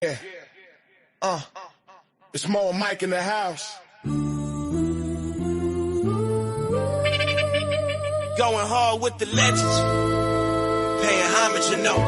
Yeah. It's Mo and Mike in the house. Going hard with the legends. Paying homage, you know.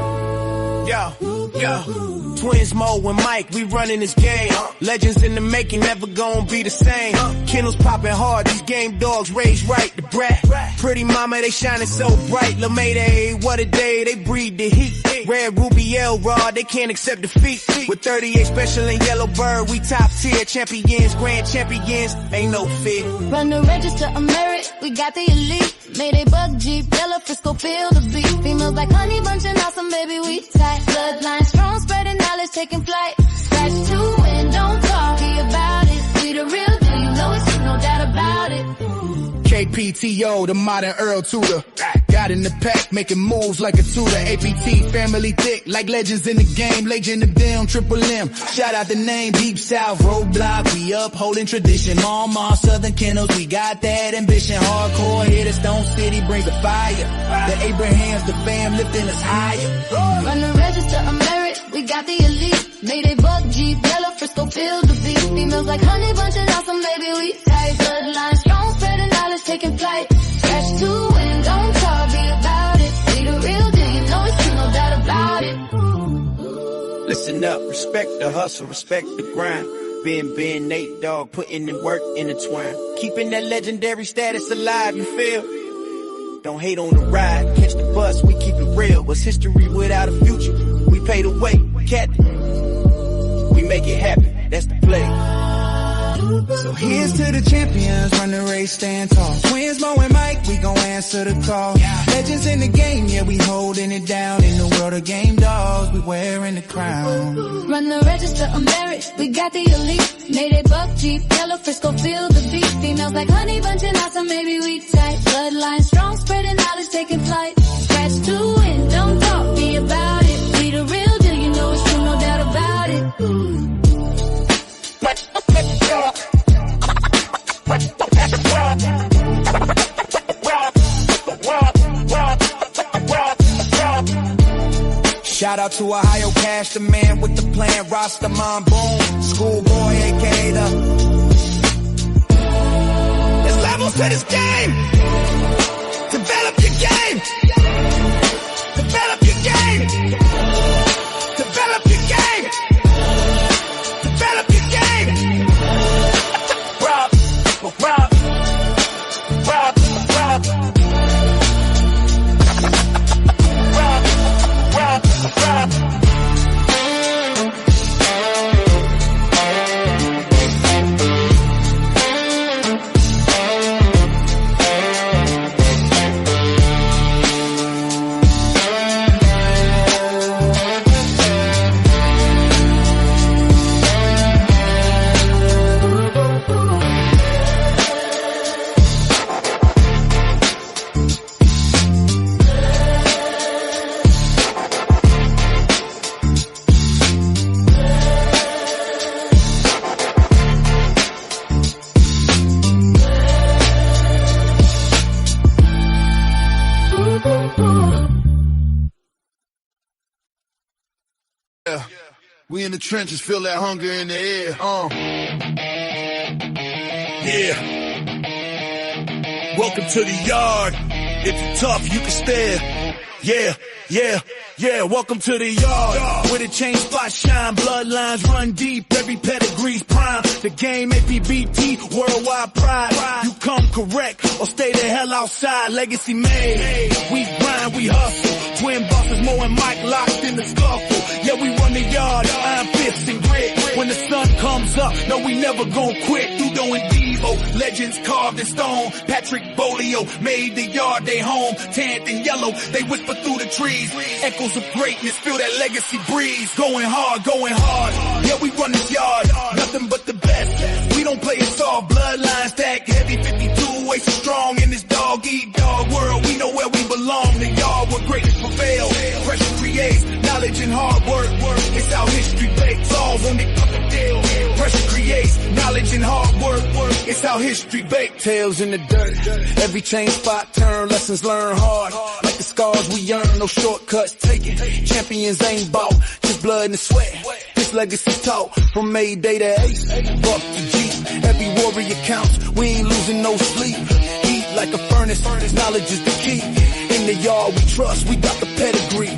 Yo. Twins Mo and Mike, we running this game. Legends in the making, never gonna be the same. Kennels popping hard, these game dogs raised right. The brat, pretty mama, they shining so bright. LaMayday, what a day, they breathe the heat. Red Ruby L Rod, they can't accept defeat. With 38 special and yellow bird, we top tier champions, grand champions, ain't no fear. Run the register of merit, we got the elite. Mayday bug Jeep, yellow Frisco, feel the beat. Females like honey bunching awesome, baby, we tight. Bloodline strong, spreading knowledge, taking flight. Scratch to win, don't talk about it. We the real deal, you know it's true, no doubt about it. KPTO, the modern Earl Tudor. Got in the pack, making moves like a tutor. APT, family thick, like legends in the game. Legend of them, Triple M. Shout out the name, Deep South, Roadblock. We upholding tradition. Mama, Southern Kennels, we got that ambition. Hardcore hitter, Stone City brings the fire. The Abrahams, the fam lifting us higher. Run the register of merit, we got the elite. Mayday bug Jeep, yellow Frisco, feel the beat. Females like honey bunching awesome, baby, we tight. Bloodline strong, spreading knowledge, taking flight. Scratch to win, don't talk, be about it. We the real deal, you know it's true, no doubt about it. Listen up, respect the hustle, respect the grind. Being Nate Dogg, putting in work intertwined. Keeping that legendary status alive, you feel? Don't hate on the ride, catch the bus, we keep it real. What's history without a future? We pay the way, Captain. We make it happen, that's the play. So here's to the champions, run the race, stand tall. Twins Mo and Mike, we gon' answer the call. Legends in the game, yeah, we holding it down. In the world of game dogs, we wearing the crown. Run the register of merit, we got the elite. Mayday bug Jeep, yellow Frisco, feel the beat. Females like honey bunching awesome, maybe we tight. Bloodline strong, spreading knowledge, taking flight. Scratch to win, don't talk, be about it. We the real deal, you know it's true, no doubt about it. Shout out to Ohio Cash, the man with the plan, Rastaman Boom, Schoolboy, aka the. There's levels to this game. Develop your game. Develop your game. Develop your game. Develop your game. Rob. We in the trenches, feel that hunger in the air. Yeah. Welcome to the yard. If you're tough, you can stare. Yeah. Welcome to the yard. Where the chain spots shine, bloodlines run deep, every pedigree's prime. The game APBT, worldwide pride. You come correct or stay the hell outside. Legacy made. We grind, we hustle. Twin bosses, Mo and Mike locked in the scuffle. Yeah, we run the yard, iron fists and grit. When the sun comes up, no, we never gon' quit. Thudo and Devo, legends carved in stone. Patrick Bolio made the yard they home. Tanned and yellow, they whisper through the trees. Echoes of greatness, feel that legacy breeze. Going hard. Yeah, we run this yard, nothing but the best. We don't play it soft, bloodline stack heavy, 52 ways so strong in this dog-eat-dog world. We know where we belong, the yard where greatness prevails. Pressure creates knowledge and hard work. It's how history bakes, all on the fucking deal. Pressure creates knowledge and hard work. It's how history bakes. Tails in the dirt, every chain spot turn, lessons learned hard. Like the scars we earn, no shortcuts taken. Champions ain't bought, just blood and sweat. this legacy taught from Mayday to Ace, Buck to G. Every warrior counts, we ain't losing no sleep. Heat like a furnace, knowledge is the key. In the yard we trust, we got the pedigree.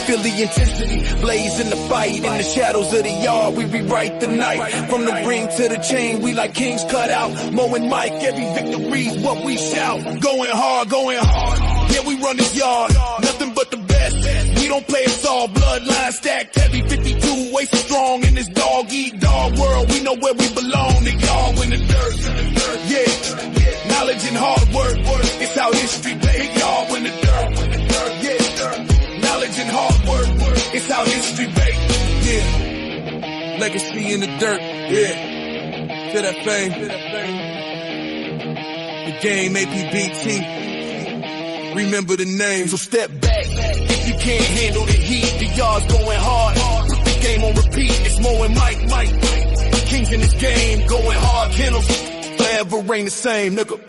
Feel the intensity, blaze in the fight. In the shadows of the yard, we rewrite the night. From the ring to the chain, we like kings cut out. Mo and Mike, every victory's what we shout. Going hard, yeah, we run this yard. Nothing but the best, we don't play it all. Bloodline stacked heavy, 52, way so strong. In this dog-eat-dog world, we know where we belong. The yard in the dirt, yeah. Knowledge and hard work, it's how history made. Y'all in the dirt, yeah. Knowledge and hard work, it's how history made, yeah. Legacy in the dirt, yeah. To that fame, the game, APBT. Remember the name, so step back. If you can't handle the heat, the yard's going hard. Put the game on repeat, it's Mo and Mike. Kings in this game, going hard. Kennels, forever reign the same, nigga.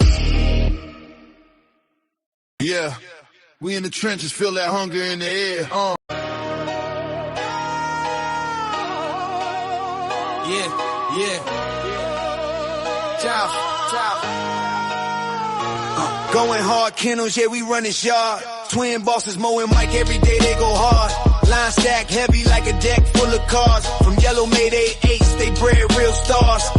Yeah, we in the trenches, feel that hunger in the air. Yeah. Ciao. Going hard, Kennels, yeah, we run this yard. Twin bosses, Mo and Mike, every day they go hard. Line stack heavy like a deck full of cards. From yellow Mayday Ace, they bred real stars.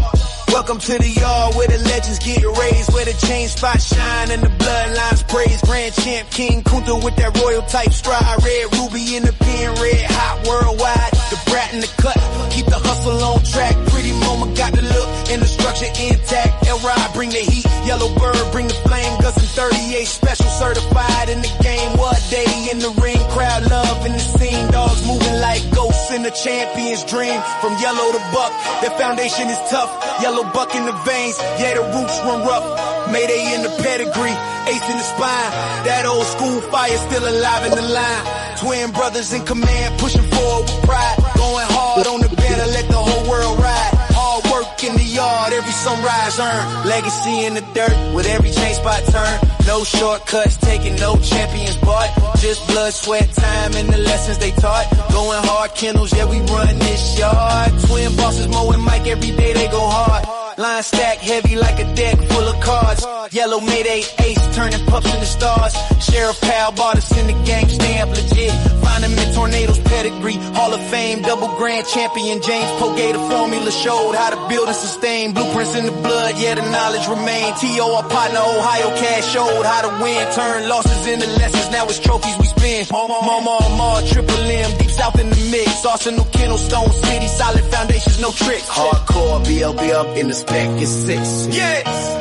Welcome to the yard where the legends get raised, where the chain spots shine and the bloodlines praise. Grand champ King Kunta with that royal type stride. Red ruby in the pen, red hot worldwide. The brat in the cut, keep the hustle on track. Pretty mama got the look and the structure intact. L-Ride bring the heat, Yellow Bird bring the flame. Gus and 38 special certified in the game. What day in the ring, crowd love in the scene. Dogs moving like ghosts in the champion's dream. From yellow to buck, their foundation is tough. Yellow buck in the veins, yeah, the roots run rough. Mayday in the pedigree, ace in the spine. That old school fire still alive in the line. Twin brothers in command, pushing forward with pride. Going hard on the banner, let the whole world ride. Hard work in the yard, every sunrise earned. Legacy in the dirt, with every chain spot turn. No shortcuts taken, no champions bought. Just blood, sweat, time, and the lessons they taught. Going hard, Kennels, yeah, we run this yard. Twin bosses, Mo and Mike, every day they go hard. Line stack heavy like a deck full of cards. Yellow Mayday Ace, turning pups into stars. Sheriff Pal bought us in the gang, stamp legit. Find him in Tornadoes pedigree. Hall of Fame, double grand champion. James Pogay, the formula showed how to build and sustain. Blueprints in the blood, yeah, the knowledge remain. T.O., our partner, Ohio Cash showed how to win. Turn losses into lessons, now it's trophies we spin. Mama, Triple M, deep south in the mix. Arsenal, Kennel, Stone City, solid foundations, no tricks. Hardcore, BLB up in the spec, it's 6. Yes.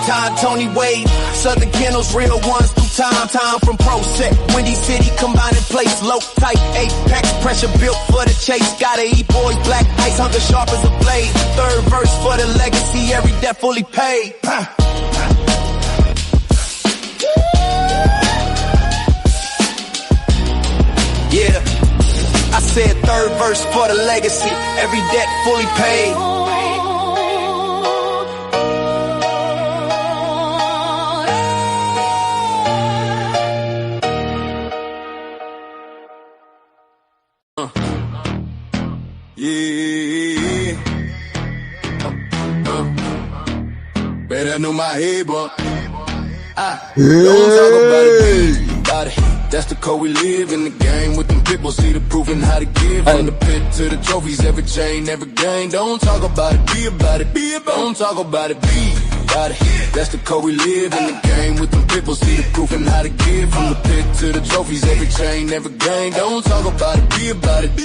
Tom, Tony Wade, Southern Kennels, real ones through time from Pro Set, Windy City, combined in place, low type, apex, pressure built for the chase, gotta eat boys, black ice, hunger sharp as a blade, third verse for the legacy, every debt fully paid. Yeah, I said third verse for the legacy, every debt fully paid. Yeah. Bet I know my head, but don't talk about it. That's the code we live in the game with them people. See the proof and how to give. From the pit to the trophies, every chain, every game. Don't talk about it, be about it. Don't talk about it, be about it. That's the code we live in the game with them people. See the proof and how to give. From the pit to the trophies, every chain, every game. Don't talk about it, be about it.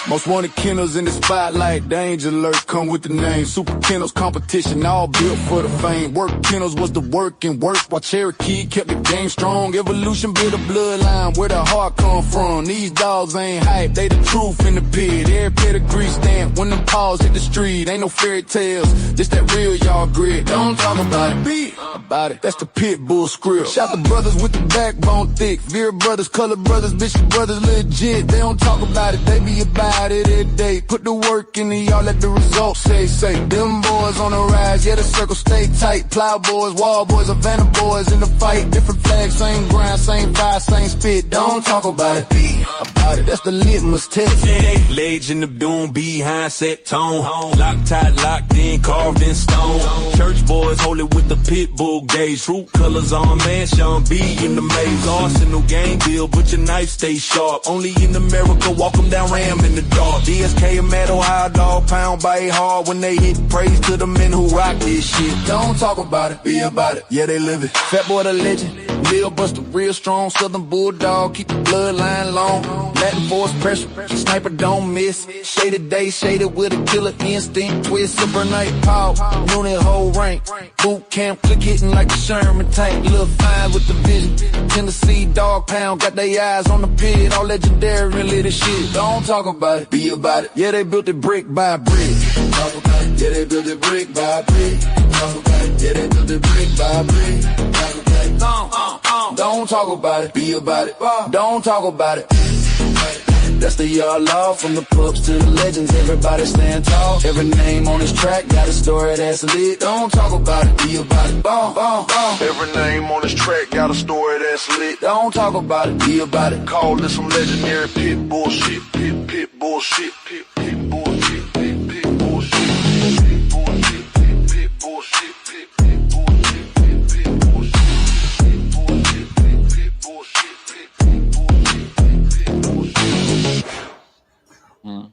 Most wanted Kennels in the spotlight, danger alert, come with the name. Super Kennels competition, all built for the fame. Work Kennels was the work and work, while Cherokee kept the game strong. Evolution built a bloodline, where the heart come from. These dogs ain't hype, they the truth in the pit. Every pedigree stamp, when them paws hit the street. Ain't no fairy tales, just that real y'all grit. Don't talk about it, be about it. That's the pit bull script. Shout the brothers with the backbone thick. Veer brothers, color brothers, Bishop brothers legit. They don't talk about it, they be about it every day. Put the work in and y'all let the results say. Them boys on the rise, yeah, the circle stay tight. Plow boys, wall boys, Havana boys in the fight. Different flags, same grind, same fire, same spit. Don't talk about it, be about it. That's the litmus test. Legend of doom, behind set tone. Locked tight, locked in, carved in stone. Church boys hold it with the pit bull gauge. Fruit colors on man, Sean B in the maze. Arsenal gang deal, but your knife stay sharp. Only in America, walk them down, ram in the dark. DSK and Mad Ohio dog, pound by hard when they hit. Praise to the men who rock this shit. Don't talk about it, be about it. Yeah, they live it. Fat boy the legend, Lil Buster real strong. Southern bulldog, keep the bloodline long. Latin force pressure, sniper don't miss. Shaded day, shaded with a killer instinct. Twist, super night power, unit whole rank. Boot camp, click hitting like a Sherman tank. Little fine with the vision. Tennessee dog pound, got their eyes on the pit. All legendary, really the shit. Don't talk about it, be about it. Yeah, they built it brick by brick. Talk about it. Yeah, they built it brick by brick. Talk about it. Yeah, they built it brick by brick. Talk about it. Don't talk about it, be about it. Don't talk about it. That's the yard law, from the pups to the legends. Everybody stand tall. Every name on this track got a story that's lit. Don't talk about it, be about it. Every name on this track got a story that's lit. Don't talk about it, be about it. Call this some legendary pit bullshit. Pit bullshit. Pit bullshit. Pit bullshit. Pit bullshit. Pit bullshit. Pit bullshit. Pit bullshit.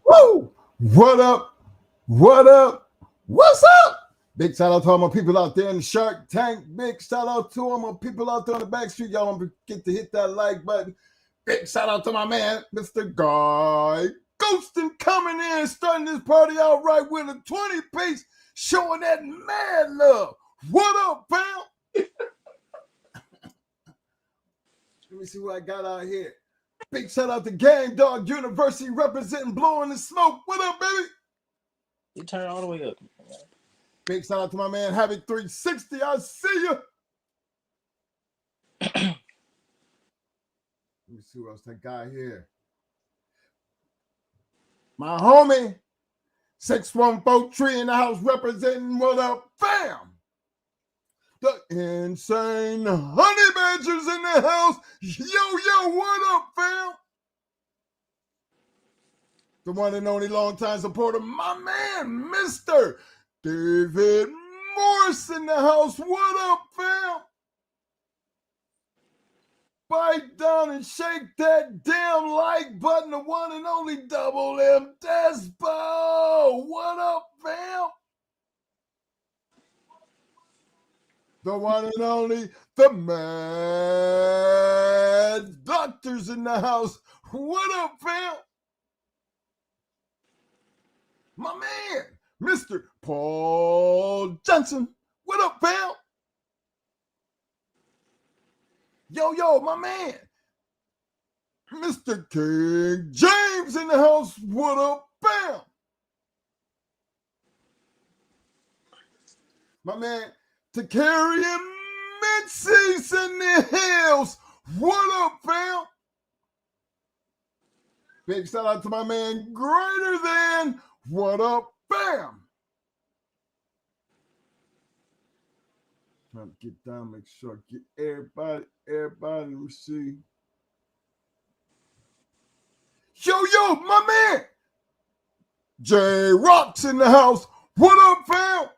Woo! What up? What up? What's up? Big shout out to all my people out there in the Shark Tank. Big shout out to all my people out there on the back street. Y'all don't forget to hit that like button. Big shout out to my man, Mr. Guy Ghostin, coming in, starting this party out right with a 20-piece, showing that mad love. What up, pal? Let me see what I got out here. Big shout out to Gang Dog University representing Blowing the Smoke. What up, baby? You turn all the way up. Big shout out to my man Havoc 360. I see you. Let me see what else I got here. My homie 614 in the house representing what up, fam? The insane honey badgers in the house. Yo, what up, fam? The one and only longtime supporter, my man, Mr. David Morse in the house. What up, fam? Bite down and shake that damn like button. The one and only Double M Despo. What up, fam? The one and only, the Mad Doctors in the house. What up, fam? My man, Mr. Paul Johnson. What up, fam? Yo, my man, Mr. King James in the house. What up, fam? My man, Takarian Mitzi's in the hills. What up, fam? Big shout out to my man Greater Than. What up, fam? Trying to get down, make sure I get everybody. Let me see. Yo, my man. J Rock's in the house. What up, fam?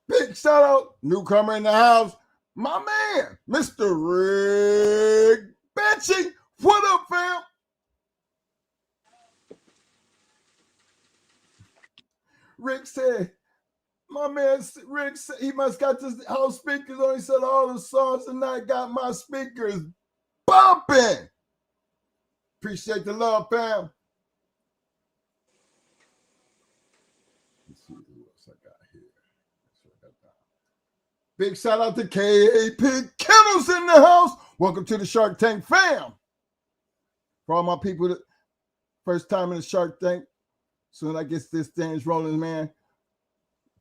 Big shout out, newcomer in the house, my man, Mr. Rick Betchy. What up, fam? Rick said, my man, Rick said he must got this house speakers on. He said all the songs tonight got my speakers bumping. Appreciate the love, fam. Let's see who else I got here. Big shout out to KAP Kennels in the house. Welcome to the Shark Tank fam. For all my people that first time in the Shark Tank, soon as I get this thing's rolling, man,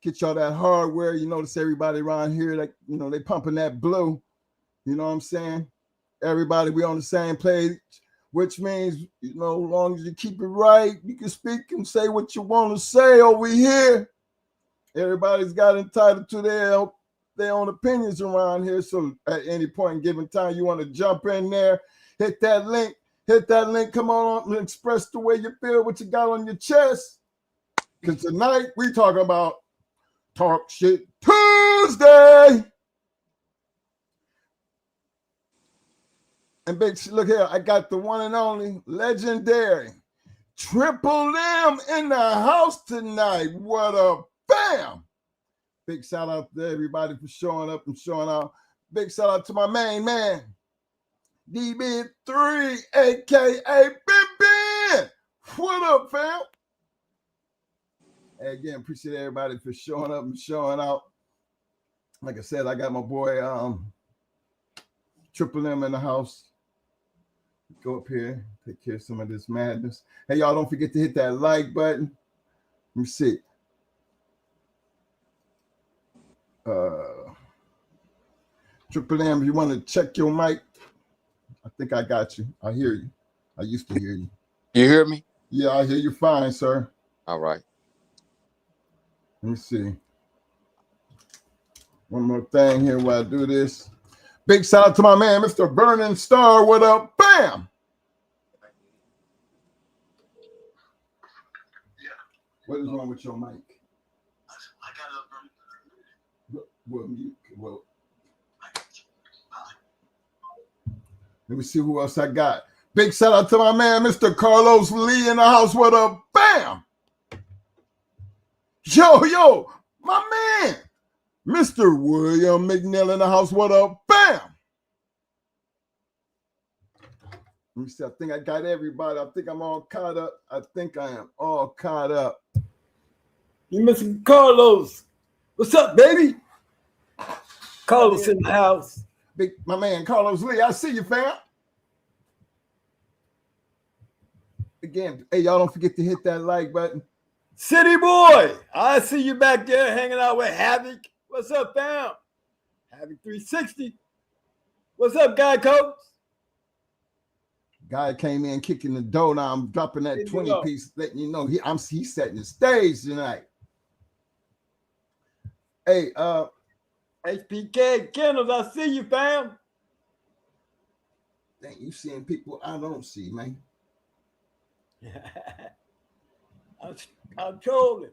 get y'all that hardware. You notice everybody around here, like, you know, they pumping that blue. You know what I'm saying? Everybody, we on the same page, which means, you know, as long as you keep it right, you can speak and say what you want to say over here. Everybody's got entitled to their own opinions around here. So at any point in given time, you want to jump in there, hit that link, come on and express the way you feel, what you got on your chest. Because tonight we talking about Talk Shit Tuesday. And big, look here, I got the one and only legendary Triple M in the house tonight. What up, bam! Big shout out to everybody for showing up and showing out. Big shout out to my main man, DB3, aka Ben. What up, fam? Hey, again, appreciate everybody for showing up and showing out. Like I said, I got my boy Triple M in the house. Go up here, take care of some of this madness. Hey, y'all, don't forget to hit that like button. Let me see. Triple M, if you want to check your mic, I think I got you. I hear you. I used to hear you. You hear me? Yeah, I hear you fine, sir. All right. Let me see. One more thing here while I do this. Big shout out to my man, Mr. Burning Star. What up? Bam! What is wrong with your mic? I got it. Well, let me see who else I got. Big shout out to my man, Mr. Carlos Lee in the house. What up? Bam! Yo, my man, Mr. William McNeil in the house. What up? Bam! Let me see. I think I got everybody. I think I'm all caught up. I think I am all caught up. You missing Carlos. What's up, baby? Carlos in the house. Big my man, Carlos Lee. I see you, fam. Again, hey, y'all don't forget to hit that like button. City boy, I see you back there hanging out with Havoc. What's up, fam? Havoc 360. What's up, guy coach? Guy came in kicking the door. Now I'm dropping that 20 piece, letting you know he's setting the stage tonight. Hey, HPK Kennels, I see you, fam. Dang, you seeing people I don't see, man. I'm trolling.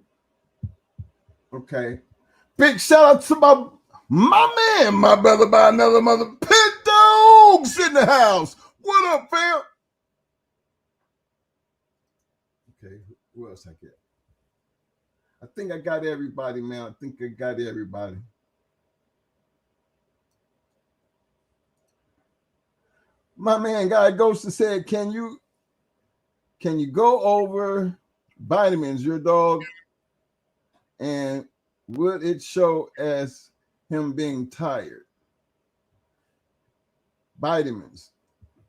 Okay. Big shout out to my man, my brother by another mother, Pit Dogs in the house. What up, fam? Okay, who else I get? I think I got everybody, man. I think I got everybody. My man, Guy Ghost said, can you go over vitamins, your dog, and would it show as him being tired? Vitamins.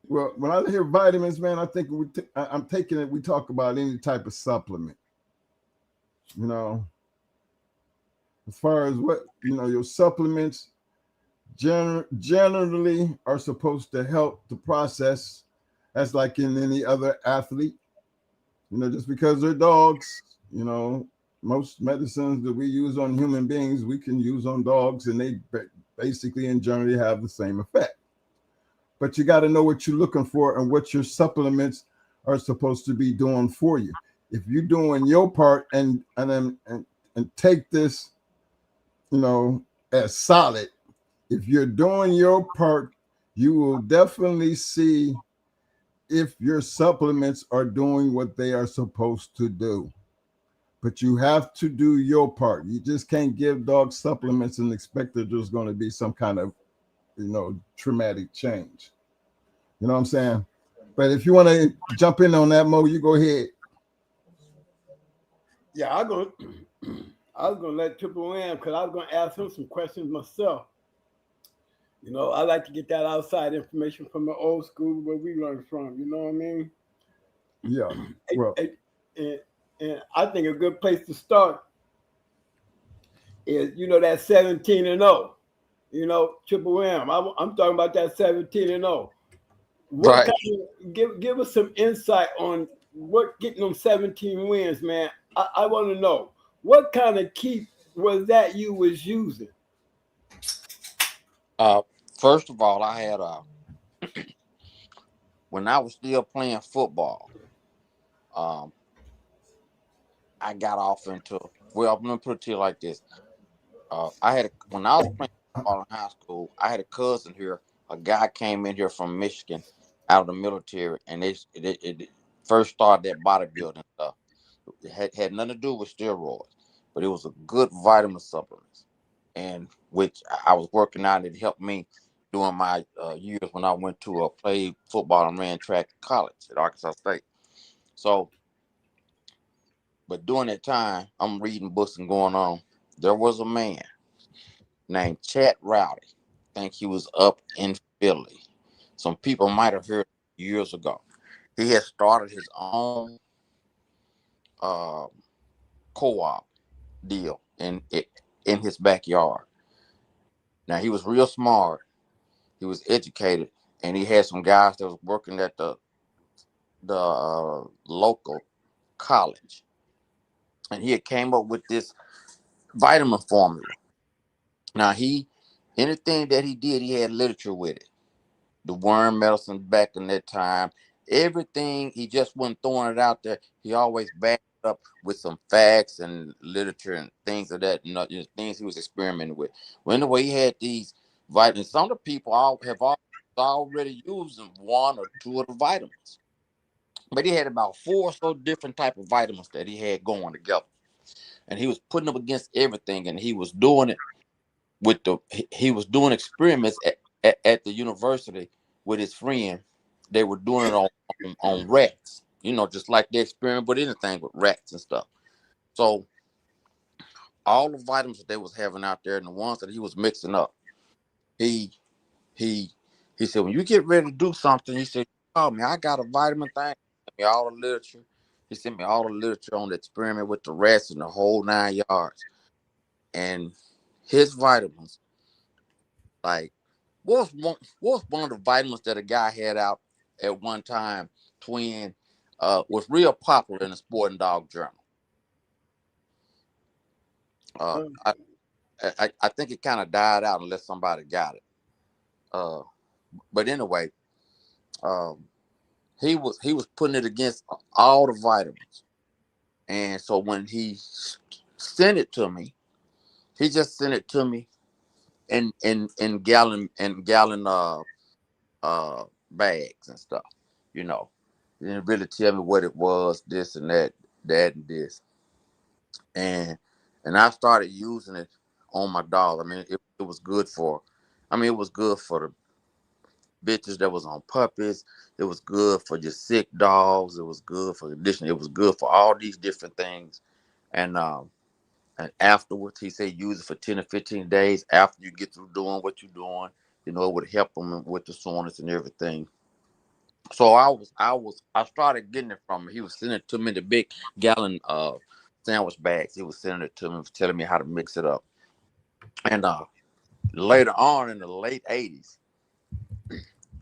Well, when I hear vitamins, man, I think I'm taking it. We talk about any type of supplement. You know, as far as what, you know, your supplements generally are supposed to help the process, as like in any other athlete. You know, just because they're dogs, you know, most medicines that we use on human beings, we can use on dogs, and they basically and generally have the same effect. But you got to know what you're looking for and what your supplements are supposed to be doing for you. If you're doing your part and take this, you know, as solid, if you're doing your part, you will definitely see if your supplements are doing what they are supposed to do. But you have to do your part. You just can't give dogs supplements and expect that there's going to be some kind of, you know, traumatic change. You know what I'm saying? But if you want to jump in on that, Mo, you go ahead. Yeah, I was gonna let Triple M because I was gonna ask him some questions myself. You know, I like to get that outside information from the old school where we learned from. You know what I mean? Yeah. Well, And I think a good place to start is that 17-0. Triple M. I'm talking about that 17-0. What Right. kind of give us some insight on what getting them 17 wins, man? I want to know what kind of key was that you was using. Uh, First of all, I had when I was still playing football, um, I got off into well. I'm gonna put it to you like this. When I was playing football in high school, I had a cousin here. A guy came in here from Michigan, out of the military, and it first started that bodybuilding stuff. It had nothing to do with steroids, but it was a good vitamin supplements, and which I was working out. And it helped me during my years when I went to play football and ran track at college at Arkansas State. So, but during that time, I'm reading books and going on. There was a man named Chat Rowdy. I think he was up in Philly. Some people might have heard years ago. He had started his own uh, co-op deal in his backyard. Now he was real smart. He was educated, and he had some guys that was working at the local college, and he had came up with this vitamin formula. Now anything that he did, he had literature with it. The worm medicine back in that time, everything he just wasn't throwing it out there. He always backed it up with some facts and literature and things of that, things he was experimenting with. Well, anyway, he had these vitamins. Some of the people already using one or two of the vitamins, but he had about four or so different type of vitamins that he had going together, and he was putting them against everything, and he was doing it he was doing experiments at the university with his friend. They were doing it on rats, just like they experiment with anything with rats and stuff. So all the vitamins that they was having out there and the ones that he was mixing up, he he he said, when you get ready to do something, he said, oh man, I got a vitamin thing. He sent me all the literature. He sent me all the literature on the experiment with the rats and the whole 9 yards. And his vitamins, like, what was one of the vitamins that a guy had out at one time, Twin, was real popular in the Sporting Dog Journal. Uh, Um, I, I think it kind of died out unless somebody got it. Uh, but anyway, um, he was putting it against all the vitamins, and so when he sent it to me, he just sent it to me in gallon bags and stuff. You know, he didn't really tell me what it was, this and that and this, and I started using it on my dog. I mean, it was good for, it was good for the bitches that was on puppies. It was good for your sick dogs. It was good for conditioning. It was good for all these different things, and afterwards, he said use it for 10 or 15 days after you get through doing what you're doing. It would help them with the soreness and everything. So I started getting it from him. He was sending it to me in the big gallon sandwich bags. He was sending it to me, telling me how to mix it up. And later on in the late 80s,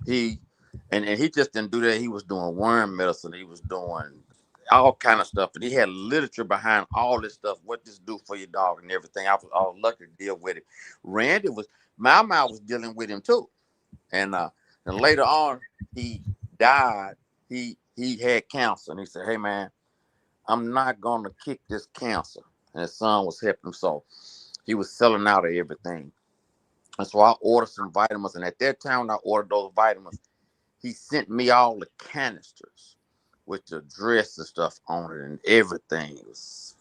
he and he just didn't do that. He was doing worm medicine. He was doing all kind of stuff, and he had literature behind all this stuff. What this do for your dog and everything. I was all lucky to deal with it. Randy was my mouth was dealing with him too, and later on he died. He had cancer, and he said, "Hey man, I'm not gonna kick this cancer." And his son was helping him, so he was selling out of everything. And so I ordered some vitamins, and at that time when I ordered those vitamins, he sent me all the canisters with the dress and stuff on it and everything. It was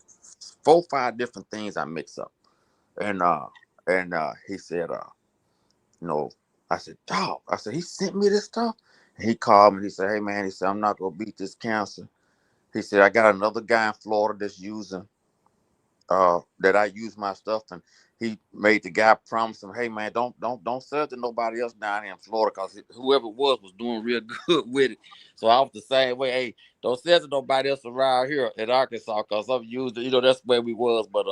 4, 5 different things I mixed up. And he said, you know, I said, dog, he sent me this stuff. He called me. He said, "Hey man," he said, "I'm not gonna beat this cancer." He said, "I got another guy in Florida that's using that I use my stuff," and he made the guy promise him, "Hey man, don't sell it to nobody else down here in Florida, because whoever it was doing real good with it." So I was the same way. Hey, don't sell it to nobody else around here in Arkansas, because I'm using, that's where we was. But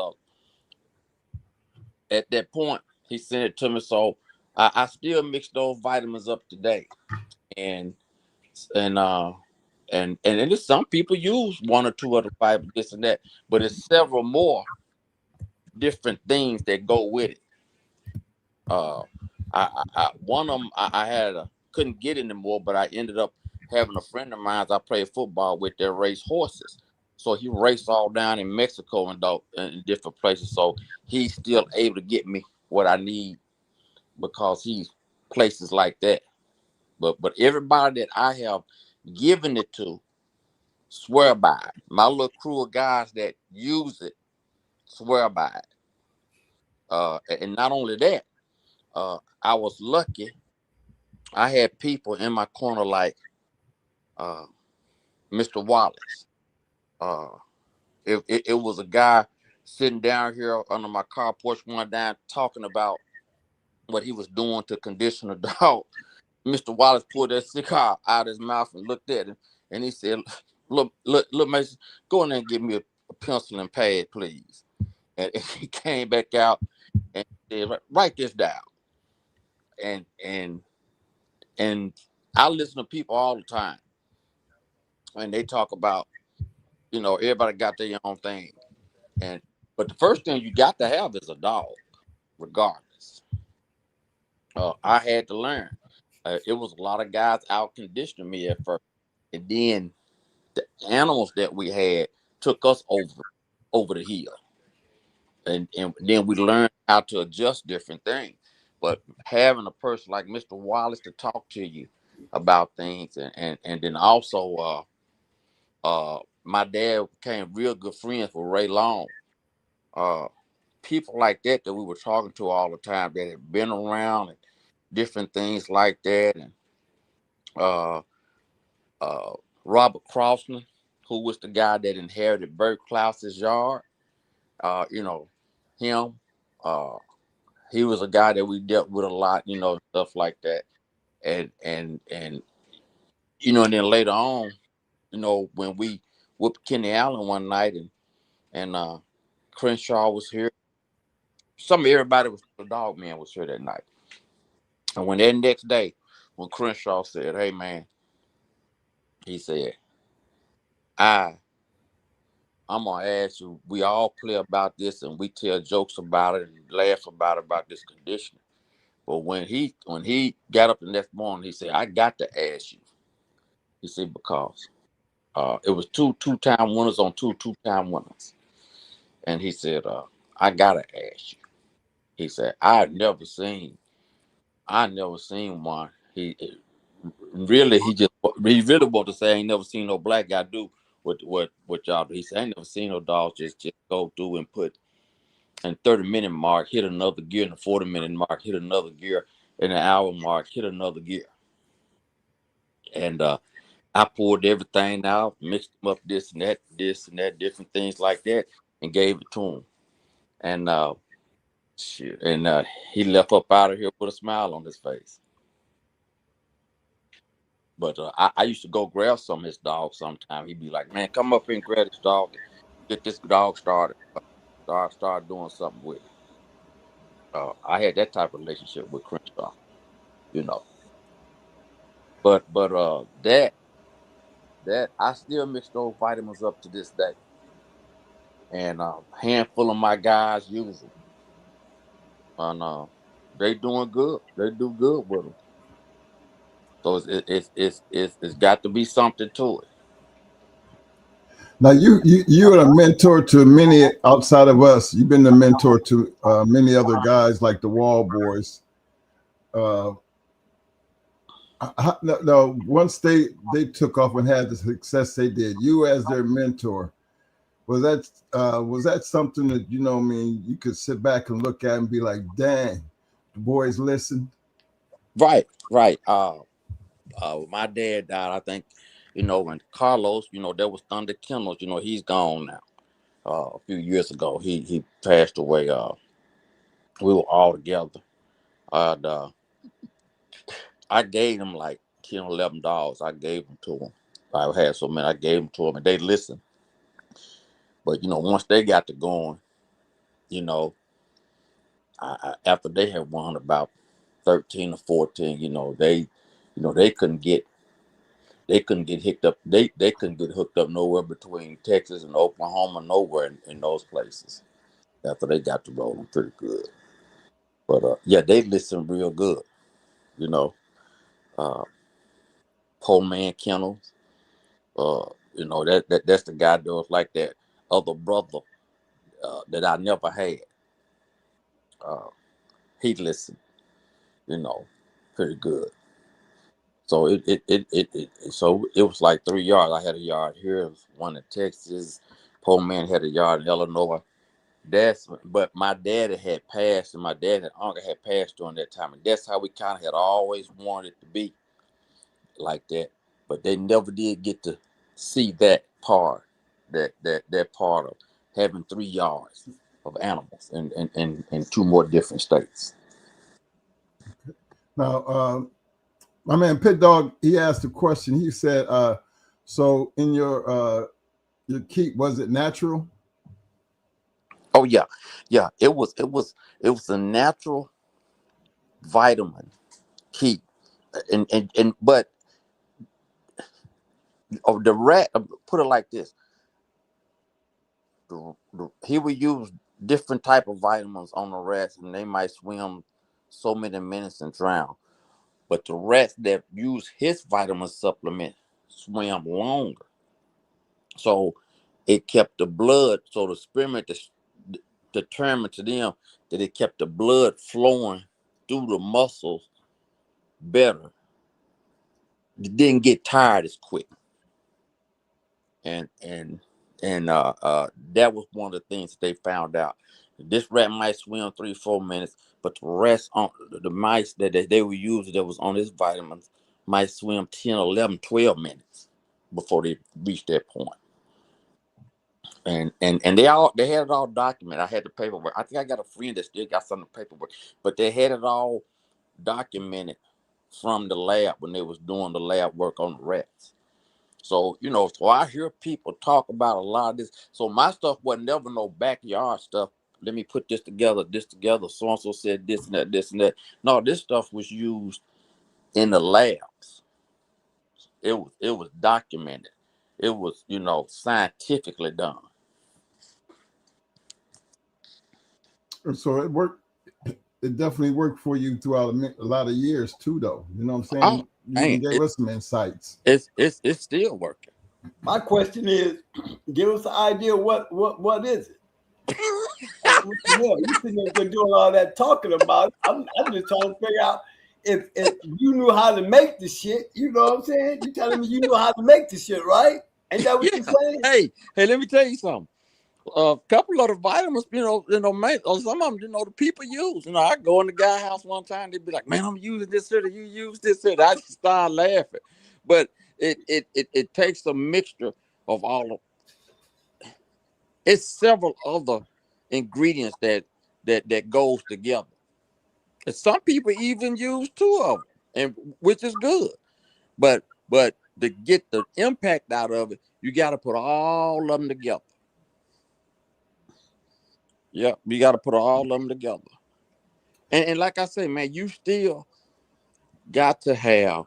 at that point, he sent it to me, so I still mix those vitamins up today, and and uh. And then some people use one or two other fibers, this and that, but it's several more different things that go with it. Uh, one of them I had couldn't get anymore, but I ended up having a friend of mine I played football with that raced horses. So he raced all down in Mexico and in different places. So he's still able to get me what I need because he's places like that. But everybody that I have given it to swear by it. My little crew of guys that use it swear by it. And not only that, I was lucky. I had people in my corner like Mr. Wallace. Uh, it was a guy sitting down here under my car porch one day talking about what he was doing to condition a dog. Mr. Wallace pulled that cigar out of his mouth and looked at him, and he said, "Look, Mason, go in there and give me a pencil and pad, please." And he came back out and said, "Write this down." And I listen to people all the time, and they talk about, everybody got their own thing. But the first thing you got to have is a dog, regardless. I had to learn. It was a lot of guys out conditioning me at first, and then the animals that we had took us over the hill, and then we learned how to adjust different things. But having a person like Mr. Wallace to talk to you about things, and then also my dad became real good friends with Ray Long. People like that we were talking to all the time that had been around and different things like that. And uh, Robert Crossman, who was the guy that inherited Bert Klaus's yard, him, he was a guy that we dealt with a lot, stuff like that. And and then later on, when we whooped Kenny Allen one night, and Crenshaw was here. Everybody was the dog man was here that night. And when that next day, when Crenshaw said, "Hey man," he said, I'm gonna ask you, we all play about this and we tell jokes about it and laugh about this condition. But when he got up the next morning, he said, "I got to ask you." He said, because it was two-time winners on two-time winners. And he said, "I gotta ask you." He said, I never seen one. He really wanted to say, "I ain't never seen no black guy do what y'all do." He said, "I ain't never seen no dogs just go through and put in 30-minute mark, hit another gear, in the 40-minute mark, hit another gear, in the hour mark, hit another gear." And I poured everything out, mixed them up, this and that, different things like that, and gave it to him. And he left up out of here with a smile on his face. But I used to go grab some of his dogs sometime. He'd be like, "Man, come up here and grab this dog, get this dog started, start doing something with it." I had that type of relationship with Crenshaw, you know. But that I still mix those vitamins up to this day, and a handful of my guys use them, and they doing good. They do good with them. So it's got to be something to it. Now you're a mentor to many outside of us. You've been a mentor to many other guys like the Wall Boys. No, once they took off and had the success they did, you as their mentor, was that something that you could sit back and look at and be like, "Dang, the boys listen." Right. My dad died, I think, when Carlos, there was Thunder Kennels, he's gone now. A few years ago, he passed away. We were all together. And, I gave them like $10, $11. I gave them to them. I had so many. I gave them to them, and they listened. But once they got to going, you know, after they had won about 13 or 14, they couldn't get hooked up. They couldn't get hooked up nowhere between Texas and Oklahoma, nowhere in those places. After they got to rolling pretty good. But yeah, they listened real good. You know, uh, Poor Man Kennels. That's the guy that was like that other brother that I never had. Uh, he listened, pretty good. So so it was like 3 yards. I had a yard here, one in Texas. Poor Man had a yard in Illinois. But my daddy had passed, and my dad and uncle had passed during that time, and that's how we kind of had always wanted it to be like that. But they never did get to see that part, that part of having 3 yards of animals in two more different states. Now, my man Pit Dog, he asked a question. He said, "So in your keep, was it natural?" Oh yeah, It was a natural vitamin keep, and but the rat. Put it like this: he would use different type of vitamins on the rats, and they might swim so many minutes and drown. But the rats that use his vitamin supplement swam longer. So it kept the blood, so the experiment determined to them that it kept the blood flowing through the muscles better. It didn't get tired as quick. And that was one of the things that they found out. This rat might swim 3-4 minutes, but the rest on the mice that they were using that was on his vitamins might swim 10, 11, 12 minutes before they reached that point. And they had it all documented. I had the paperwork. I think I got a friend that still got some of the paperwork, but they had it all documented from the lab when they was doing the lab work on the rats. So, so I hear people talk about a lot of this. So my stuff wasn't never no backyard stuff. Let me put this together. So-and-so said this and that, this and that. No, this stuff was used in the labs. It was documented. It was, scientifically done. So it worked. It definitely worked for you throughout a lot of years too, though. You know what I'm saying? You gave us some insights. It's still working. My question is, give us an idea what is it? You sitting there doing all that talking about. I'm just trying to figure out if you knew how to make the shit. You know what I'm saying? You telling me you knew how to make the shit, right? Ain't that what you're saying? Hey, let me tell you something. A couple of the vitamins, some of them, the people use. I go in the guy house one time, they'd be like, "Man, I'm using this shit, or you use this shit." I just start laughing. But it takes a mixture of all of. It's several other ingredients that goes together. And some people even use 2 of them, and which is good. But to get the impact out of it, you got to put all of them together. Yeah, you got to put all of them together. And like I say, man, you still got to have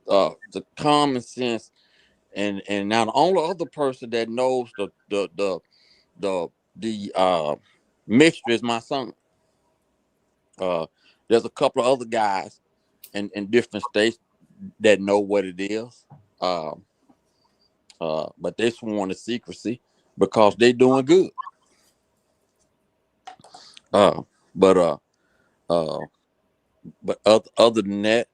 the common sense. And now the only other person that knows the mixture is my son. There's a couple of other guys in different states that know what it is. But they sworn to secrecy because they doing good. But other than that,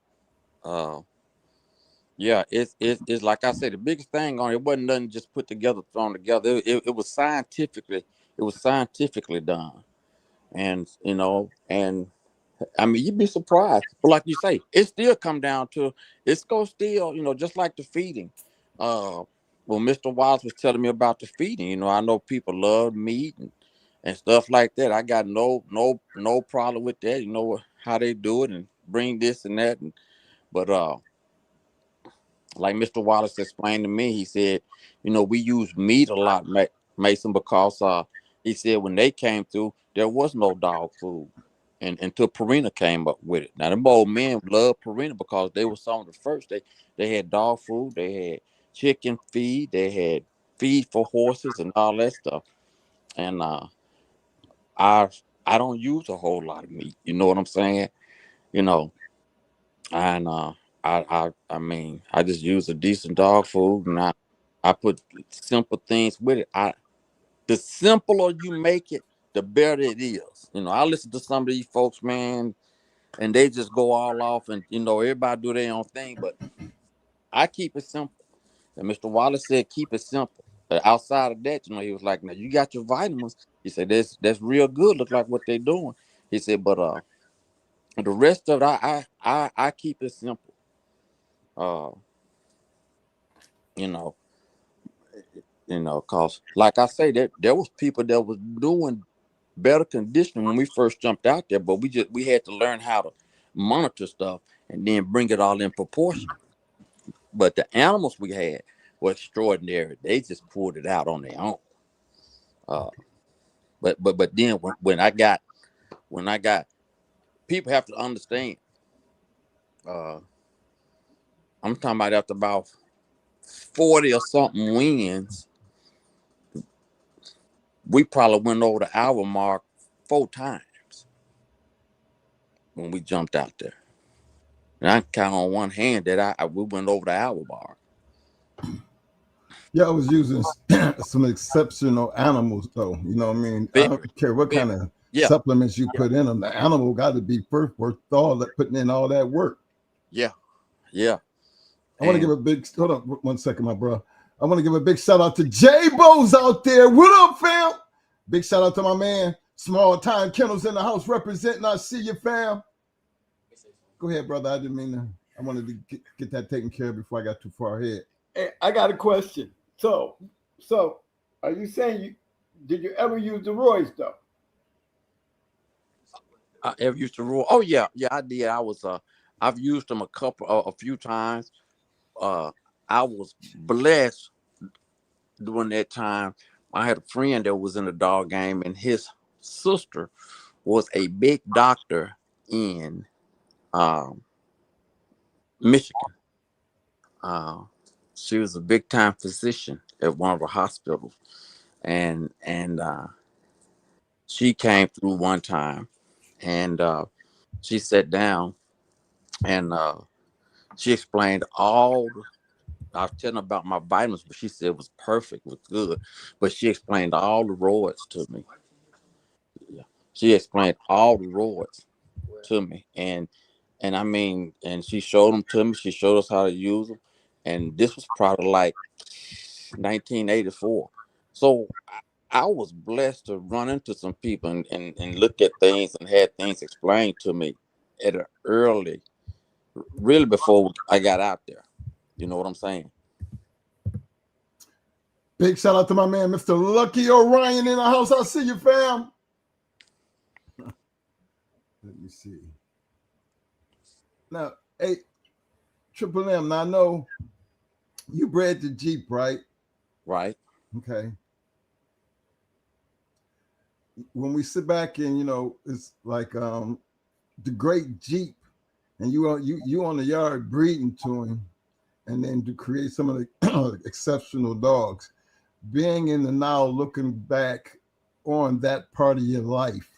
yeah, it's like I said, the biggest thing on it wasn't nothing just put together, thrown together. It was scientifically done, and I mean, you'd be surprised. But like you say, it still come down to it's gonna still, just like the feeding. Uh, well, Mr. Wallace was telling me about the feeding. I know people love meat and stuff like that. I got no problem with that. You know how they do it and bring this and that. But like Mr. Wallace explained to me, he said, we use meat a lot, Mason, because he said when they came through, there was no dog food. And until Purina came up with it. Now them old men loved Purina because they were some of the first. They had dog food, they had chicken feed, they had feed for horses and all that stuff. And I I don't use a whole lot of meat. You know what I'm saying? You know, and I mean I just use a decent dog food, and I put simple things with it. The simpler you make it, the better it is. I listen to some of these folks, man, and they just go all off, and everybody do their own thing, but I keep it simple. And Mr. Wallace said keep it simple. Outside of that, he was like, now you got your vitamins. He said that's real good. Look like what they're doing. He said, but the rest of it, I keep it simple. Uh, you know, cause like I say, there was people that was doing better conditioning when we first jumped out there, but we had to learn how to monitor stuff and then bring it all in proportion. But the animals we had were extraordinary. They just pulled it out on their own. Uh, but then when I got people have to understand. Uh, I'm talking about after about 40 or something wins, we probably went over the hour mark 4 times when we jumped out there. And I can count on one hand that we went over the hour mark. Yeah, I was using some exceptional animals, though. You know what I mean? I don't care what kind of supplements you put in them. The animal got to be first worth all that, putting in all that work. Yeah. I want to give a big, hold on 1 second, my bro. I want to give a big shout out to J-Bo's out there. What up, fam? Big shout out to my man, Small Time Kennels in the house representing. I see you, fam. Go ahead, brother. I didn't mean to. I wanted to get that taken care of before I got too far ahead. Hey, I got a question. So are you saying did you ever use the Roy's though? I ever used to roll? Oh yeah, I did. I've used them a few times. I was blessed during that time. I had a friend that was in the dog game, and his sister was a big doctor in Michigan. She was a big time physician at one of the hospitals, and she came through one time, and she sat down, and she explained all. I was telling her about my vitamins, but she said it was perfect, was good. But she explained all the roids to me. Yeah. She explained all the roids to me, and I mean, and she showed them to me. She showed us how to use them, and this was probably like 1984. So I was blessed to run into some people and look at things and had things explained to me at an early, really before I got out there. You know what I'm saying? Big shout out to my man, Mr. Lucky Orion in the house. I see you, fam. Let me see. Now, hey, Triple M, now I know you bred the Jeep, right? Right. Okay. When we sit back and, it's like the great Jeep, and you on the yard breeding to him, and then to create some of the exceptional dogs. Being in the now, looking back on that part of your life,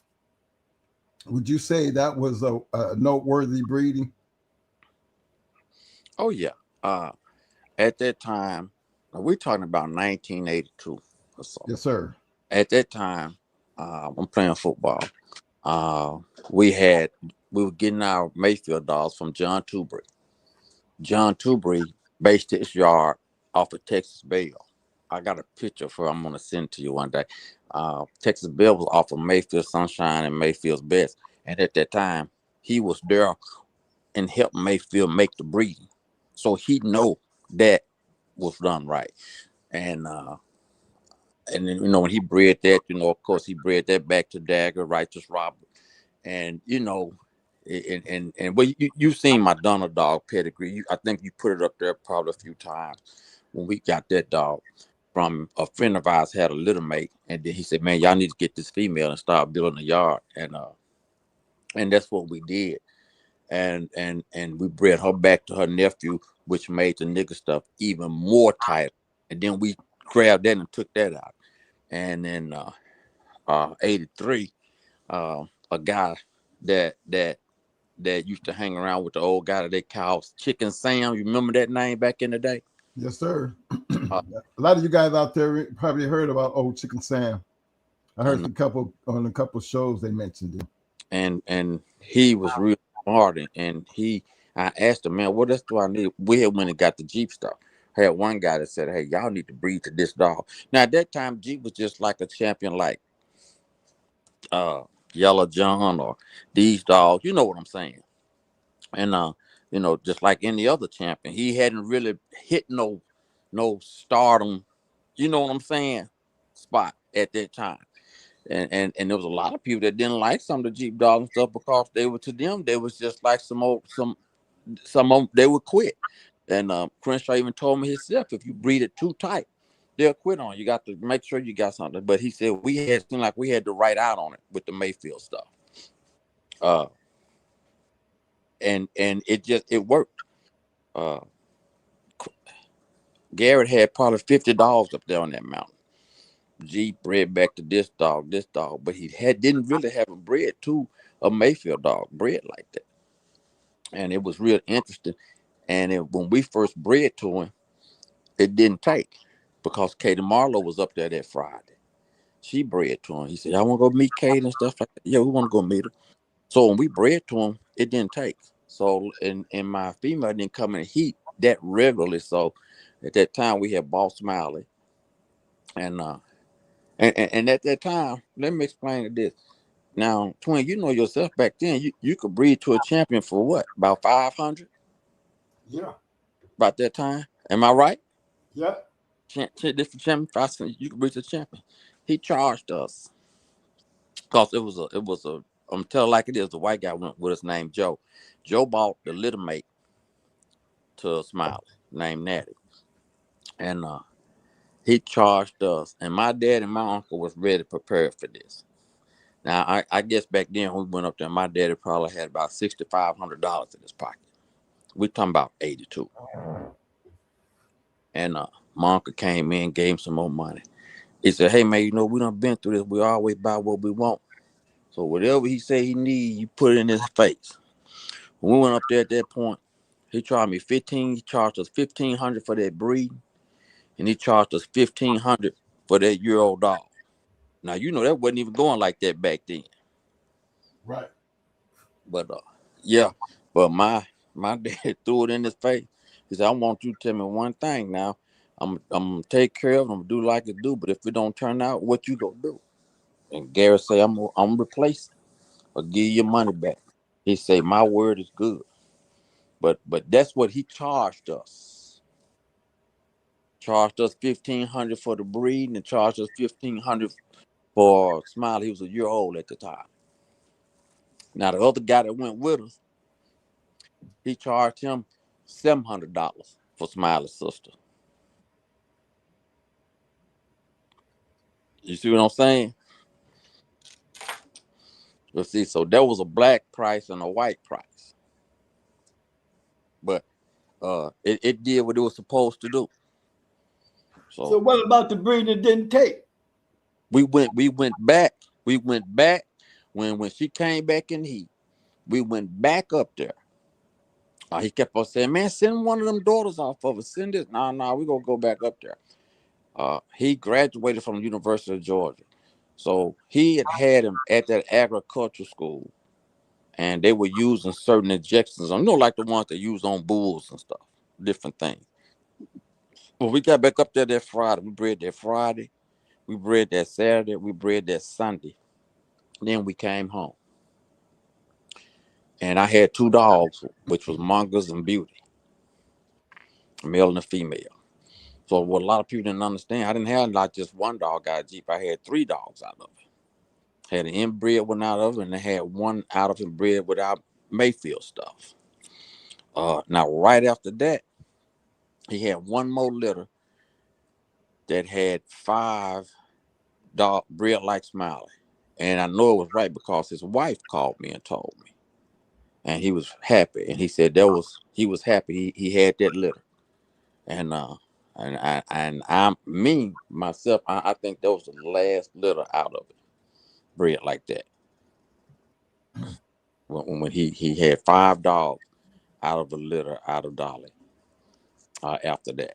would you say that was a noteworthy breeding? Oh yeah. At that time, we're talking about 1982 or so. Yes, sir. At that time, I'm playing football. We were getting our Mayfield dogs from John Tubry. John Tubry based his yard off of Texas Bell. I got a picture for I'm gonna send to you one day. Texas Bell was off of Mayfield Sunshine and Mayfield's Best. And at that time, he was there and helped Mayfield make the breeding, so he know that was done right. And then when he bred that, of course he bred that back to Dagger, Righteous Robert, and well, you've seen my Donner dog pedigree. I think you put it up there probably a few times when we got that dog from a friend of ours had a little mate, and then he said, "Man, y'all need to get this female and start building a yard," and that's what we did, and we bred her back to her nephew, which made the nigga stuff even more tight, and then we grabbed that and took that out, and then 83, a guy that used to hang around with the old guy that they called Chicken Sam. You remember that name back in the day? Yes, sir. A lot of you guys out there probably heard about old Chicken Sam. I heard on a couple shows they mentioned him. And he was real smart, and I asked him, man, what else do I need? We had went and got the Jeep stuff. I had one guy that said, hey, y'all need to breed to this dog. Now at that time, Jeep was just like a champion, like Yellow John or these dogs. You know what I'm saying? And just like any other champion, he hadn't really hit no stardom, you know what I'm saying, spot at that time. And there was a lot of people that didn't like some of the Jeep dogs and stuff because to them they was just like some of them, they would quit. And Crenshaw even told me himself, if you breed it too tight, they'll quit on you. You got to make sure you got something. But he said seemed like we had to write out on it with the Mayfield stuff. And it worked. Garrett had probably 50 dogs up there on that mountain. G bred back to this dog, but he didn't really have a bred to a Mayfield dog bred like that. And it was real interesting. And when we first bred to him, it didn't take because Katie Marlowe was up there that Friday. She bred to him. He said, I want to go meet Katie and stuff like that. Yeah, we want to go meet her. So when we bred to him, it didn't take. So and my female didn't come in heat that regularly. So at that time we had Boss Smiley. And at that time, let me explain this. Now, Twin, you know yourself back then, you could breed to a champion for what? About 500? Yeah. About that time. Am I right? Yeah. Different champion, 500, you could breed to a champion. He charged us because it was a I'm telling like it is, the white guy went with us named Joe. Joe bought the little mate to a Smiley named Natty. And he charged us. And my dad and my uncle was ready prepared for this. Now, I guess back then when we went up there, my daddy probably had about $6,500 in his pocket. We're talking about 82. And my uncle came in, gave him some more money. He said, hey, man, we done been through this. We always buy what we want. So whatever he said he need, you put it in his face. When we went up there at that point, he charged us $1,500 for that breed, and he charged us $1,500 for that year-old dog. Now, that wasn't even going like that back then. Right. But yeah, but my dad threw it in his face. He said, I want you to tell me one thing now. I'm gonna take care of it, I'm gonna do like it do, but if it don't turn out, what you gonna do? And Garrett say, I'm gonna replace it or give you your money back. He say, my word is good. But that's what he charged us. Charged us $1,500 for the breed and charged us $1,500 for Smiley. He was a year old at the time. Now the other guy that went with us, he charged him $700 for Smiley's sister. You see what I'm saying? Let's see. So there was a black price and a white price, but it did what it was supposed to do. So what about the breed that didn't take? We went back. We went back when she came back in heat. We went back up there. He kept on saying, man, send one of them daughters off of us. Send it. Nah, we're going to go back up there. He graduated from the University of Georgia. So he had him at that agricultural school. And they were using certain injections, like the ones they use on bulls and stuff, different things. Well, we got back up there that Friday. We bred that Friday. We bred that Saturday. We bred that Sunday. Then we came home. And I had 2 dogs, which was Mongoose and Beauty, male and a female. So what a lot of people didn't understand, I didn't have not just 1 dog out of Jeep. I had 3 dogs out of it. Had an inbred one out of it, and I had 1 out of it bred without Mayfield stuff. Now right after that, he had 1 more litter that had 5 dog bred like Smiley. And I know it was right because his wife called me and told me. And he was happy. And he said he was happy he had that litter. And I'm me, myself, I think that was the last litter out of it. Bred like that. When he had 5 dogs out of the litter out of Dolly after that.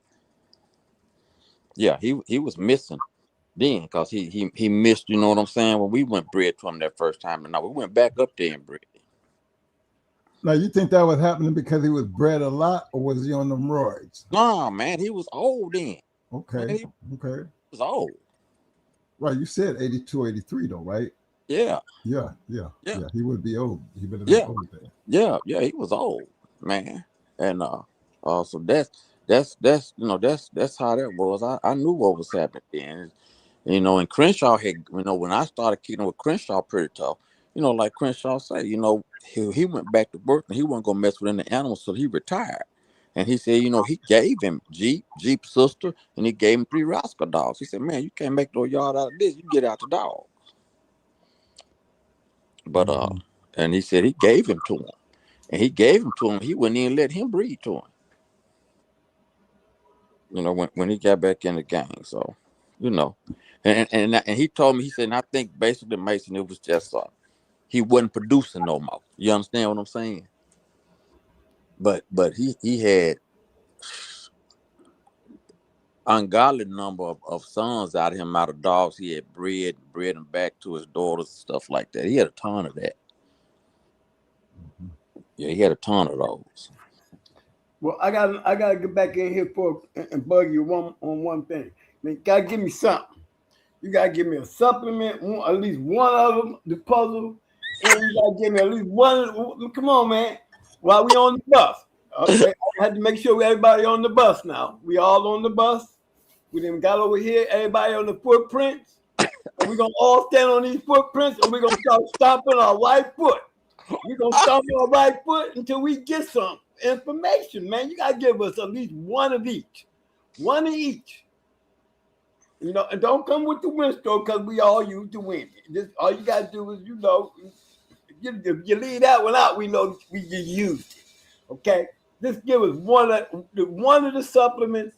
Yeah, he was missing then because he missed, you know what I'm saying, when we went bred to him that first time. And now we went back up there and bred. Now, you think that was happening because he was bred a lot, or was he on them roids? No, man, he was old then. Okay, man, he was old. Right, you said 82, 83 though, right? Yeah. Yeah. He would be old. He would have been old then. Yeah, he was old, man. And so that's you know that's how that was. I knew what was happening then. You know, and Crenshaw had, you know, when I started kicking with Crenshaw pretty tough, you know, like Crenshaw said, you know, he went back to work and he wasn't gonna mess with any animals, so he retired. And he said, you know, he gave him Jeep's sister, and he gave him 3 Roscoe dogs. He said, man, you can't make no yard out of this. You get out the dog. But and he said he gave him to him. And he gave him to him. He wouldn't even let him breed to him. You know, when he got back in the game. So, you know. And he told me, he said, and I think basically, Mason, it was just he wasn't producing no more. You understand what I'm saying? But he had ungodly number of sons out of him, out of dogs he had bred them back to his daughters and stuff like that. He had a ton of that. Yeah, he had a ton of those. Well, I gotta get back in here and bug you on one thing. Man, you gotta give me something. You gotta give me a supplement, at least one of them, the puzzle, and you gotta give me at least one. Come on, man. While we on the bus, okay, I had to make sure everybody on the bus now. We all on the bus. We then got over here. Everybody on the footprints. And we're gonna all stand on these footprints, and we're gonna start stomping our right foot. We're gonna stomp our right foot until we get some information, man. You gotta give us at least one of each. One of each. You know, and don't come with the win stroke because we all used to win. Just all you gotta do is, you know, you leave that one out, we know we used it. Okay? Just give us one of the supplements.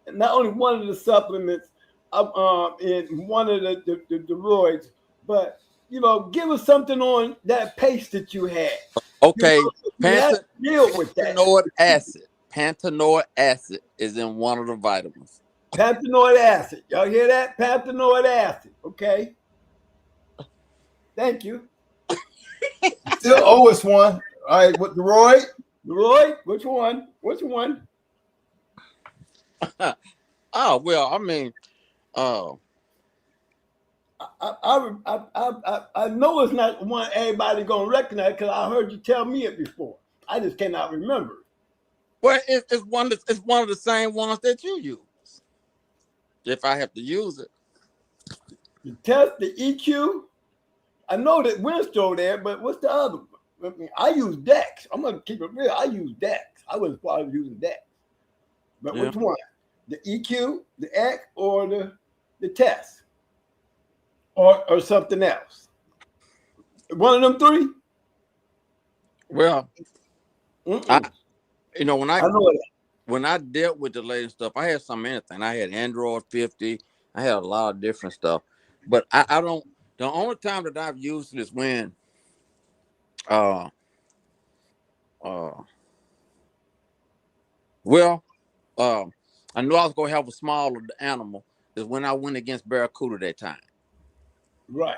And not only one of the supplements in one of the roids, but you know, give us something on that pace that you had. Okay, you know, deal with that. Pantanoic acid is in one of the vitamins. Pantanoic acid. Y'all hear that? Pantanoic acid. Okay. Thank you. Still owe us one. All right, with the Roy? Roy, which one? Which one? Oh, well, I mean, I know it's not one everybody gonna recognize because I heard you tell me it before. I just cannot remember. Well, it's one of the same ones that you use. If I have to use it, The test, the EQ. I know that Winstro there, but what's the other one? I mean, I use Dex. I'm gonna keep it real. I use Dex. I wasn't probably using Dex. But which one? The EQ, the X, or the test? Or something else? One of them 3? Well, you know, when I dealt with the latest stuff, I had some anything. I had Android 50. I had a lot of different stuff. But I don't. The only time that I've used it is when, I knew I was gonna have a smaller animal. Is when I went against Barracuda that time. Right.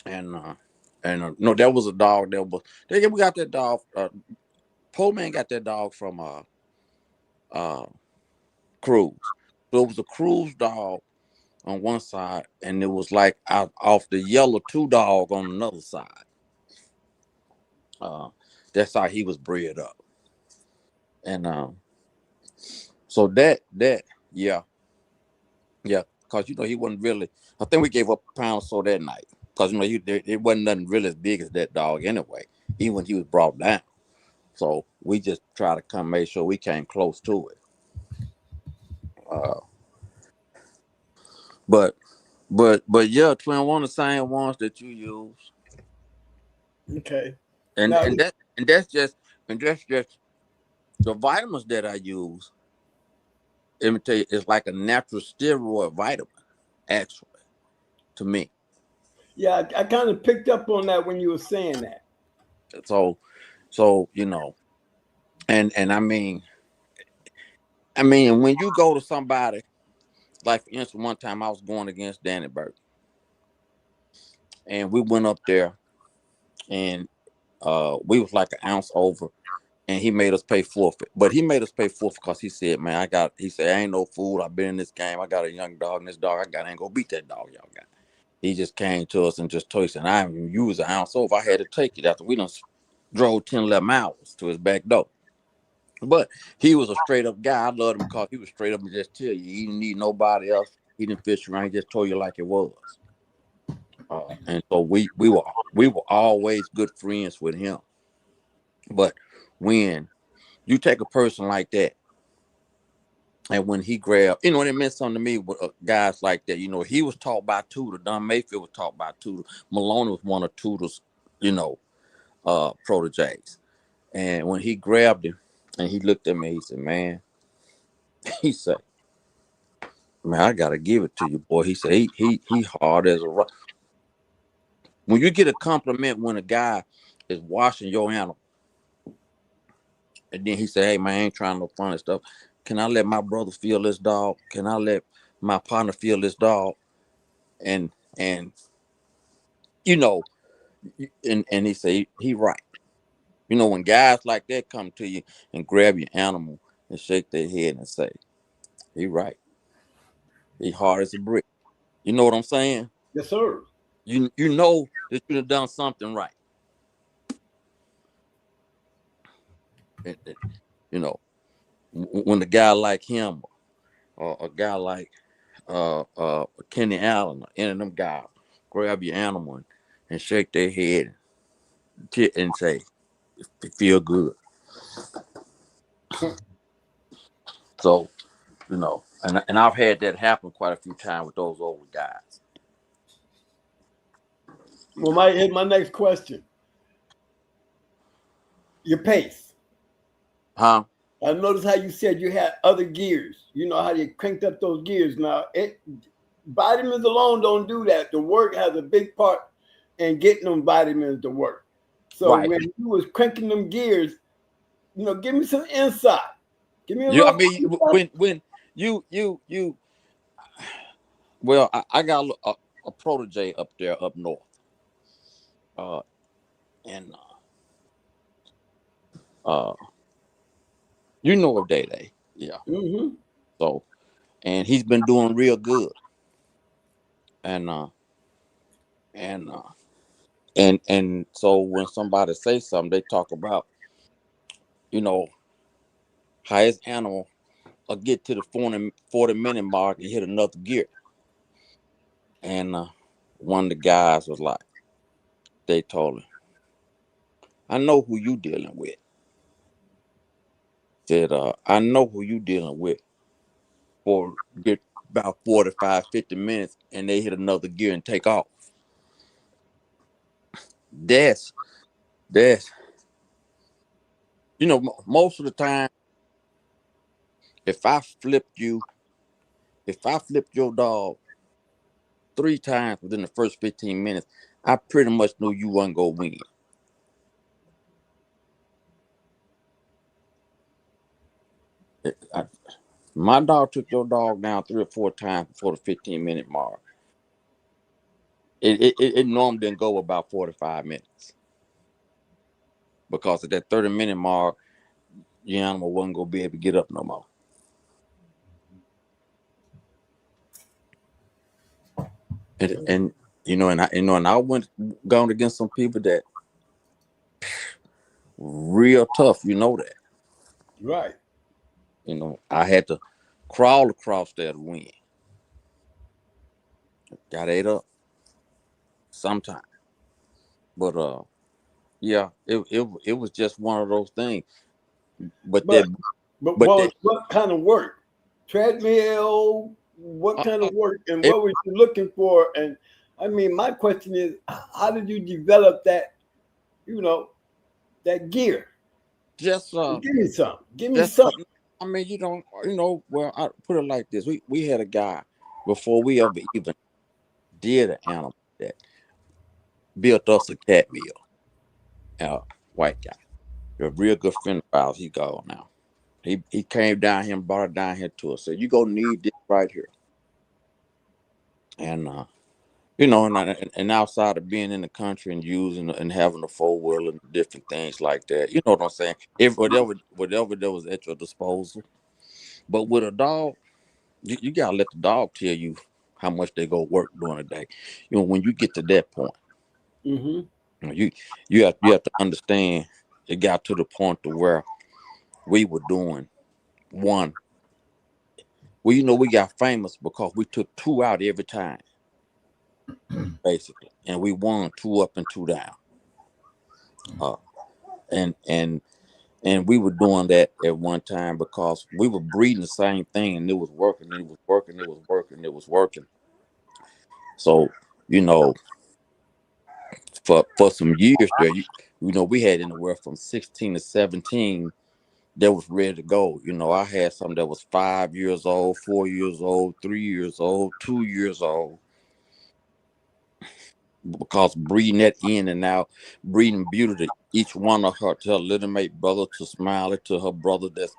And no, that was a dog. We got that dog. Pullman got that dog from Cruise. So it was a Cruise dog on one side, and it was like off the yellow 2 dog on another side. That's how he was bred up. And so that yeah, yeah, because he wasn't really. I think we gave up a pound or so that night because it wasn't nothing really as big as that dog anyway. Even when he was brought down, so we just try to make sure we came close to it. But yeah, twin, one of the same ones that you use, Okay. and Now, that's just the vitamins that I use. Let me tell you, it's like a natural steroid vitamin, actually, to me. yeah, I kind of picked up on that when you were saying that. So and I mean, when you go to somebody, like for instance, one time I was going against Danny Burke, and we went up there, and we was like an ounce over, and he made us pay forfeit. But he made us pay forfeit because he said, "Man, he said, I ain't no fool. I've been in this game. I got a young dog, and this dog I got ain't gonna beat that dog y'all got." He just came to us and just told us, and you was an ounce over. I had to take it after we done drove 10, 11 hours to his back door. But he was a straight up guy. I loved him because he was straight up and just tell you. He didn't need nobody else. He didn't fish around. He just told you like it was. And so we were always good friends with him. But when you take a person like that, and when he grabbed, and it meant something to me with guys like that. He was taught by Tudor. Don Mayfield was taught by Tudor. Maloney was one of Tudor's, proteges. And when he grabbed him, and he looked at me, he said, "Man," he said, "Man, I gotta give it to you, boy." He said, "He hard as a rock." When you get a compliment when a guy is washing your animal, and then he said, "Hey man, I ain't trying no funny stuff. Can I let my brother feel this dog? Can I let my partner feel this dog?" And you know, and he said he right. When guys like that come to you and grab your animal and shake their head and say, "He right. He hard as a brick." You know what I'm saying? Yes, sir. You know that you have done something right. You know, when a guy like him or a guy like Kenny Allen or any of them guys grab your animal and shake their head and say, "It feel good." So, and I've had that happen quite a few times with those older guys. Well, my next question. Your pace. Huh? I noticed how you said you had other gears. You know how you cranked up those gears. Now, vitamins alone don't do that. The work has a big part in getting them vitamins to work. So Right. when you was cranking them gears, give me some insight. Give me a I little. mean, when you well, I got a protege up there up north, uh, and you know of Day, yeah. Mm-hmm. So, and he's been doing real good, and and uh, and so when somebody says something, they talk about you know how his animal will get to the 40-minute mark and hit another gear, and one of the guys was like, they told him, "I know who you dealing with." Said, "I know who you dealing with for get about 45, 50 minutes, and they hit another gear and take off." That's that's most of the time, if I flipped you, if I flipped your dog 3 times within the first 15 minutes, I pretty much knew you wasn't gonna win. My dog took your dog down 3 or 4 times before the 15-minute mark. It normally didn't go about 45 minutes because at that 30-minute mark, your animal wasn't gonna be able to get up no more. And and I went gone against some people that real tough. You know that. Right. You know, I had to crawl across there to win. Got ate up sometime, but yeah, it was just one of those things. But But that, but but that, what kind of work? Treadmill? What uh, kind uh, of work? And it what were you looking for? And I mean, my question is, how did you develop that? You know, that gear. just Give me some. Give me just some. I mean, well, I put it like this: we had a guy before we ever even did an animal that built us a cat meal. White guy, a real good friend of ours. He gone now. He came down here and brought it down here to us. Said, "You gonna need this right here." And and outside of being in the country and using and having a 4-wheel and different things like that, you know what I'm saying? If whatever there was at your disposal. But with a dog, you gotta let the dog tell you how much they go work during the day. You know, when you get to that point, Mm-hmm. you have to understand. It got to the point to where we were doing one. Well, we got famous because we took 2 out every time, basically, and we won 2 up and 2 down. Uh, and and and we were doing that at one time because we were breeding the same thing, and it was working. It was working. It was working. It was working. So you know, for some years there, we had anywhere from 16 to 17 that was ready to go. I had some that was 5 years old, 4 years old, 3 years old, 2 years old, because breeding that in and out, breeding beauty to each one of her, to her little mate brother, to Smiley, to her brother that's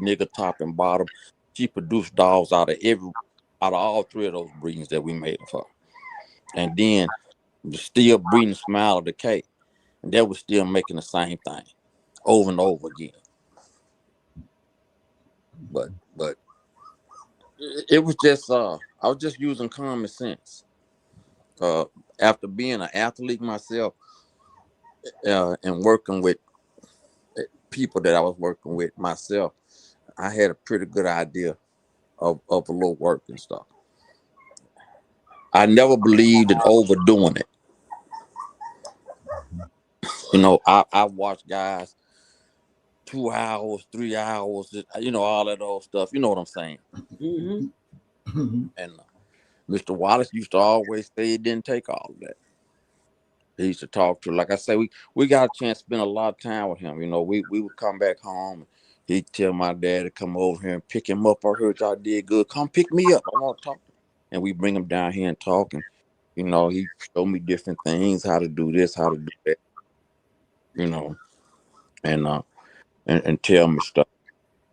nigger top and bottom. She produced dogs out of all 3 of those breedings that we made of her. And then still breeding Smile of the K. And that was still making the same thing over and over again. But it was just I was just using common sense. After being an athlete myself, and working with people that I was working with myself, I had a pretty good idea of a little work and stuff. I never believed in overdoing it. I watched guys 2 hours, 3 hours, all that old stuff. You know what I'm saying? Mm-hmm. And Mr. Wallace used to always say it didn't take all of that. He used to talk to, like I say, we got a chance to spend a lot of time with him. We would come back home. He'd tell my dad to come over here and pick him up. I heard y'all did good. Come pick me up. I want to talk to him. And we bring him down here and talk. And, he showed me different things, how to do this, how to do that, and and tell me stuff.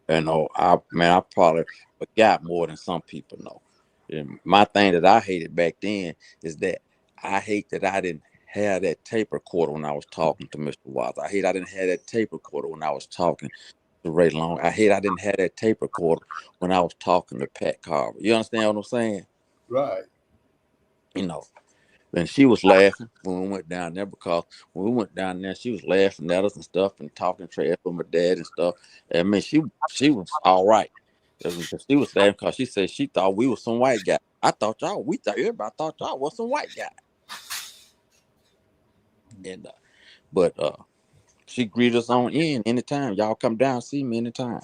I probably forgot more than some people know. And my thing that I hated back then is that I hate that I didn't have that tape recorder when I was talking to Mr. Watts. I hate I didn't have that tape recorder when I was talking to Ray Long. I hate I didn't have that tape recorder when I was talking to Pat Carver. You understand what I'm saying? Right. You know. And she was laughing when we went down there, because when we went down there, she was laughing at us and stuff and talking trash with my dad and stuff. I mean, she was all right. She was laughing because she said she thought we were some white guy. Everybody thought y'all was some white guy. And but she greeted us on in anytime. Y'all come down, see me anytime.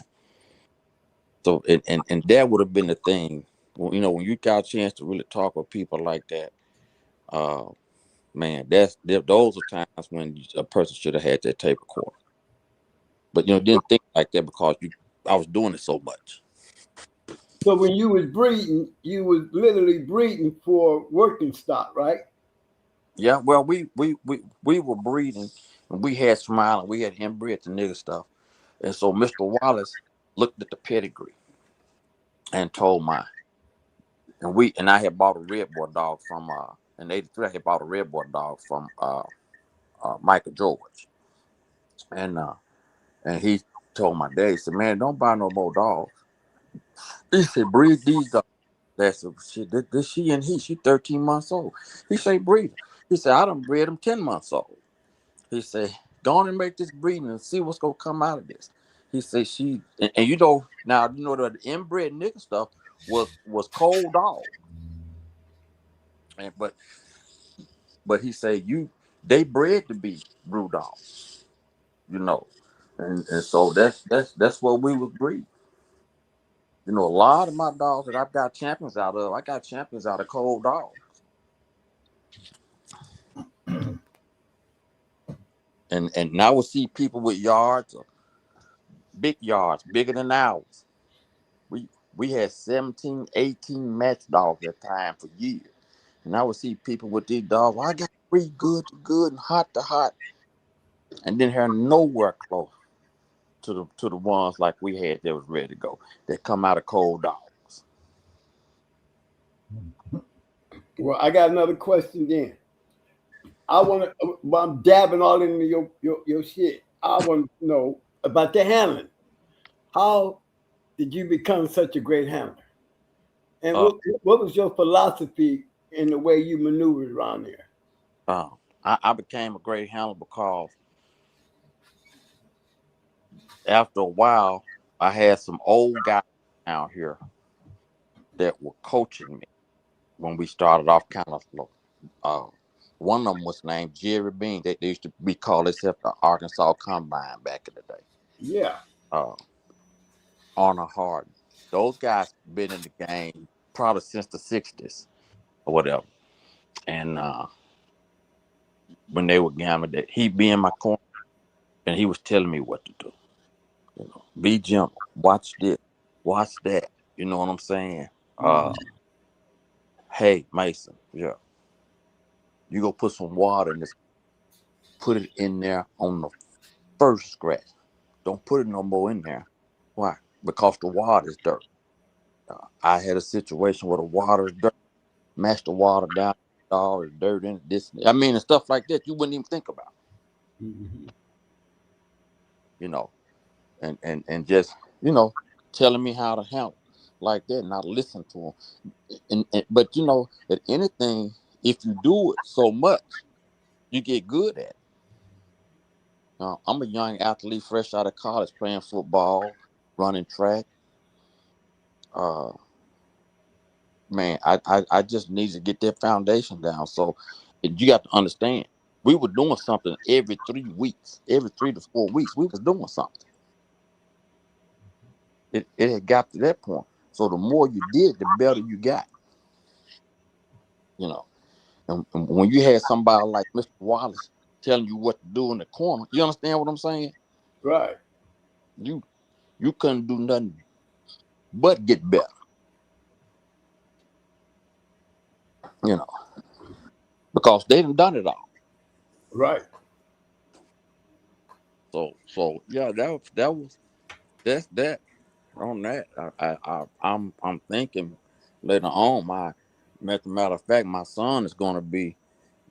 So and that would have been the thing. When you got a chance to really talk with people like that. Man, those are times when a person should have had that tape recorder. But didn't think like that because I was doing it so much. So when you was breeding, you was literally breeding for working stock, right? Yeah, well, we were breeding, and we had Smile, and we had inbred the nigger stuff. And so Mr. Wallace looked at the pedigree and told mine. And I had bought a red boy dog from in '83. I had bought a red boy dog from Michael George. And he told my dad, he said, "Man, don't buy no more dogs." He said, "Breed these dogs." That's shit. This she and she 13 months old. He said, "Breed them." He said, "I done bred them 10 months old." He said, Go on and make this breeding and see what's gonna come out of this. He said and you know now the inbred nigga stuff was cold dog. And but he said they bred to be brew dogs, you know. And so that's what we was breeding. You know, a lot of my dogs that I've got champions out of, I got champions out of cold dogs. And now we see people with yards, big yards, bigger than ours. We had 17, 18 match dogs at time for years. And I would see people with these dogs, well, I got 3 good to good and hot to hot. And then here nowhere close to the ones like we had that was ready to go, that come out of cold dogs. Well, I got another question then. I want to, I'm dabbing all into your shit. I want to know about the handling. How did you become such a great handler? And what was your philosophy in the way you maneuvered around there? I became a great handler because after a while, I had some old guys out here that were coaching me when we started off kind of slow. One of them was named G0ING. They used to be called themselves the Arkansas Combine back in the day. Yeah. Arnold Harden. Those guys been in the game probably since the 60s or whatever. And when they were gambling, he'd be in my corner and he was telling me what to do. You know, be gentle. Watch this. Watch that. You know what I'm saying? Hey, Mason, yeah. You go put some water in this. Put it in there on the first scratch. Don't put it no more in there. Why? Because the water is dirt. I had a situation where the water is dirt. Mash the water down. All the dirt in it. This, I mean, and stuff like that you wouldn't even think about. Mm-hmm. You know, and just, you know, telling me how to handle like that, and I listen to them. But you know, at anything, if you do it so much, you get good at it. I'm a young athlete, fresh out of college, playing football, running track. Man, I just need to get that foundation down. So you got to understand, we were doing something every 3 weeks, every 3 to 4 weeks, we was doing something. It had got to that point. So the more you did, the better you got. You know, and when you had somebody like Mr. Wallace telling you what to do in the corner, you understand what I'm saying? Right. You couldn't do nothing but get better. You know, because they done it all. Right. So yeah, that's that. On that, I'm thinking later on. Matter of fact, my son is going to be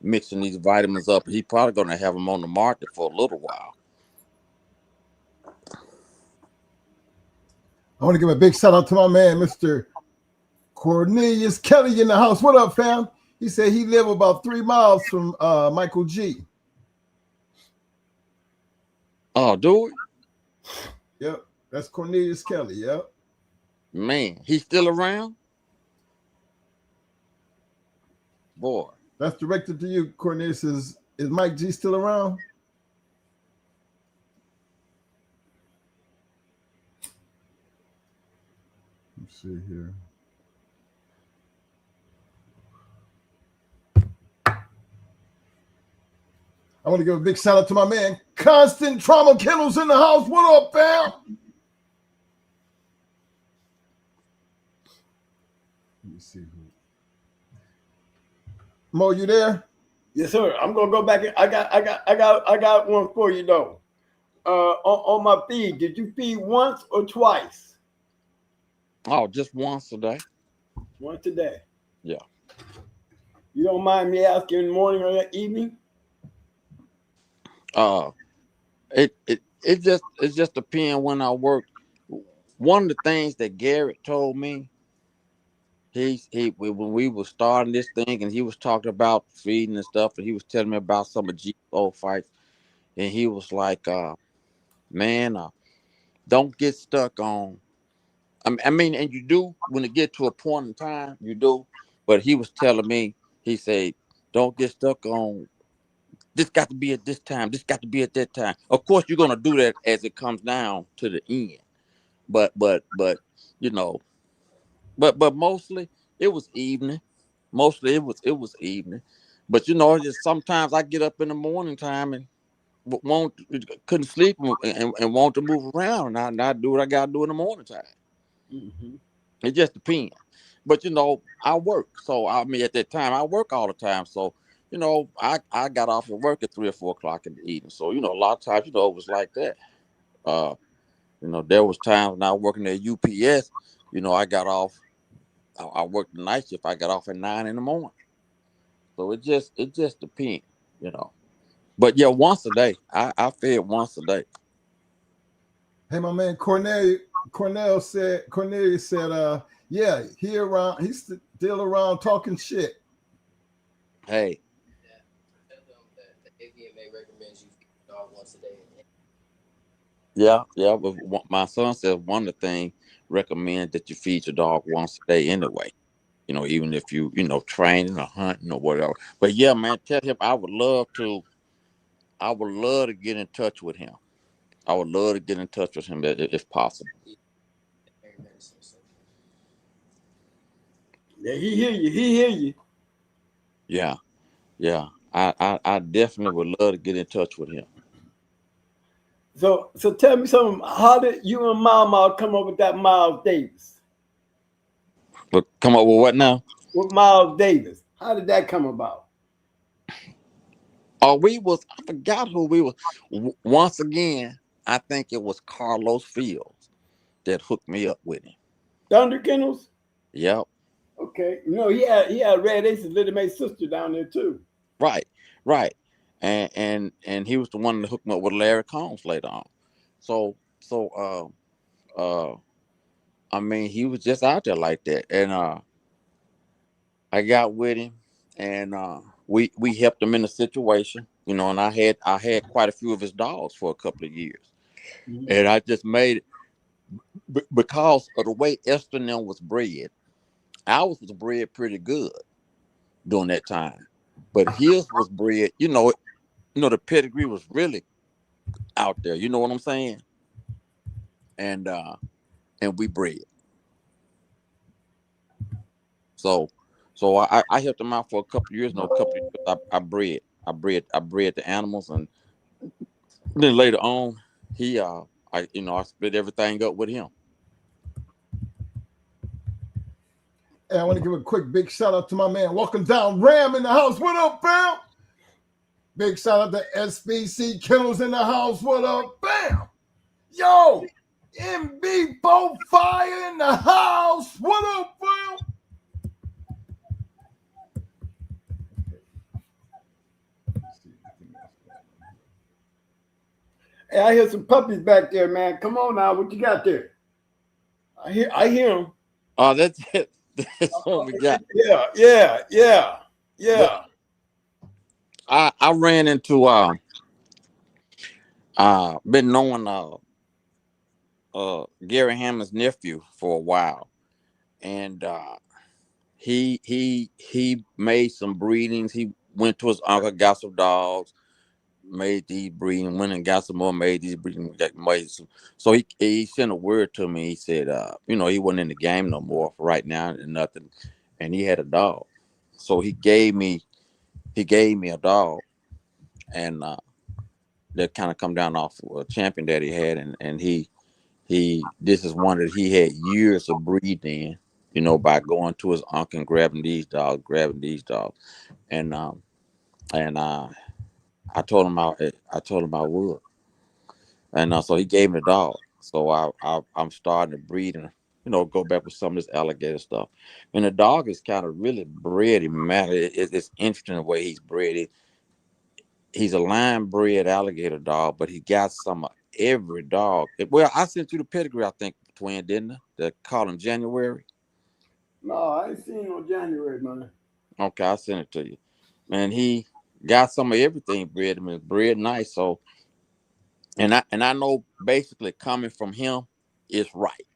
mixing these vitamins up. He's probably going to have them on the market for a little while. I want to give a big shout out to my man, Mr. Cornelius Kelly in the house. What up, fam? He said he lived about 3 miles from Michael G. Oh, do it? Yep, that's Cornelius Kelly. Yep. Man, he's still around? Boy. That's directed to you, Cornelius. Is Mike G still around? Let's see here. I want to give a big shout out to my man, Constant Trauma Kennels in the house. What up, fam? Let me see who. Mo, you there? Yes, sir. I'm gonna go back. I got one for you though. On my feed, did you feed once or twice? Oh, just once a day. Once a day. Yeah. You don't mind me asking in the morning or evening? It just depends when I work. One of the things that Garrett told me, when we were starting this thing and he was talking about feeding and stuff, and he was telling me about some of G0 fights. and he was like, man, don't get stuck on. I mean, and you do when it get to a point in time, you do. But he was telling me, he said, don't get stuck on this got to be at this time, this got to be at that time. Of course, you're gonna do that as it comes down to the end. But you know, but mostly it was evening. Mostly it was evening. But you know, just sometimes I get up in the morning time and won't couldn't sleep and want to move around and I do what I gotta do in the morning time. Mm-hmm. It just depends. But you know, I work. So I mean at that time I work all the time. So, you know, I got off of work at 3 or 4 o'clock in the evening. So, you know, a lot of times, you know, it was like that. Uh, you know, there was times when I was working at UPS, you know, I got off I worked the night shift, I got off at 9 in the morning. So it just depends, you know. But yeah, once a day. I fed once a day. Hey, my man Cornelius said, yeah, he's still around talking shit. Hey. The AVMA recommends you feed your dog once a day. Yeah. But my son says one of the things recommend that you feed your dog once a day anyway. You know, even if you know, training or hunting or whatever. But yeah, man, tell him I would love to get in touch with him. I would love to get in touch with him if possible. Yeah, he hear you. He hear you. Yeah. I definitely would love to get in touch with him. So tell me something. How did you and Mama come up with that Miles Davis? But come up with what now? With Miles Davis. How did that come about? Oh, I forgot who we was. Once again, I think it was Carlos Fields that hooked me up with him. Thunder Kennels? Yep. Okay. You know, he had Red Ace's Little May's sister down there too. Right. And he was the one that hooked me up with Larry Combs later on. So I mean, he was just out there like that. And I got with him and we helped him in the situation, you know, and I had quite a few of his dogs for a couple of years. Mm-hmm. And I just made it because of the way Esther and them was bred. Ours was bred pretty good during that time. But his was bred, the pedigree was really out there. You know what I'm saying? And we bred. So I helped him out for a couple of years. No, a couple of years I bred the animals, and then later on, I split everything up with him. And I want to give a quick big shout out to my man walking down Ram in the house. What up, fam? Big shout out to SBC Kennels in the house. What up, bam? Yo, MB Boat Fire in the house. What up, fam? Hey, I hear some puppies back there, man. Come on now, what you got there? I hear them. Oh, that's it. That's what we got. Yeah. I ran into been knowing Gary Hammond's nephew for a while, and he made some breedings. He went to his uncle, got some dogs, made these breeding, went and got some more, made these breeding, made some. So he sent a word to me. He said, he wasn't in the game no more for right now and nothing, and he had a dog. So he gave me a dog, and that kind of come down off a champion that he had, and he this is one that he had years of breeding in, by going to his uncle and grabbing these dogs, and I told him I would, and so he gave me the dog. So I'm starting to breed and go back with some of this alligator stuff, and the dog is kind of really bred. It's interesting the way he's bred. He's a line bred alligator dog, but he got some of every dog. Well, I sent you the pedigree, I think, twin, didn't I? That called him January. No, I ain't seen no January, man. Okay, I sent it to you. Man, he got some of everything bred him. It's bred nice. So I know basically coming from him is right.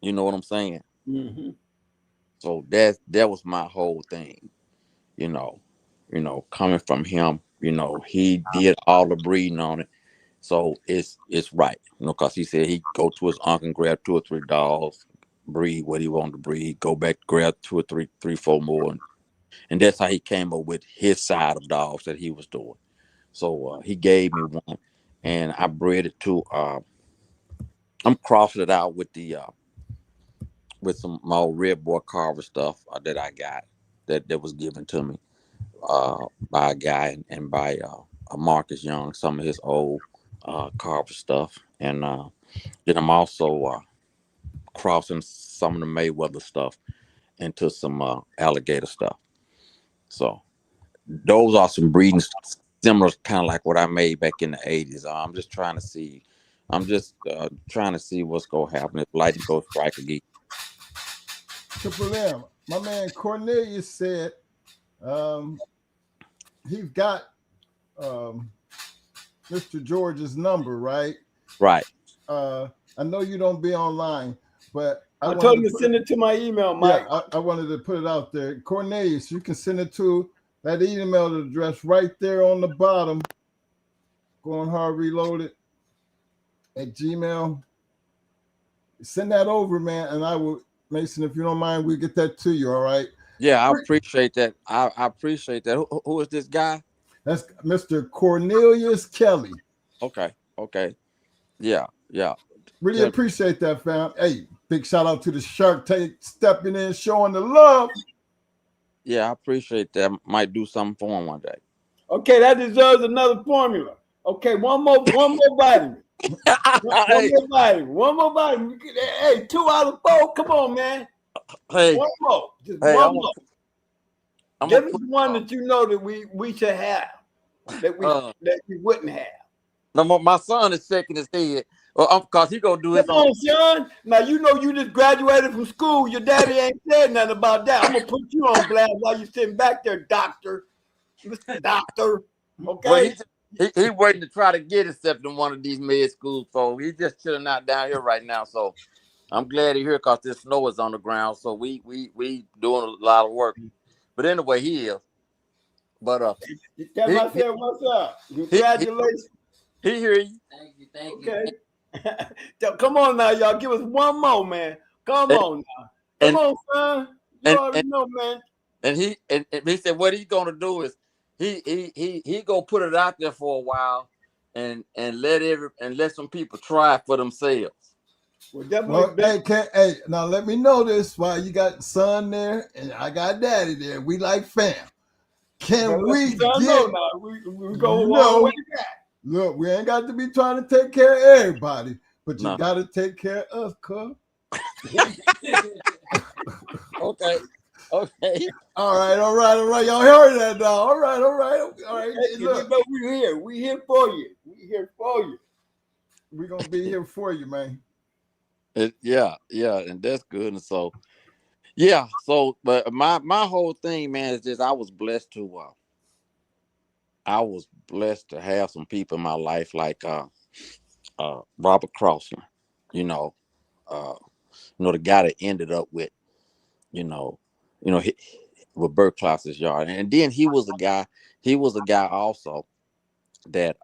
You know what I'm saying? Mm-hmm. So that was my whole thing. You know, coming from him. He did all the breeding on it. So it's right, because he said he go to his uncle and grab 2 or 3 dogs, breed what he wanted to breed, go back, grab 2 or 3, 4 more, and that's how he came up with his side of dogs that he was doing. So he gave me one, and I bred it to. I'm crossing it out with the with some more red boy carver stuff that I got that was given to me by a guy and by Marcus Young, some of his old carver stuff, and then I'm also crossing some of the Mayweather stuff into some alligator stuff. So those are some breeding similar, kind of like what I made back in the '80s. I'm just trying to see. I'm just trying to see what's gonna happen if lightning goes strike again. Triple M, my man Cornelius said um, he's got um, Mr. George's number, right? Right. I know you don't be online, but I told him to send it to my email, Mike. Yeah, I wanted to put it out there. Cornelius, you can send it to that email address right there on the bottom. Going hard reloaded at Gmail. Send that over, man, and I will, Mason, if you don't mind, we'll get that to you, all right? Yeah, I appreciate that. I appreciate that. Who is this guy? That's Mr. Cornelius Kelly. Okay. Yeah. Really appreciate that, fam. Hey, big shout out to the Shark Tank stepping in, showing the love. Yeah, I appreciate that. Might do something for him one day. Okay, that deserves another formula. Okay, one more vitamin. One more vitamin. Hey, 2 out of 4. Come on, man. Hey, one more. Just one more. Give us one that you know that we should have, that we wouldn't have. No, my son is shaking his head. Because he gonna do his own. Come on, son. Now you know you just graduated from school. Your daddy ain't said nothing about that. I'm gonna put you on blast while you sitting back there, doctor, Mr. Doctor. Okay. Well, he waiting to try to get himself in one of these med schools, so he's just chilling out down here right now. So I'm glad to hear because this snow is on the ground. So we doing a lot of work. But anyway, he is. But tell him I said what's up. Congratulations. He hear you. Thank you. Okay. Come on now, y'all. Give us one more, man. Come on now. Come on, son. You already know, man. And he said what he's gonna do is he gonna put it out there for a while and let some people try it for themselves. Well, definitely. Hey, now let me know this while you got son there and I got daddy there. We like fam. Can we get? We go all the way back. Look, we ain't got to be trying to take care of everybody, but you got to take care of us, cuz. Okay. All right. Y'all heard that, now. All right. Hey, look, we're here. We're here for you. We're gonna be here for you, man. Yeah, and that's good. And so, yeah. So, but my whole thing, man, is just I was blessed to have some people in my life like Robert Crossland, the guy that ended up with, with Bert Klaus's yard, and then he was a guy also that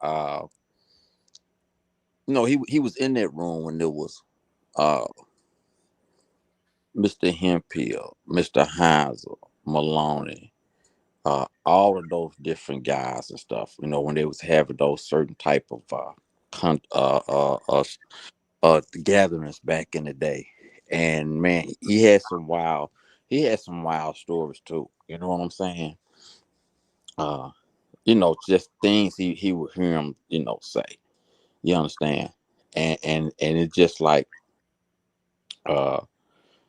he was in that room when there was Mr. Hemphill, Mr. Heinzel, Maloney, all of those different guys and stuff, when they was having those certain type of gatherings back in the day. And man, he had some wild stories too. You know what I'm saying? Just things he would hear him, say. You understand? And it's just like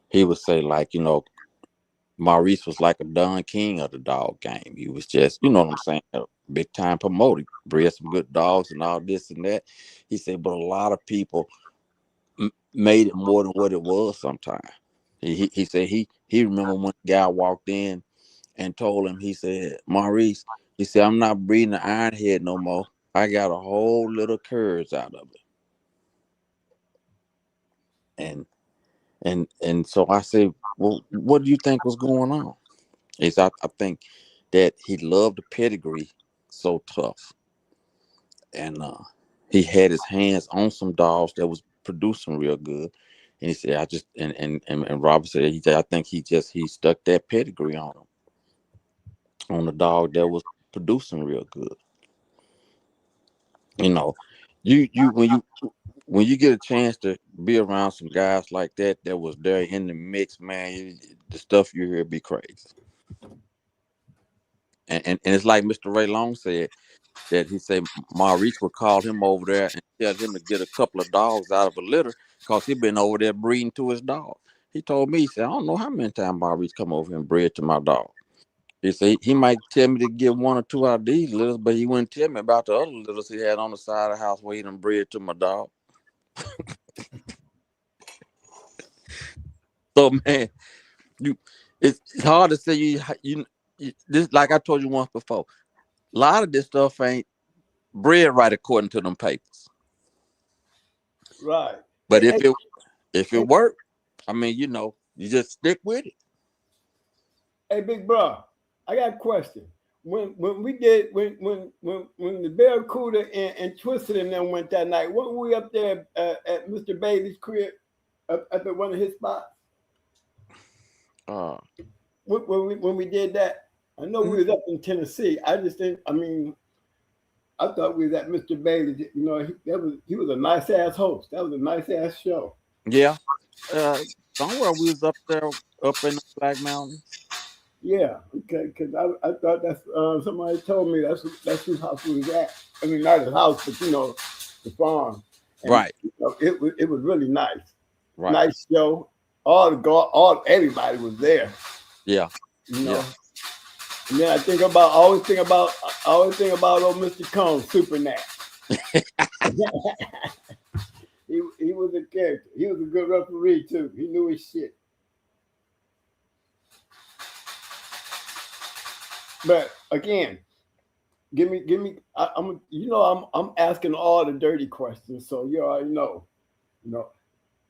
he would say, like, Maurice was like a Don King of the dog game. He was just, you know what I'm saying, a big time promoter, bred some good dogs and all this and that. He said, but a lot of people made it more than what it was sometimes. He said he remember when a guy walked in and told him, he said, Maurice, he said, I'm not breeding the iron head no more. I got a whole little curves out of it. And so I said, well, what do you think was going on? I think that he loved the pedigree so tough. And he had his hands on some dogs that was producing real good. And he said, I just and Robert said, I think he stuck that pedigree on the dog that was producing real good. You know, you when you get a chance to be around some guys like that was there in the mix, man, the stuff you hear be crazy. And it's like Mr. Ray Long said, that he said Maurice would call him over there and tell him to get a couple of dogs out of a litter because he been over there breeding to his dog. He told me, he said, I don't know how many times Maurice come over here and breed to my dog. He said he might tell me to get one or two out of these litters, but he wouldn't tell me about the other litters he had on the side of the house where he done bred to my dog. So man, it's hard to say you this, like I told you once before. A lot of this stuff ain't bred right according to them papers. Right. But if it worked, I mean, you just stick with it. Hey, big bro, I got a question. When the Barracuda and Twisted and them went that night, weren't we up there at Mr. Bailey's crib up at one of his spots? When we did that, I know we was up in Tennessee. I just think, I thought we was at Mr. Bailey's. You know, he was a nice ass host. That was a nice ass show. Yeah, somewhere we was up there up in the Black Mountains. Yeah, okay, because I thought that's somebody told me that's whose house we was at. I mean, not his house, but the farm. And, right. It was really nice. Right. Nice show. Everybody was there. Yeah. Yeah. And then I always think about old Mr. Cone, Super Nat. he was a character. He was a good referee too. He knew his shit. But again, give me. I'm asking all the dirty questions, so you already know.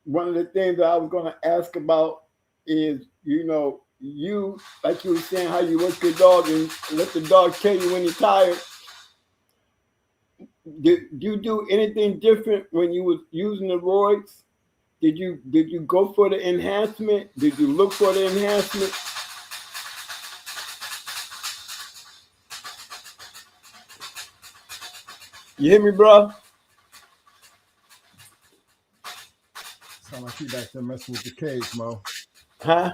One of the things that I was going to ask about is, you like you were saying how you work your dog and let the dog tell you when you're tired. Did you do anything different when you was using the roids? Did you go for the enhancement? Did you look for the enhancement? You hear me, bro? Sound like he back there messing with the cage, Mo. Huh?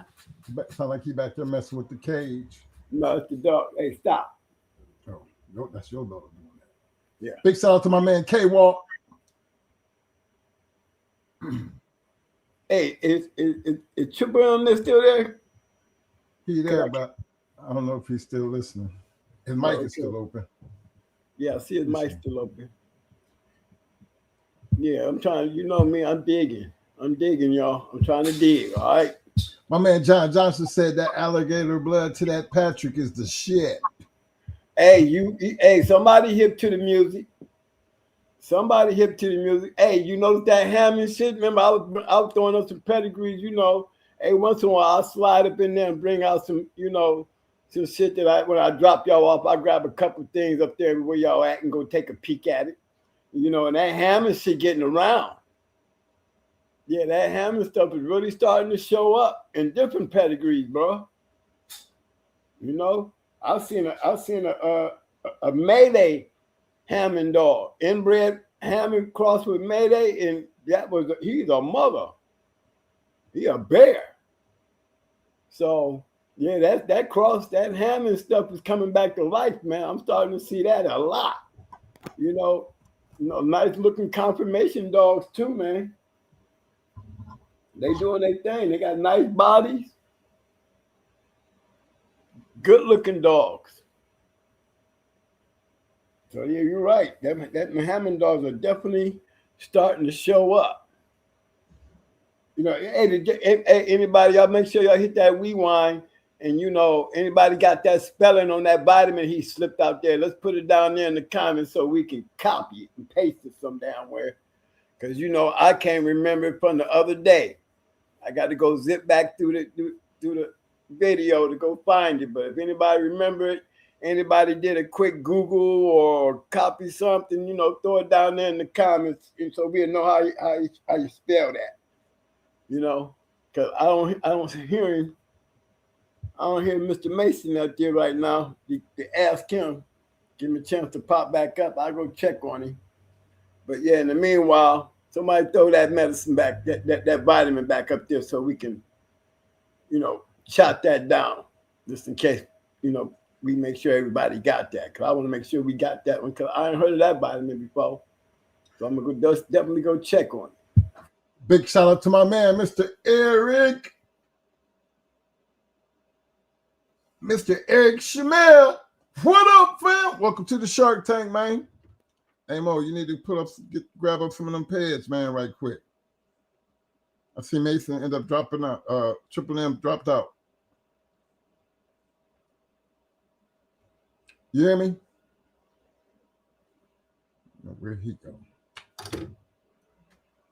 Sound like he back there messing with the cage. No, it's the dog. Hey, stop. Oh, that's your daughter doing that. Yeah. Big shout out to my man K-Walk. Hey, is Chipper on there still there? He there, but I don't know if he's still listening. His mic is still open. Yeah, I see his mic still open. Yeah, I'm trying. You know me. I'm digging, y'all. I'm trying to dig. All right. My man John Johnson said that alligator blood to that Patrick is the shit. Hey, somebody hip to the music. Hey, you notice that Hammond shit? Remember, I was throwing up some pedigrees. Hey, once in a while, I'll slide up in there and bring out some, some shit that when I drop y'all off, I grab a couple things up there where y'all at and go take a peek at it. And that Hammond shit getting around. Yeah, that Hammond stuff is really starting to show up in different pedigrees, bro. I've seen a Mayday Hammond dog, inbred Hammond crossed with Mayday, and he's a mother. He a bear. So yeah, that Hammond stuff is coming back to life, man. I'm starting to see that a lot. Nice looking confirmation dogs too, man. They doing their thing. They got nice bodies. Good looking dogs. So yeah, you're right. That Hammond dogs are definitely starting to show up. Hey, anybody, y'all make sure y'all hit that rewind And you know, anybody got that spelling on that vitamin he slipped out there? Let's put it down there in the comments so we can copy it and paste it some damn where. Because you know, I can't remember it from the other day. I got to go zip back through the video to go find it. But if anybody remember it, anybody did a quick Google or copy something, you know, throw it down there in the comments, and so we'll know how you spell that. You know, because I don't hear him. I don't hear Mr. Mason out there right now. To ask him, give me a chance to pop back up. I'll go check on him. But yeah, in the meanwhile, somebody throw that medicine back, that vitamin back up there so we can, you know, jot that down just in case, you know, we make sure everybody got that. Because I want to make sure we got that one because I ain't heard of that vitamin before. So I'm going to definitely go check on it. Big shout out to my man, Mr. Eric. Mr. Eric Shamel. What up, fam? Welcome to the Shark Tank, man. Hey, Mo, you need to grab up some of them pads, man, right quick. I see Mason end up dropping out. Triple M dropped out. You hear me? Where'd he go?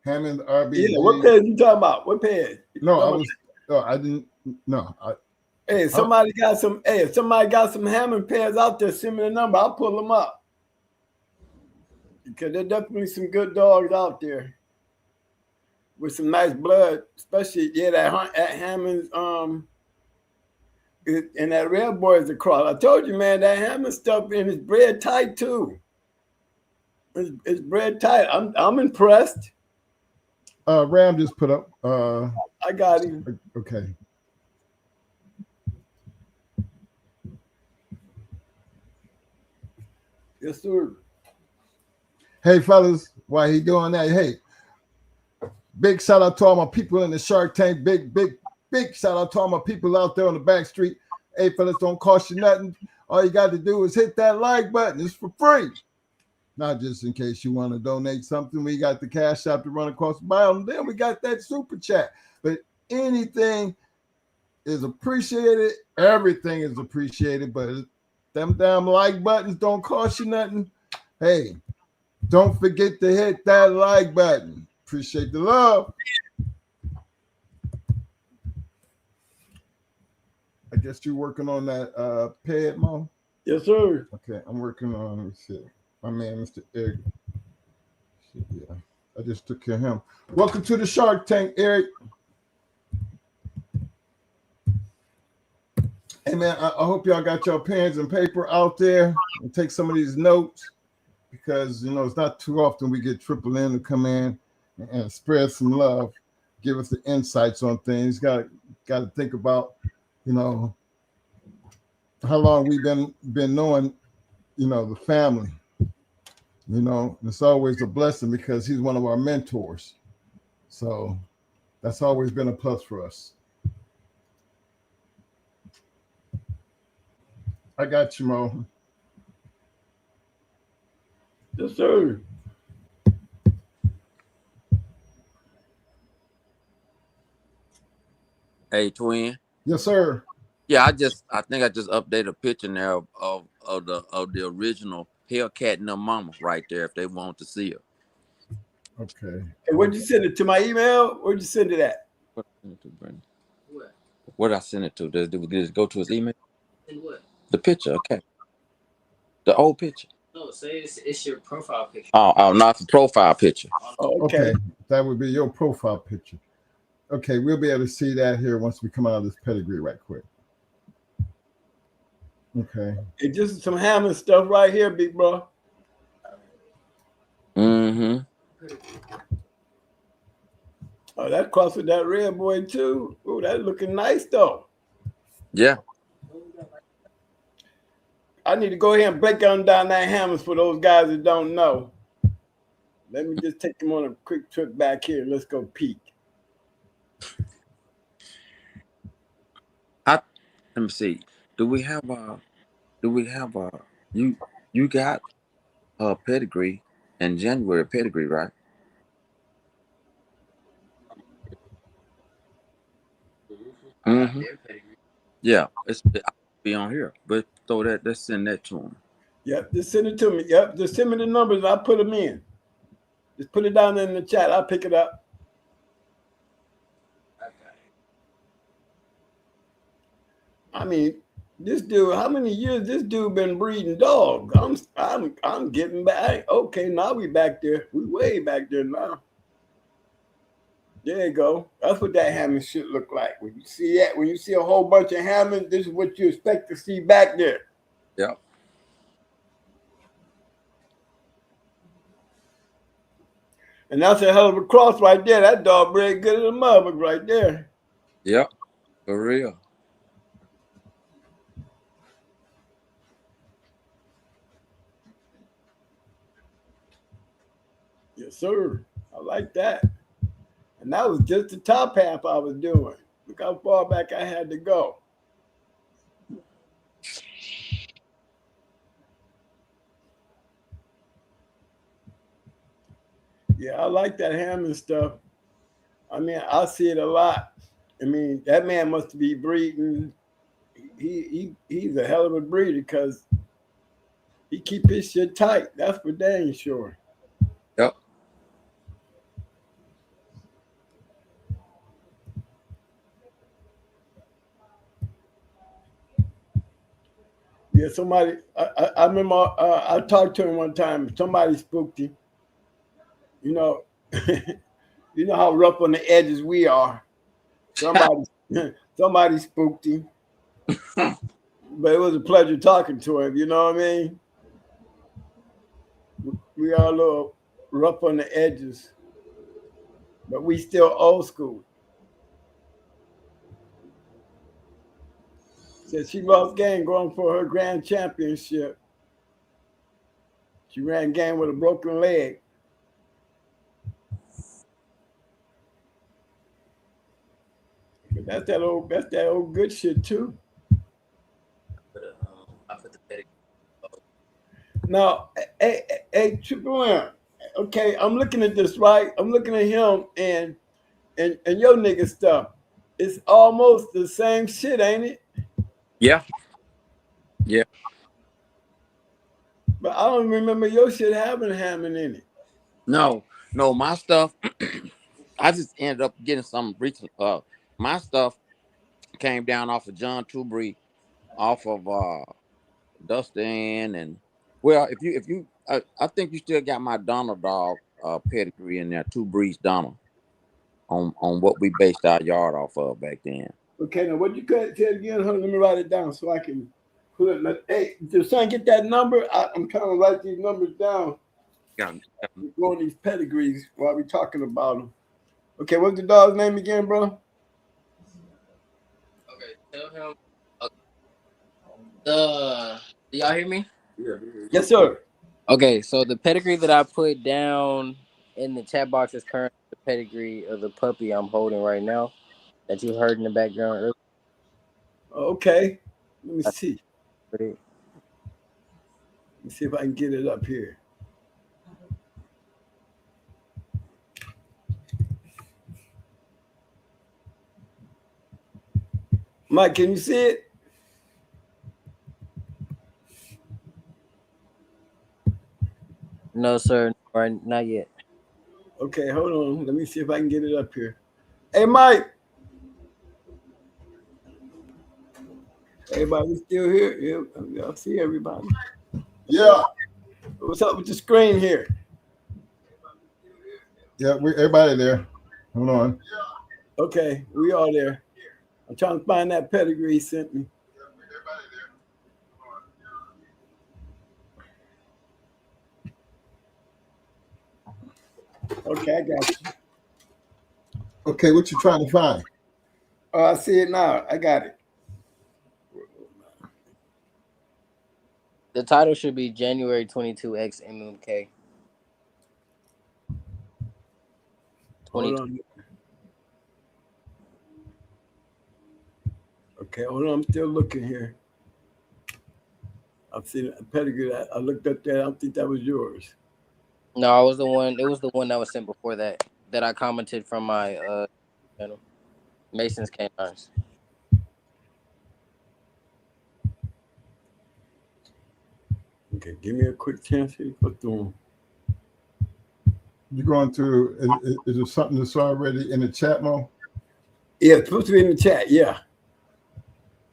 Hammond RB. Yeah, what pad you talking about? What pad? No, I didn't. No, hey, somebody got some. Hey, if somebody got some Hammond pads out there, send me the number. I'll pull them up. Because there's definitely some good dogs out there with some nice blood, especially that Hammond's and that Red Boy's across. I told you, man, that Hammond stuff and it's bred tight too. It's bred tight. I'm impressed. Ram just put up. I got him. Okay. Yes, sir. Hey, fellas, why he doing that? Hey, big shout out to all my people in the Shark Tank. Big shout out to all my people out there on the back street. Hey, fellas, don't cost you nothing. All you got to do is hit that like button. It's for free. Not just in case you want to donate something. We got the Cash App to run across the bio, and then we got that super chat. But anything is appreciated. Everything is appreciated, but them damn like buttons don't cost you nothing. Hey, don't forget to hit that like button. Appreciate the love. I guess you're working on that pad, Mo? Yes, sir. Okay, I'm working on, let me see. My man, Mr. Eric. Yeah, I just took care of him. Welcome to the Shark Tank, Eric. Hey, man, I hope y'all got your pens and paper out there and take some of these notes because, you know, it's not too often we get Triple M to come in and spread some love, give us the insights on things. Got to think about, you know, how long we've been knowing, you know, the family. You know, it's always a blessing because he's one of our mentors. So that's always been a plus for us. I got you, Mo. Yes, sir. Hey, twin. Yes, sir. Yeah, I think I just updated a picture now of the original Hellcat and her mama right there if they want to see her. Okay. Hey, where'd you send it to my email? Where'd you send it at? What did I send it to, Brandon? What did I send it to? Did it go to his email? And what? The picture, okay. The old picture. No, say it's your profile picture. Oh, not the profile picture. Oh, okay. That would be your profile picture. Okay, we'll be able to see that here once we come out of this pedigree right quick. Okay. And just some Hammond stuff right here, big bro. Mm-hmm. Oh, that cross with that Red Boy too. Oh, that's looking nice though. Yeah. I need to go ahead and break down that Hammonds for those guys that don't know. Let me just take them on a quick trip back here. Let's go peek. Let me see. Do we have you got a pedigree in January pedigree, right? Mm-hmm. Yeah, I'll be on here, but throw that. Let's send that to him. Yep, just send it to me. Yep, just send me the numbers. I'll put them in. Just put it down in the chat. I'll pick it up. I mean, this dude, how many years this dude been breeding dogs? I'm getting back. Okay, now we back there. We way back there now. There you go. That's what that Hammond shit look like. When you see that, when you see a whole bunch of Hammond, this is what you expect to see back there. Yep. And that's a hell of a cross right there. That dog bred good as a mother right there. Yep. For real. Yes, sir. I like that. And that was just the top half I was doing. Look how far back I had to go. Yeah, I like that Hammond stuff. I mean, I see it a lot. I mean, that man must be breeding. He's a hell of a breeder because he keep his shit tight. That's for dang sure. Yep. Yeah, somebody. I remember I talked to him one time. Somebody spooked him. You know, you know how rough on the edges we are. Somebody spooked him. But it was a pleasure talking to him. You know what I mean? We are a little rough on the edges, but we still old school. Said she lost game going for her grand championship. She ran game with a broken leg. But that's that old good shit too. Now, hey, Triple M. Okay, I'm looking at this, right? I'm looking at him and your nigga stuff. It's almost the same shit, ain't it? Yeah. Yeah. But I don't remember your shit having Hammond in it. No, my stuff. I just ended up getting some recent. My stuff came down off of John Tubry, off of Dustin, and well, if you, I think you still got my Donald dog pedigree in there, Tubri's Donald, on what we based our yard off of back then. Okay, now what you got tell again? Hold on, let me write it down so I can put it. Hey, does son get that number? I'm trying to write these numbers down. We're going these pedigrees while we're talking about them. Okay, what's the dog's name again, bro? Okay, tell him. Do y'all hear me? Yeah. Yes, sir. Okay, so the pedigree that I put down in the chat box is currently the pedigree of the puppy I'm holding right now that you heard in the background earlier. Okay, let me see. Let me see if I can get it up here. Mike, can you see it? No, sir. Right, not yet. Okay, hold on. Let me see if I can get it up here. Hey, Mike. Everybody still here? Yeah, I see everybody. Yeah. What's up with the screen here? Yeah, everybody there. Hold on. Okay, we are there. I'm trying to find that pedigree he sent me. Okay, I got you. Okay, what you trying to find? Oh, I see it now. I got it. The title should be January 22 X MMK. Hold on. Okay, hold on. I'm still looking here. I've seen a pedigree. I looked up there. I don't think that was yours. No, it was the one. It was the one that was sent before that I commented from my channel, Mason's Canines. Okay, give me a quick chance here for through. You're going to, is there something that's already in the chat, Mo? Yeah, it's supposed to be in the chat. Yeah.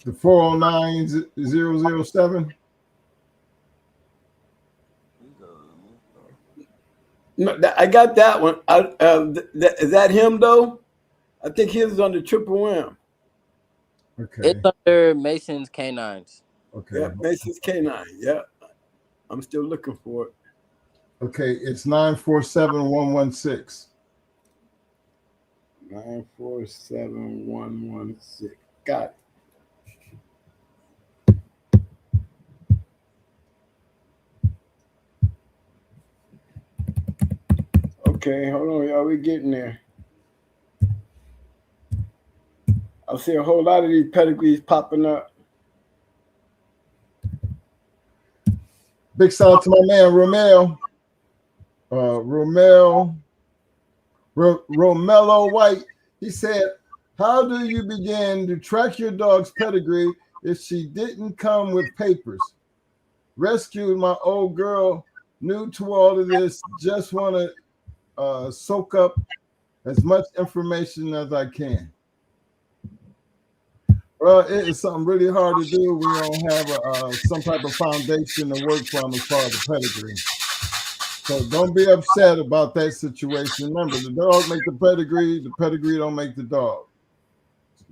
The 409007? No, I got that one. Is that him though? I think his is under Triple M. Okay. It's under Mason's Canines. Okay. Yeah, Mason's K9. Yeah. I'm still looking for it. Okay, it's 947116. 947116. Got it. Okay, hold on, y'all. We getting there. I see a whole lot of these pedigrees popping up. Big shout out to my man Romel. Romello White. He said, how do you begin to track your dog's pedigree if she didn't come with papers? Rescued my old girl, new to all of this, just want to soak up as much information as I can. Well, it is something really hard to do when you don't have some type of foundation to work from as far as the pedigree. So don't be upset about that situation. Remember, the dog make the pedigree don't make the dog.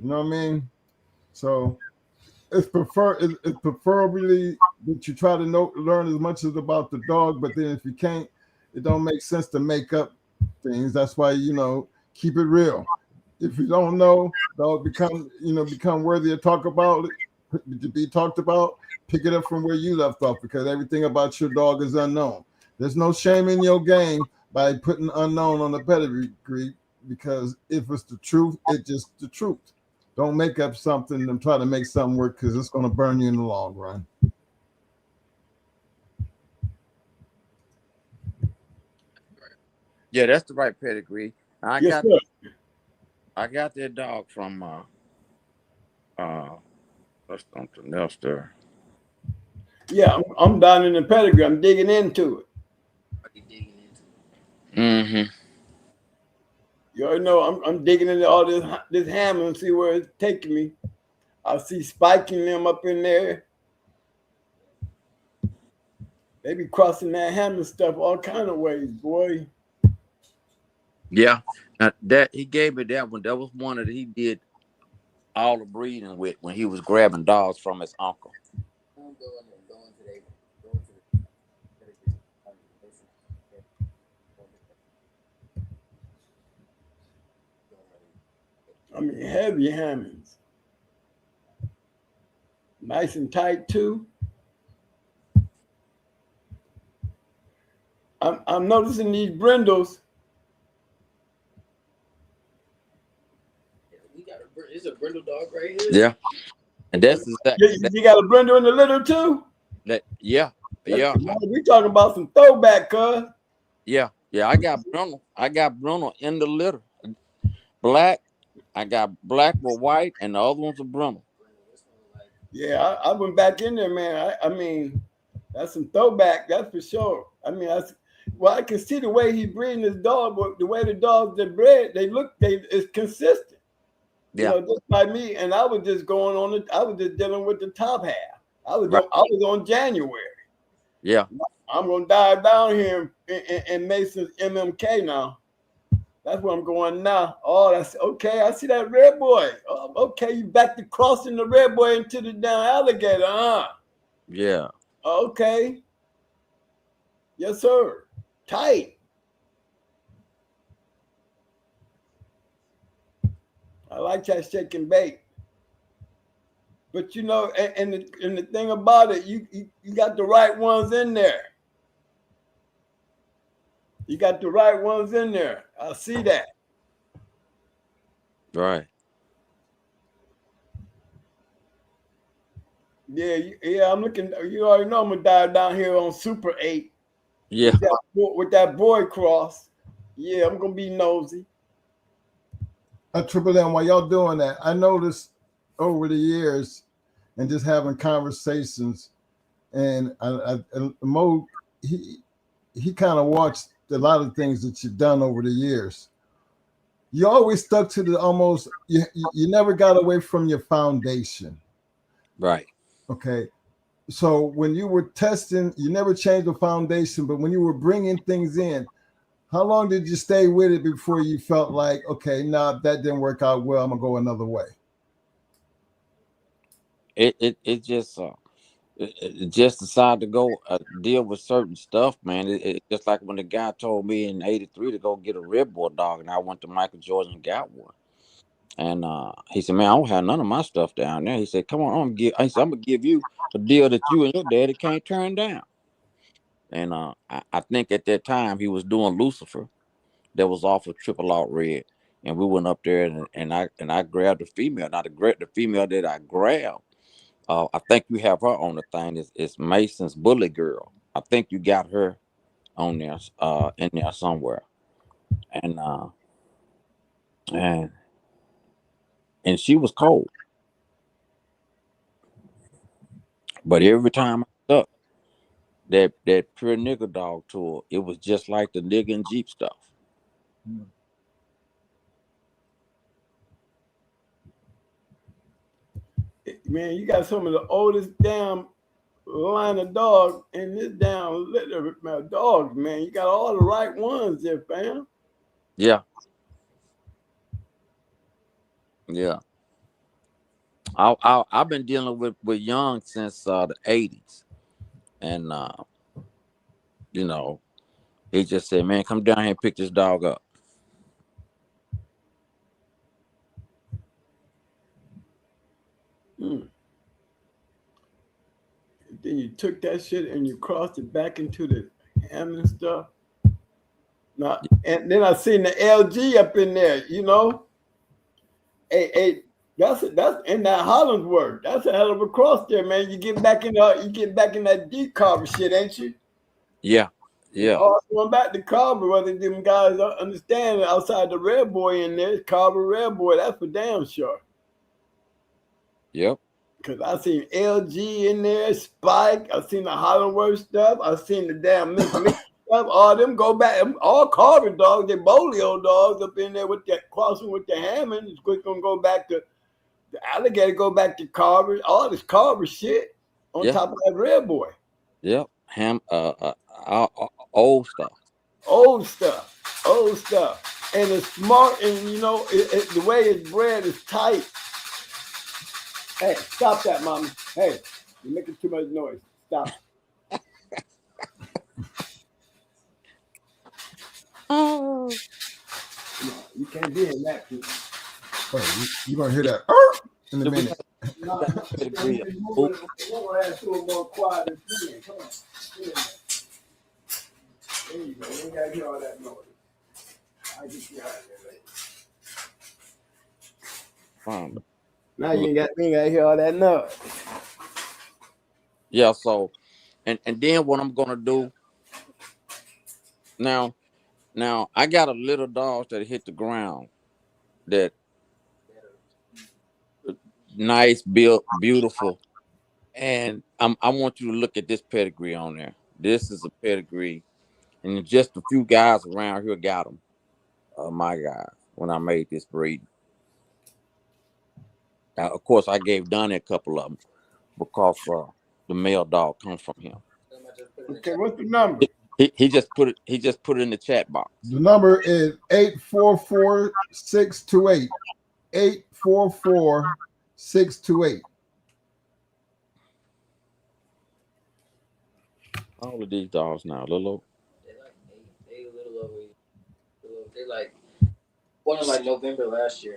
You know what I mean? So it's preferably that you try to learn as much as about the dog, but then if you can't, it don't make sense to make up things. That's why, keep it real. If you don't know, dog become worthy of to be talked about. Pick it up from where you left off, because everything about your dog is unknown. There's no shame in your game by putting unknown on the pedigree, because if it's the truth, it's just the truth. Don't make up something and try to make something work, because it's going to burn you in the long run. Yeah, that's the right pedigree. I got that dog from what's something else there. Yeah, I'm down in the pedigree. I'm digging into it. Mm-hmm. You already know I'm digging into all this hammer and see where it's taking me. I see spiking them up in there. They be crossing that hammer stuff all kind of ways, boy. Yeah, now that he gave me that one. That was one that he did all the breeding with when he was grabbing dogs from his uncle. I mean, heavy hammers. Nice and tight too. I'm noticing these brindles. It's a brindle dog right here. Yeah, and that's exactly. You got a brindle in the litter too? Yeah. We talking about some throwback, cuz. Yeah. I got Bruno in the litter. Black. I got black with white, and the other one's a Bruno. Yeah, I went back in there, man. I mean, that's some throwback, that's for sure. I mean, I can see the way he's breeding his dog, but the way the dogs are bred, it's consistent. Yeah. Just like me, and I was just I was just dealing with the top half. I was on January. Yeah. I'm gonna dive down here in Mason's MMK now. That's where I'm going now. Oh, that's okay. I see that red boy. Oh, okay, you back to crossing the red boy into the down alligator, huh? Yeah. Okay. Yes, sir. Tight. I like that shake and bake. But and the thing about it, you got the right ones in there. You got the right ones in there. I see that. Right. Yeah. I'm looking. You already know I'm gonna dive down here on Super 8. Yeah. With that boy cross. Yeah, I'm gonna be nosy. Triple M, while y'all doing that, I noticed over the years and just having conversations and Mo, he kind of watched a lot of things that you've done over the years. You always stuck to the almost. You never got away from your foundation. Right. Okay. So when you were testing, you never changed the foundation, but when you were bringing things in, how long did you stay with it before you felt like, okay, nah, that didn't work out well, I'm gonna go another way? It just decided to go deal with certain stuff, man. It just like when the guy told me in '83 to go get a Red Bull dog, and I went to Michael Jordan and got one. And he said, "Man, I don't have none of my stuff down there." He said, "Come on, I'm gonna give you a deal that you and your daddy can't turn down." And I think at that time he was doing Lucifer, that was off of Triple Out Red, and we went up there and I grabbed the female. Now the female that I grabbed, I think you have her on the thing. It's Mason's Bully Girl. I think you got her on there, in there somewhere, and and and she was cold. But every time I stuck that pure nigga dog to her, it was just like the nigga and Jeep stuff. Man, you got some of the oldest damn line of dogs in this damn litter of dogs, man. You got all the right ones there, fam. Yeah. Yeah. I've been dealing with Young since the '80s, and you know, he just said, "Man, come down here and pick this dog up." Then you took that shit and you crossed it back into the ham and stuff. Now, and then I seen the LG up in there, you know. Hey, that's in that Hollandsworth. That's a hell of a cross there, man. You get back in that deep carver shit, ain't you? Yeah. Yeah. Oh, going back to Carver, whether them guys understand outside the Red Boy in there, Carver Red Boy, that's for damn sure. Yep. Cause I seen LG in there, Spike. I seen the Hollandworth stuff. I seen the damn Miss stuff. All them go back. All Carver dogs, they Bolio dogs up in there with that crossing with the Hammond. It's quick gonna go back to the alligator. Go back to Carver. All this Carver shit on top of that Red Boy. Yep. Old stuff. Old stuff, and it's smart. And you know, the way it's bred is tight. Hey, stop that, mommy. Hey, you're making too much noise. Stop. Oh. You can't be in that. Oh, you're going to hear that in a minute. No, more quiet than me. Come on. There you go. You ain't got to hear all that noise. I get you out of there later. Fine. Now you ain't got to hear all that noise. Yeah, so and then what I'm gonna do now I got a little dog that hit the ground that nice, built, beautiful, and I want you to look at this pedigree on there. This is a pedigree, and just a few guys around here got them. My guys, when I made this breed. Of course, I gave Donnie a couple of them because the male dog comes from him. Okay, what's the number? He just put it. He just put it in the chat box. The number is 844-628. 844-628. All of these dogs now, little. They like 8. They a little over. They like born in like November last year.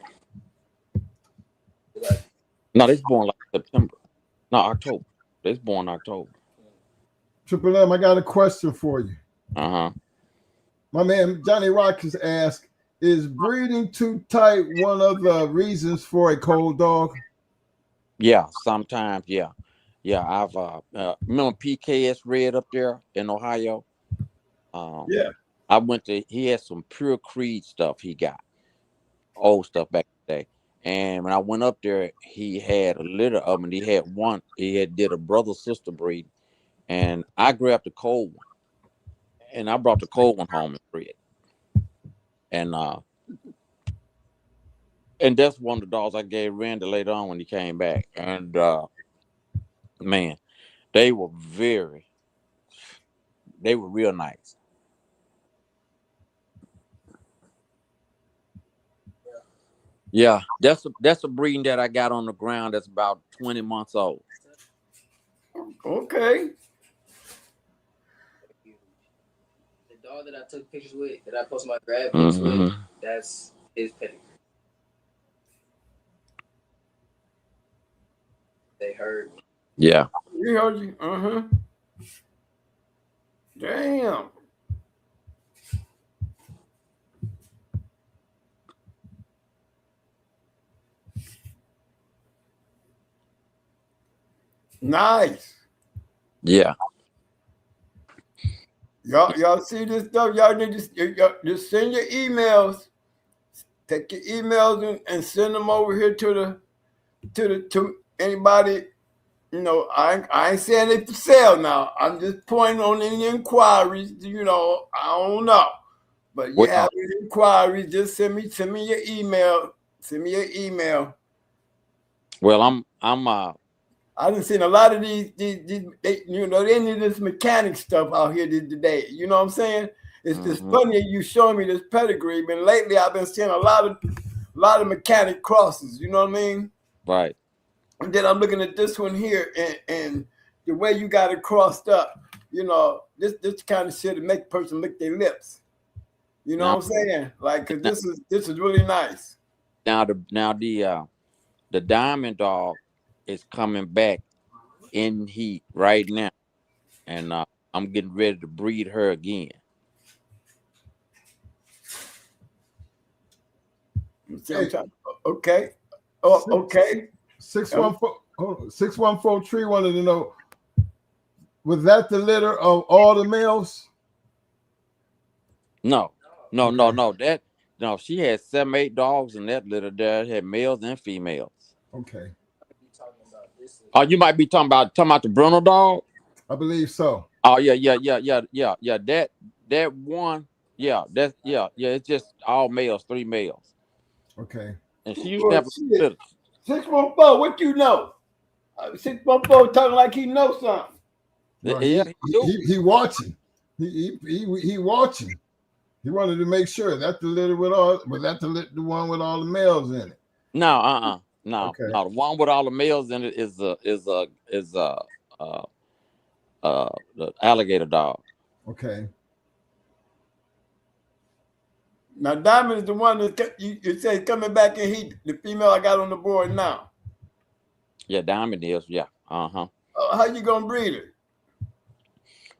Like, no, they was born like September. No, October. They was born October. Triple M, I got a question for you. Uh-huh. My man Johnny Rock has asked, is breeding too tight one of the reasons for a cold dog? Yeah, sometimes, yeah. Yeah, I've remember PKS Red up there in Ohio? Yeah. I went to, he had some pure creed stuff he got. Old stuff back in the day. And when I went up there, he had a litter of them. And he had did a brother-sister breed. and I grabbed the cold one, and I brought the cold one home and bred it. And that's one of the dogs I gave Randy later on when he came back. And man, they were real nice. Yeah, that's a breeding that I got on the ground that's about 20 months old. Okay. The dog that I took pictures with, that I posted my grab pics with, that's his pedigree. They heard me. Yeah. We heard you. Damn. Nice. Yeah. Y'all see this stuff? Y'all need to just send your emails. Take your emails and send them over here to anybody. You know, I ain't saying it for sale now. I'm just pointing on any inquiries. You know, I don't know, but you have any inquiries, just send me your email. Send me your email. Well, I done seen a lot of these you know, they need this mechanic stuff out here today. You know what I'm saying? It's just funny you showing me this pedigree, but lately I've been seeing a lot of mechanic crosses. You know what I mean? Right. And then I'm looking at this one here, and the way you got it crossed up, you know, this kind of shit to make a person lick their lips. You know what I'm saying? Like, cause this is really nice. Now the diamond dog is coming back in heat right now, and I'm getting ready to breed her again. Okay. Oh, okay. 614 Tree wanted to know, was that the litter of all the males? No. She had 7, 8 dogs in that litter there. It had males and females. Okay. Oh, you might be talking about the Bruno dog? I believe so. Oh yeah. That one, it's just all males, 3 males. Okay. And she used to have a litter. 614, what you know? 614 talking like he knows something. No, he watching. He watching. He wanted to make sure that the litter the one with all the males in it. No, Okay. no. The one with all the males in it is the alligator dog. Okay. Now Diamond is the one that you say coming back in heat. The female I got on the board now. Yeah, Diamond is. Yeah. How you gonna breed her?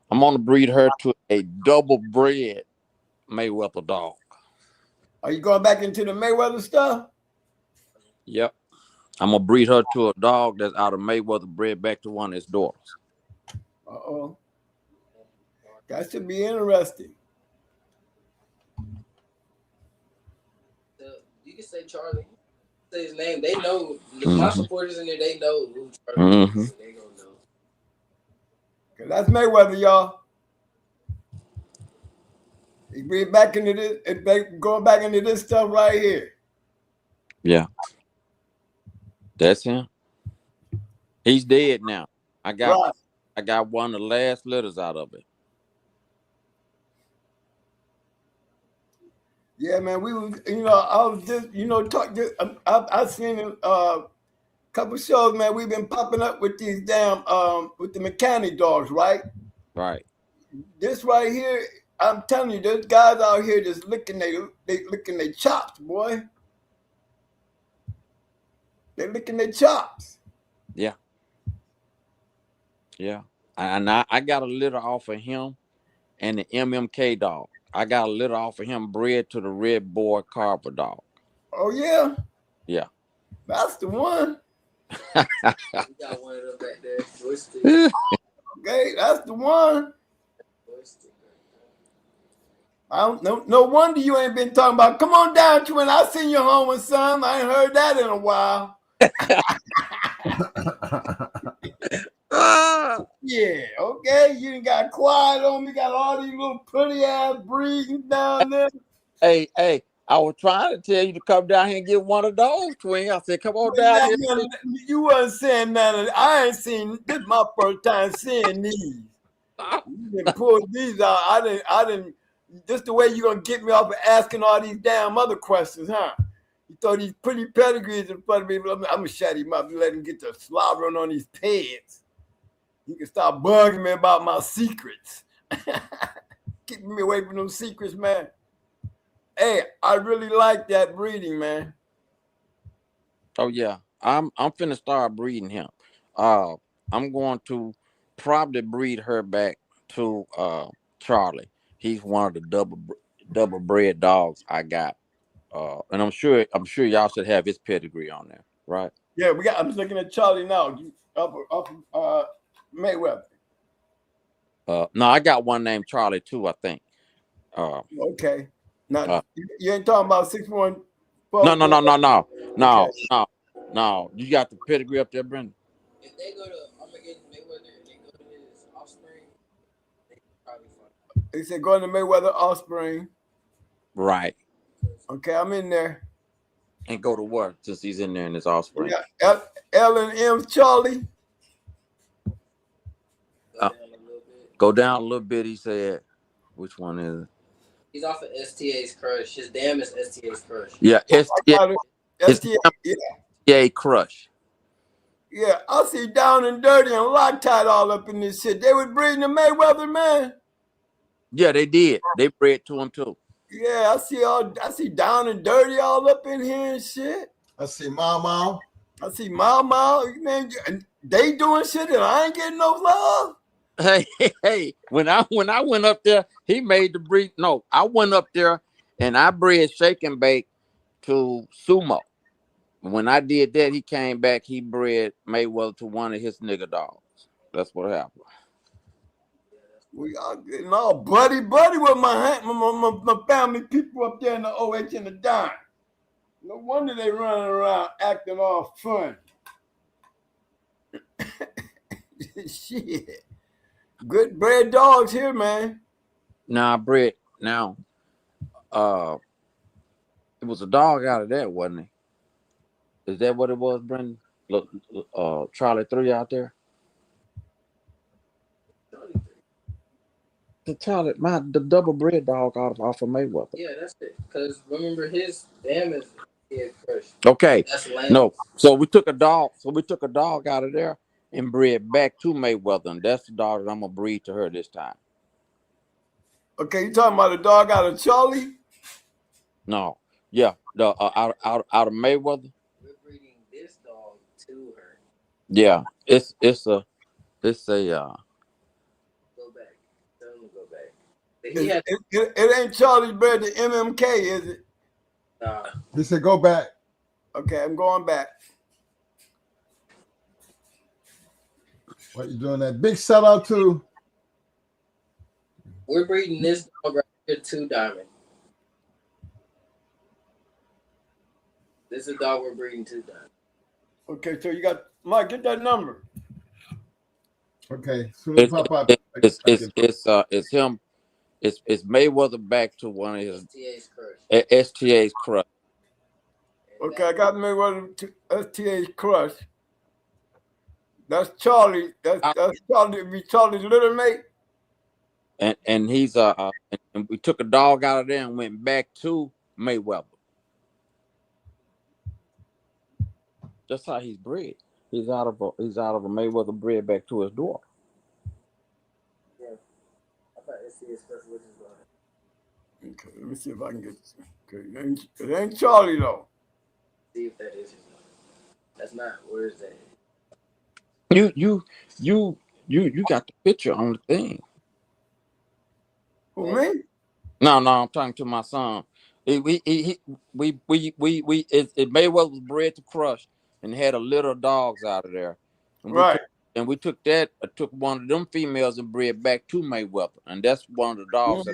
I'm gonna breed her to a double bred Mayweather dog. Are you going back into the Mayweather stuff? Yep. I'm gonna breed her to a dog that's out of Mayweather, bred back to one of his daughters. That should be interesting. You can say Charlie. Say his name. They know. My supporters in there. They know who Charlie is. So they gonna know. Cause that's Mayweather, y'all. He bring back into this. They going back into this stuff right here. Yeah. That's him. He's dead now. I got one of the last litters out of it. Yeah, man. We was, I was just, I've seen a couple shows, man. We've been popping up with these damn with the mechanic dogs, right? Right. This right here, I'm telling you, there's guys out here just licking their chops, boy. They're licking their chops. Yeah. Yeah. And I got a litter off of him and the MMK dog. I got a litter off of him bred to the Red Boy Carver dog. Oh, yeah? Yeah. That's the one. We got one of them back there. Okay, that's the one. I don't know. No wonder you ain't been talking about, come on down, Twin. I'll send you home with some. I ain't heard that in a while. Yeah, okay. You done got quiet on me. Got all these little pretty ass breeds down there. Hey, I was trying to tell you to come down here and get one of those, twin. I said, come on down here. You wasn't saying nothing. I ain't seen this. Is my first time seeing these. You didn't pull these out. I didn't. Just the way you gonna get me off of asking all these damn other questions, huh? You throw these pretty pedigrees in front of me. I'm gonna shut him up and let him get the slobbering on these pads. You can start bugging me about my secrets. Keeping me away from those secrets, man. Hey, I really like that breeding, man. Oh yeah, I'm finna start breeding him. I'm going to probably breed her back to Charlie. He's one of the double bred dogs I got. And I'm sure y'all should have his pedigree on there, right? Yeah, I'm looking at Charlie now. Up Mayweather. No, I got one named Charlie too, I think. Okay. Now you ain't talking about 6'1". No. You got the pedigree up there, Brendan? If they go to Mayweather and they go to his offspring, they probably find. They said going to Mayweather offspring. Right. Okay, I'm in there. And go to what? Since he's in there in his offspring. Yeah, L&M's Charlie. Go down a little bit. He said, "Which one is it?" He's off of STA's Crush. His dam is STA's Crush. Yeah, STA Crush. Yeah, I see Down and Dirty and Loctite all up in this shit. They was breeding the Mayweather, man. Yeah, they did. They bred to him too. Yeah, I see Down and Dirty all up in here and shit. I see Mau. I see Mau. Man, they doing shit and I ain't getting no love. Hey, when I went up there, he made the breed. No, I went up there and I bred Shake and Bake to Sumo. When I did that, he came back, he bred Mayweather to one of his nigga dogs. That's what happened. We all getting all buddy with my family people up there in the OH and the dime. No wonder they running around acting all fun. Shit. Good bred dogs here, man. Now, it was a dog out of that, wasn't it? Is that what it was, Brendan? Look, Charlie 3 out there. The double bred dog off of Mayweather. Yeah, that's it. Because remember, his dam is Crush. Okay. That's no, so we took a dog. Out of there and bred back to Mayweather, and that's the dog that I'm gonna breed to her this time. Okay, you talking about the dog out of Charlie? No, yeah, the out of Mayweather. We're breeding this dog to her. Yeah, it's a. Go back. Tell him to go back. It ain't Charlie bred to MMK, is it? Nah. He said go back. Okay, I'm going back. What you doing that? Big shout out to. We're breeding this dog right here to Diamond. This is a dog we're breeding to Diamond. Okay, so you got Mike, get that number. Okay, it's him. It's Mayweather back to one of his STA's Crush. Okay, I got Mayweather to STA's Crush. That's Charlie. That's Charlie. Charlie's little mate. And he's and we took a dog out of there and went back to Mayweather. That's how he's bred. He's out of a Mayweather bred back to his daughter. Yeah, I thought STA's Crush was his daughter. Okay, let me see if I can get this. Okay, it ain't Charlie though. See if that is his daughter. That's not. Where is that? You got the picture on the thing. Who, me? No, I'm talking to my son. Mayweather was bred to Crush and had a litter of dogs out of there. And right. We took one of them females and bred back to Mayweather, and that's one of the dogs.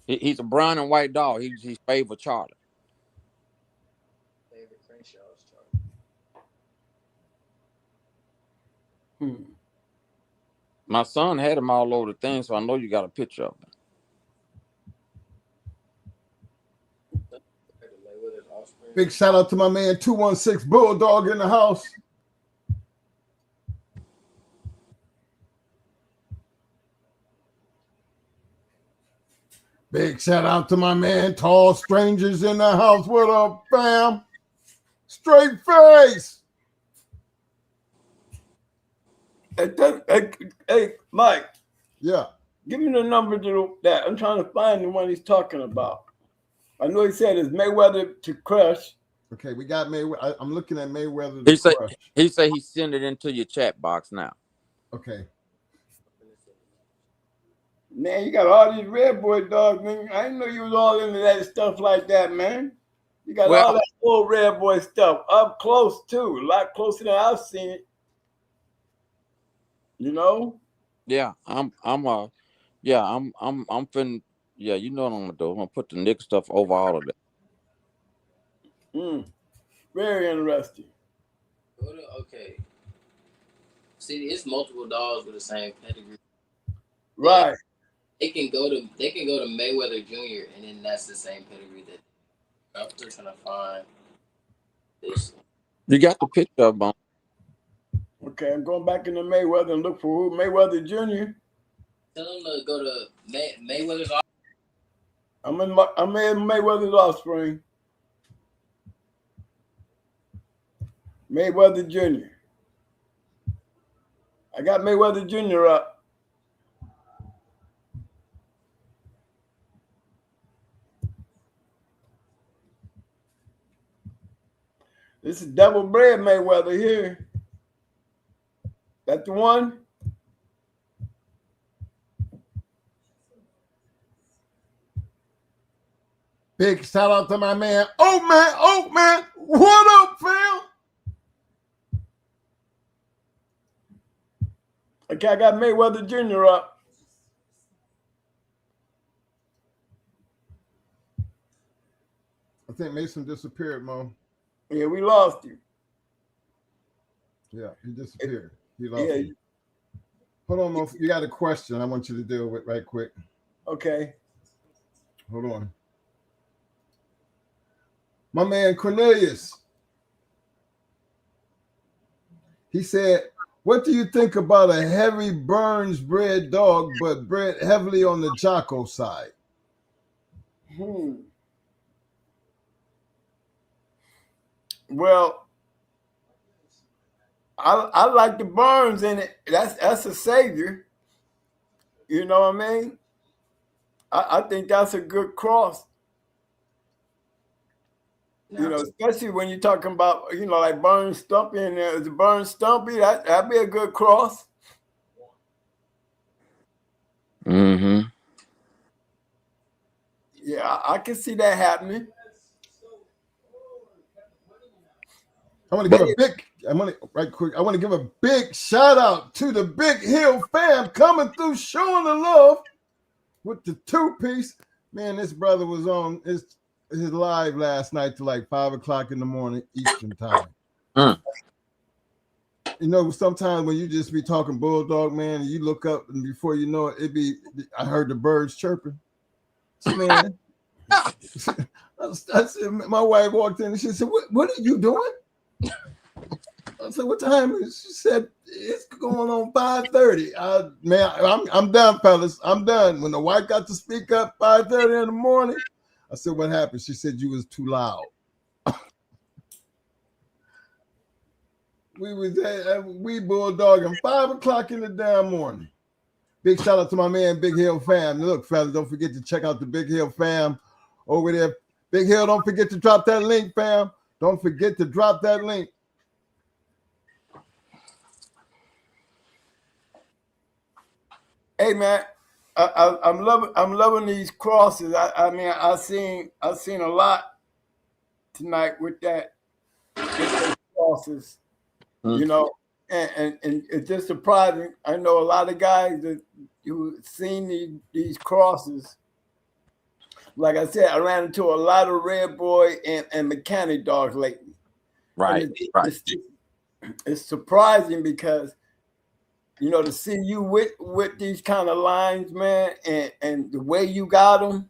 He's a brown and white dog. He's favorite Charlie. Favorite Crenshaw's Charlie. My son had them all over the thing, so I know you got a picture of them. Big shout out to my man 216 Bulldog in the house. Big shout out to my man Tall Strangers in the house. What up, fam? Straight face. Hey, Mike. Yeah. Give me the number to that. I'm trying to find the one he's talking about. I know he said it's Mayweather to Crush. Okay, we got Mayweather. I'm looking at Mayweather to Crush. He said he sent it into your chat box now. Okay. Man, you got all these red boy dogs, man. I didn't know you was all into that stuff like that, man. You got all that old red boy stuff up close too, a lot closer than I've seen it. You know? Yeah, I'm finna. Yeah, you know what I'm gonna do. I'm gonna put the nigga stuff over all of that. Very interesting. Okay. See, it's multiple dogs with the same pedigree. Right. They can go to Mayweather Jr. and then that's the same pedigree that I'm still trying to find this. You got the picture of them. Okay, I'm going back into Mayweather and look for who? Mayweather Jr. Tell him to go to Mayweather's. I'm in Mayweather's offspring. Mayweather Jr. I got Mayweather Jr. up. This is double bred Mayweather here. That the one? Big shout out to my man. Oh man. What up, fam? Okay, I got Mayweather Jr. up. I think Mason disappeared, Mo. Yeah, we lost you. Yeah, he disappeared. He lost you. Hold on, Mo. You got a question I want you to deal with right quick. Okay. Hold on. My man Cornelius. He said, what do you think about a heavy Burns bred dog, but bred heavily on the Jocko side? Well, I like the Burns in it. That's a savior. You know what I mean? I think that's a good cross. You know, especially when you're talking about, you know, like Burns Stumpy and the Burns Stumpy, that'd be a good cross. Mm-hmm. Yeah, I can see that happening. I want to give a big shout out to the Big Hill fam coming through, showing the love with the 2-piece. Man, this brother was on his live last night till like 5 o'clock in the morning Eastern time. You know, sometimes when you just be talking Bulldog, man, and you look up and before you know it, I heard the birds chirping. So, man, I said, my wife walked in and she said, what are you doing? I said, what time is it? She said, it's going on 5:30. Man, I'm done, fellas. I'm done. When the wife got to speak up 5:30 in the morning, I said, what happened? She said, you was too loud. We bulldogging 5 o'clock in the damn morning. Big shout out to my man, Big Hill fam. Look, fellas, don't forget to check out the Big Hill fam over there. Big Hill, don't forget to drop that link, fam. Don't forget to drop that link. Hey man, I'm loving these crosses. I mean, I've seen a lot tonight with that crosses. You know, and it's just surprising. I know a lot of guys that who've seen these crosses. Like I said, I ran into a lot of red boy and mechanic dogs lately. Right, It's surprising because you know, to see you with these kind of lines, man, and the way you got them.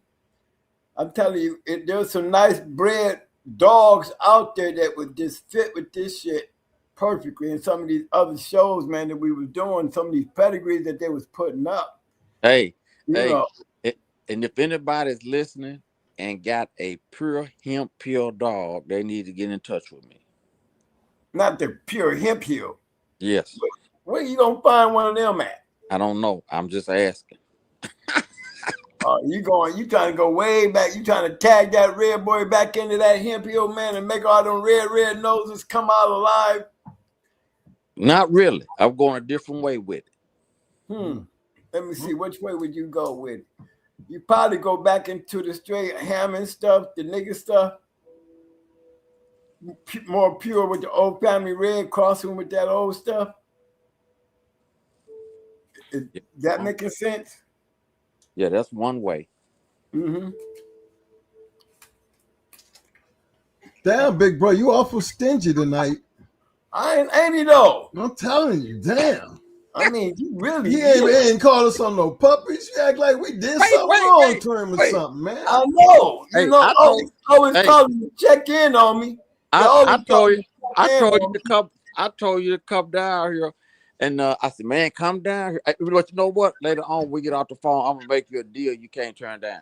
I'm telling you, there's some nice bred dogs out there that would just fit with this shit perfectly. And some of these other shows, man, that we was doing, some of these pedigrees that they was putting up. Hey, you know, and if anybody's listening and got a pure hemp pure dog, they need to get in touch with me. not the pure hemp heel. Yes. Where you gonna find one of them at? I don't know. I'm just asking. You trying to go way back. You trying to tag that red boy back into that hemp heel, man, and make all them red noses come out alive? Not really. I'm going a different way with it. Let me see. Which way would you go with it? You probably go back into the straight Hammond stuff, the nigga stuff. More pure with the old family red crossing with that old stuff. Is that making sense? Yeah, that's one way. Damn, big bro, you awful stingy tonight. Ain't he though? I'm telling you, damn. I mean, you really. He ain't called us on no puppies. You act like we did something wrong to him or something, man. I know. You know, always calling to check in on me. I told you to come down here, and I said, man, come down here. But you know what? Later on, we get off the phone. I'm gonna make you a deal you can't turn down.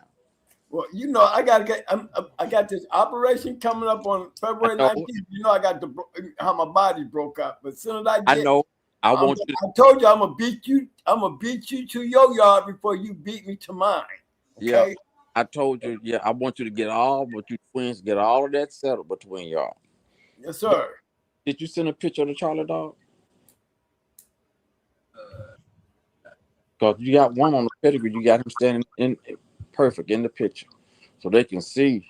Well, you know, I got this operation coming up on February 19th. You know, I got how my body broke up. But as soon as I know. I told you I'm gonna beat you. I'm gonna beat you to your yard before you beat me to mine. Okay? Yeah. I told you. Yeah, I want you to get all, but you twins get all of that settled between y'all. Yes, sir. Did you send a picture of the Charlie dog? Because you got one on the pedigree, you got him standing in perfect in the picture, so they can see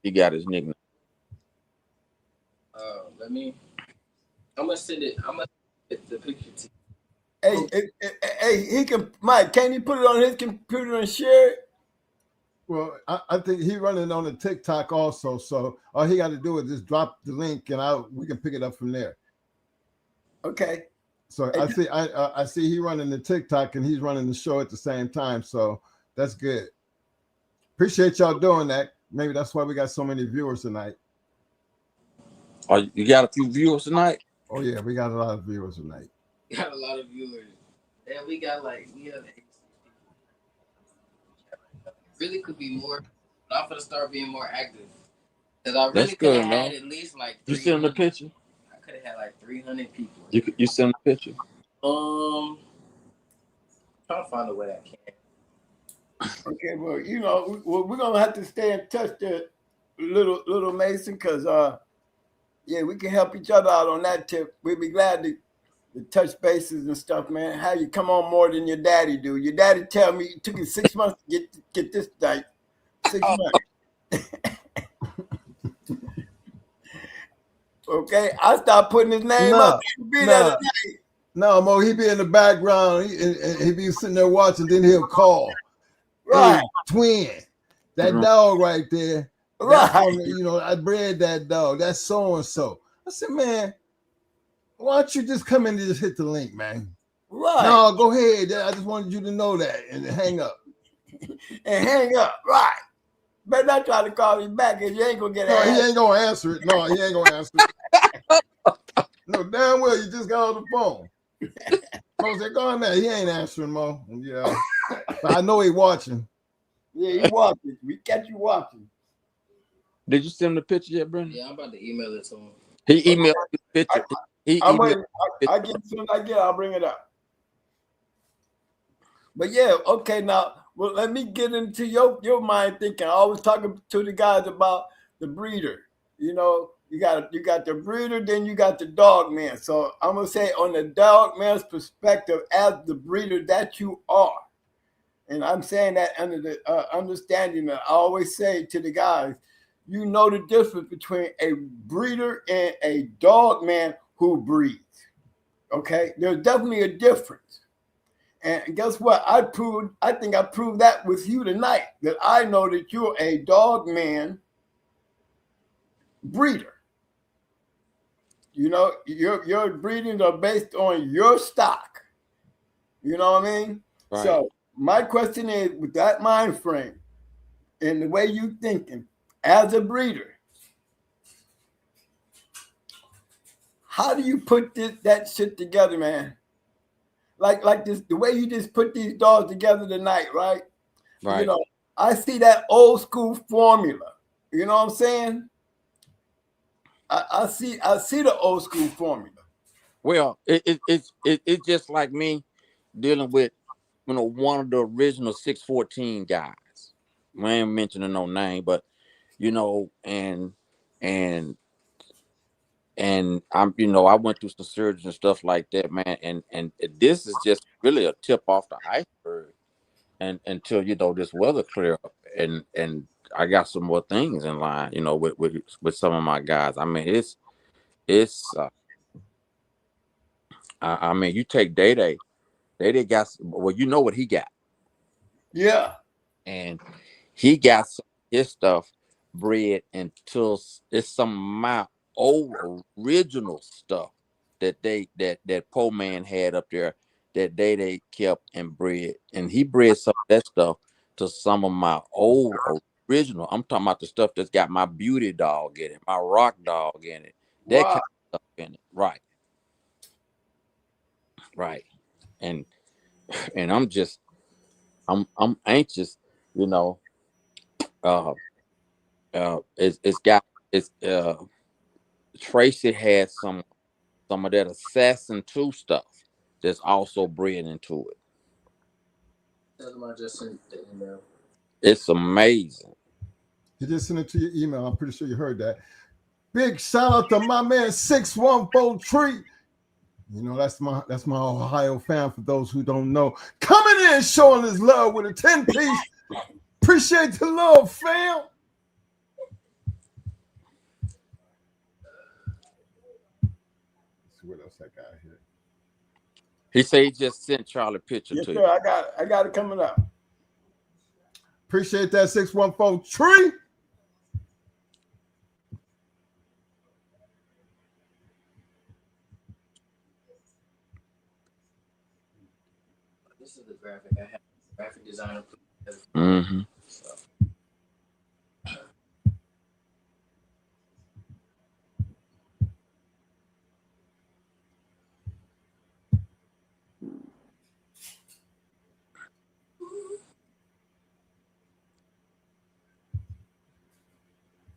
he got his nickname. I'm gonna send it. I'm gonna send the picture to you. Hey, he can. Mike, can he put it on his computer and share it? Well, I think he running on the TikTok also, so all he got to do is just drop the link, and we can pick it up from there. Okay. So I see he running the TikTok and he's running the show at the same time, so that's good. Appreciate y'all doing that. Maybe that's why we got so many viewers tonight. Oh, you got a few viewers tonight? Oh yeah, we got a lot of viewers tonight. Got a lot of viewers. And we have really could be more. But I'm gonna start being more active. Because I really could have had at least like 300. You send the picture? I could have had like 300 people. You send the picture? Trying to find a way I can. Okay, well, you know, we're gonna have to stay in touch there, little Mason, because yeah, we can help each other out on that tip. We'd be glad to touch bases and stuff, man. How you come on more than your daddy do? Your daddy tell me it took you 6 months to get this date. 6 months. Okay, I start putting his name up. No, Mo, he be in the background. He be sitting there watching. Then he'll call. Right, hey, twin, that dog right there. Right, you know, I bred that dog. That's so and so. I said, man, why don't you just come in and just hit the link, man? Right. No, go ahead. I just wanted you to know that and hang up. Right. Better not try to call me back because you ain't gonna get it. No, he ain't gonna answer it. No, he ain't gonna answer it. No, damn well you just got on the phone. Mo said, go on there. He ain't answering, Mo. Yeah. But I know he watching. Yeah, he watching. We catch you watching. Did you send him the picture yet, Brendan? Yeah, I'm about to email it to him. He emailed the picture. I get as soon as I get, I'll bring it up. But yeah, okay, now well, let me get into your mind thinking. I always talking to the guys about the breeder. You know, you got the breeder, then you got the dog man. So I'm gonna say on the dog man's perspective, as the breeder that you are, and I'm saying that under the understanding that I always say to the guys, you know the difference between a breeder and a dog man who breeds. Okay, there's definitely a difference. And guess what? I think I proved that with you tonight, that I know that you're a dog man breeder. You know, your breedings are based on your stock. You know what I mean? Right. So my question is, with that mind frame and the way you thinking as a breeder, how do you put that shit together, man? Like this, the way you just put these dogs together tonight, right? Right. You know, I see that old school formula. You know what I'm saying? I see the old school formula. Well, it's just like me dealing with, one of the original 614 guys. I ain't mentioning no name, but and I'm, I went through some surgery and stuff like that, man. And this is just really a tip off the iceberg, and until this weather clear up, and I got some more things in line, with some of my guys. I mean, it's I mean, you take Day got, well, you know what he got. Yeah. And he got his stuff bred until it's some of my old original stuff that poor man had up there that they kept and bred, and he bred some of that stuff to some of my old original. I'm talking about the stuff that's got my beauty dog in it, my rock dog in it, that kind of stuff in it. Right. And I'm anxious, it's Tracy had some of that Assassin 2 stuff that's also bred into it. Tell them I just sent the email. It's amazing. He just sent it to your email. I'm pretty sure you heard that. Big shout out to my man 614 Tree. That's my Ohio fan, for those who don't know. Coming in showing his love with a 10-piece. Appreciate the love, fam. Let's see what else I got here. He said he just sent Charlie a picture Yes, to sir, you. I got it coming up. Appreciate that 614 Tree. This is the graphic. I have a graphic designer put together. Mm-hmm. So.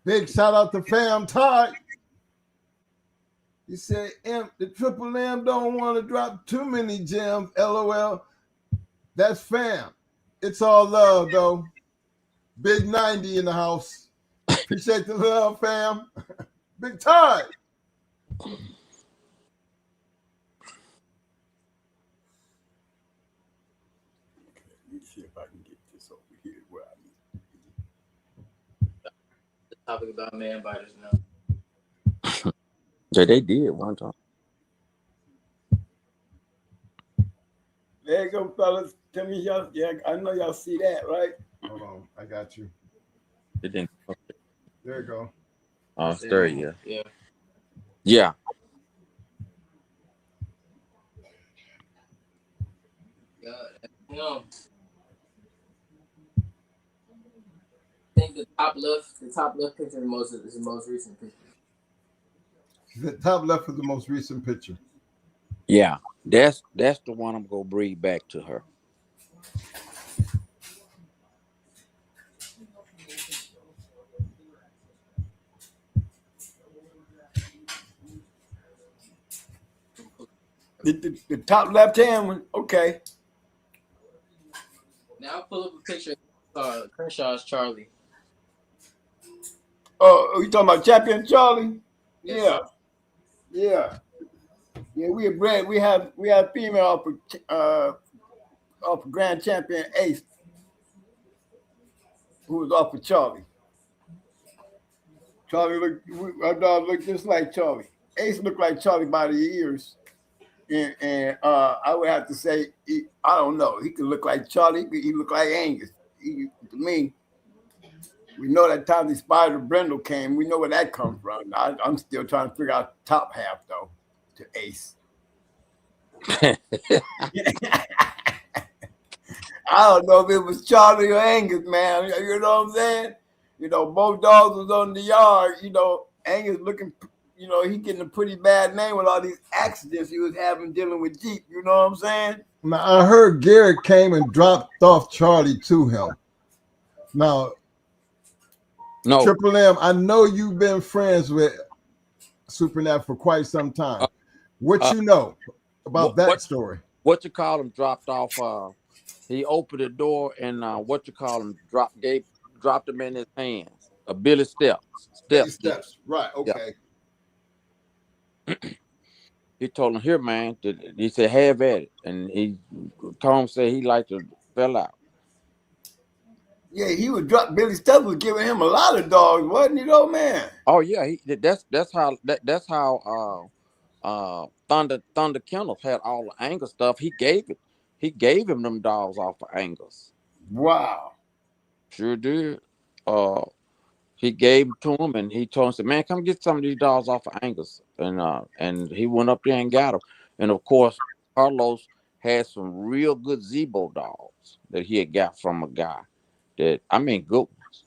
Big shout out to Fam Ty. He said, the Triple M don't want to drop too many gems. LOL. That's fam. It's all love, though. Big 90 in the house. Appreciate the love, fam. Big Ty. Let me see if I can get this over here where I need to be. The topic about man biters now. Yeah, they did one time. There you go, fellas. Tell me y'all. Yeah, I know y'all see that, right? Hold on, I got you. It didn't. There you go. Oh, there you. Yeah. Yeah. I think the top left picture is the most recent picture. The top left is the most recent picture. Yeah, that's the one I'm gonna breed back to her. The top left hand one, okay. Now I'll pull up a picture of Crenshaw's Charlie. Oh, you talking about Champion Charlie? Yes, Yeah. We have bred. We have female off of Grand Champion Ace, who was off of Charlie. Our dog looked just like Charlie. Ace looked like Charlie by the ears. And I would have to say, I don't know. He could look like Charlie. He look like Angus. To me, we know that Tommy Spider Brindle came. We know where that comes from. I'm still trying to figure out the top half, though, to Ace. I don't know if it was Charlie or Angus, man. You know what I'm saying? You know, both dogs was on the yard. You know, Angus looking, you know, he getting a pretty bad name with all these accidents he was having dealing with Jeep. You know what I'm saying? Now, I heard Garrett came and dropped off Charlie to him. Now, No, Triple M, I know you've been friends with Supernat for quite some time. What you know about that story? What you call him dropped off? He opened the door and what you call him dropped him in his hands. Billy steps. Right. Okay. Yeah. He told him, "Here, man." He said, "Have at it," and he Tom said he liked to fell out. Yeah, he was Billy Stubbs was giving him a lot of dogs, wasn't he, though, man? Oh yeah, that's how Thunder Kennels had all the Angus stuff. He gave him them dogs off of Angus. Wow. Sure did. He gave them to him, and he told him, said, "Man, come get some of these dogs off of Angus." And he went up there and got them. And of course, Carlos had some real good Zebo dogs that he had got from a guy good ones.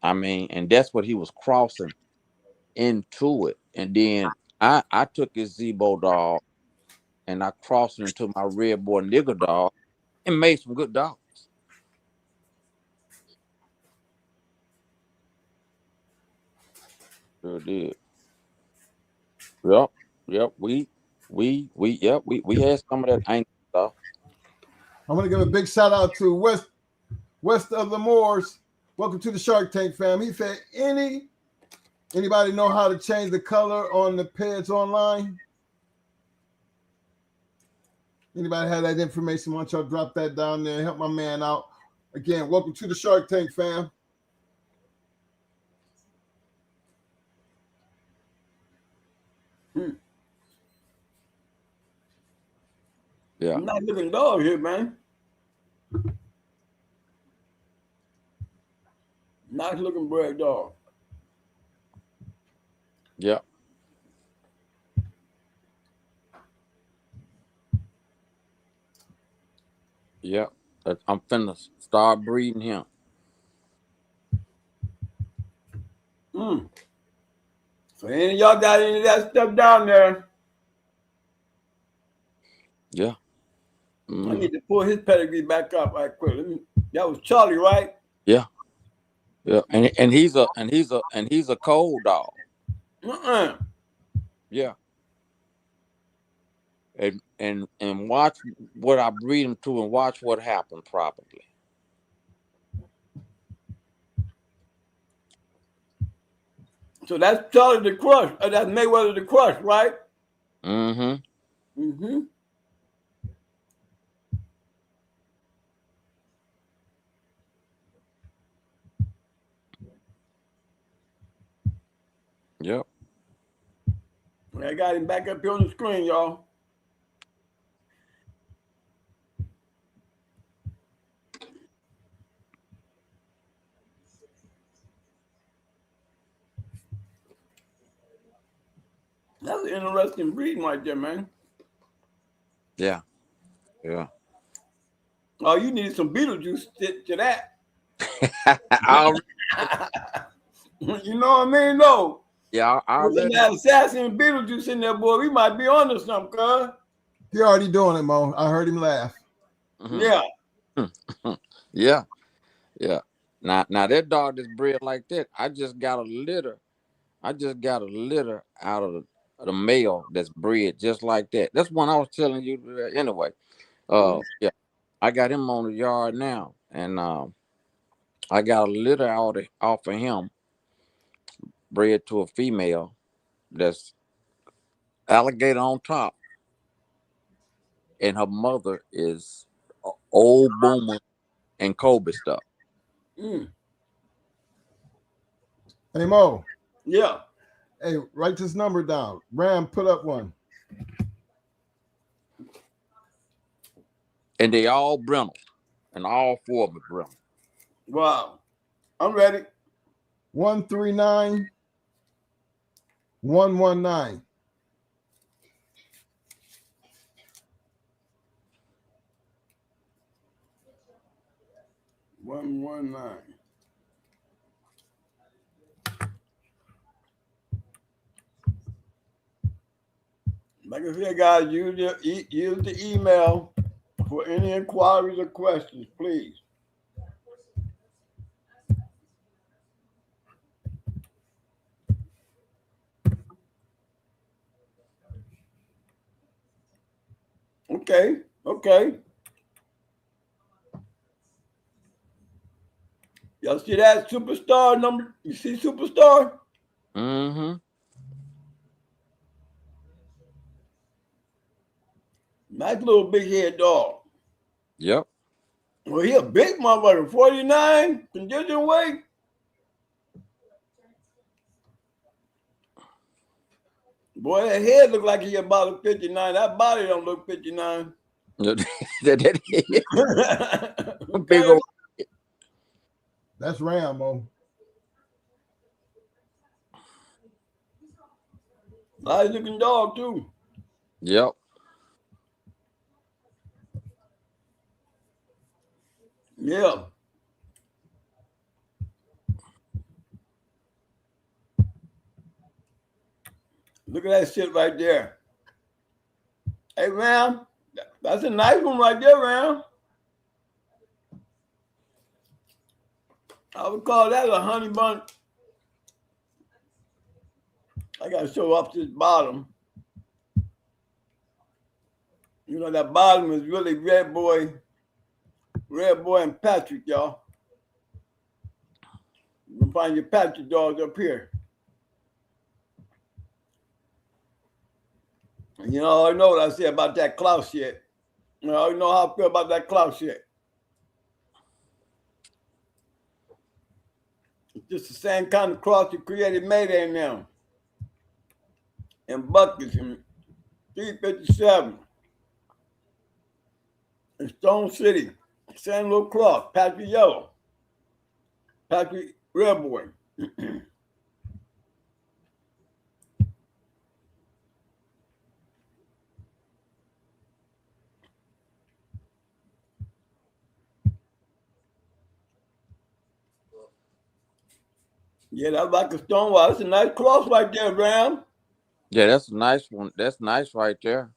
And that's what he was crossing into it. And then I took his Zebo dog and I crossed it into my red boy nigger dog and made some good dogs. Sure did. Yep. We had some of that Angus stuff. I want to give a big shout out to West of the Moors. Welcome to the Shark Tank fam. He said, anybody know how to change the color on the pads online? Anybody have that information? Why don't y'all drop that down there and help my man out? Again, welcome to the Shark Tank fam. Yeah. Nice looking dog here, man. Nice looking bred dog. Yeah. Yeah. I'm finna start breeding him. So any of y'all got any of that stuff down there? Yeah. I need to pull his pedigree back up right quick. That was Charlie, right? Yeah. Yeah. And he's a cold dog. Yeah. And watch what I breed him to and watch what happened probably. So that's Charlie the Crush. That's Mayweather the Crush, right? Mm-hmm. Mm-hmm. Yep. I got him back up here on the screen, y'all. That's an interesting breeding right there, man. Yeah. Yeah. Oh, you need some Beetlejuice to that. You know what I mean? No. Yeah, I With that assassin Beetlejuice in there, boy, we might be on to something, cuz. He already doing it, Mo. I heard him laugh. Mm-hmm. Yeah. Yeah. Now that dog that's bred like that, I just got a litter out of the male that's bred just like that. That's one I was telling you anyway. Yeah. I got him on the yard now, and I got a litter off of him, bred to a female that's alligator on top, and her mother is old boomer and Kobe stuff. Hey Mo. Yeah. Hey, write this number down. Ram, put up one. And they all Brennel, and all four of them Brennel. Wow. I'm ready. 139 119. 119. Like I said, guys, use the email for any inquiries or questions, please. Okay. Y'all see that superstar number? You see superstar? Mm-hmm. Nice little big head dog. Yep. Well, he a big motherfucker. 49 condition weight. Boy, that head look like he about a 59. That body don't look 59. That Okay. big old. That's Rambo. Nice looking dog too. Yep. Yeah. Look at that shit right there. Hey, Ram, that's a nice one right there, Ram. I would call that a honey bun. I got to show off this bottom. You know, that bottom is really Red Boy and Patrick, y'all. You can find your Patrick dogs up here. And you know, I know what I say about that Klaus shit. You know, I know how I feel about that Klaus shit. It's just the same kind of cross you created Mayday now. And Buckets in 357. In Stone City. Same little cross. Patrick Yellow. Patrick Red Boy. Yeah, that's like a Stonewall. That's a nice cross right there, Ram. Yeah, that's a nice one. That's nice right there.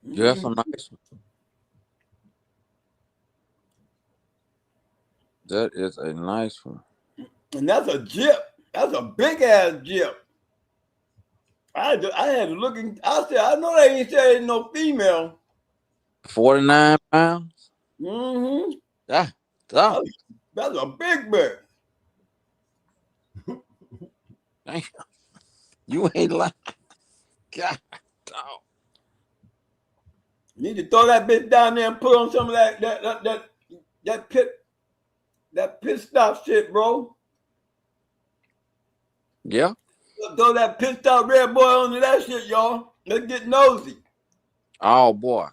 Yeah, that's a nice one. That is a nice one. And that's a jip. That's a big ass jip. I had to look in. I said, I know they ain't saying no female. 49 pounds. Mm-hmm. That's a big bird. Damn. You ain't lying. God, dog. Need to throw that bitch down there and put on some of that pit stop shit, bro. Yeah. Throw that pit stop Red Boy onto that shit, y'all. Let's get nosy. Oh boy.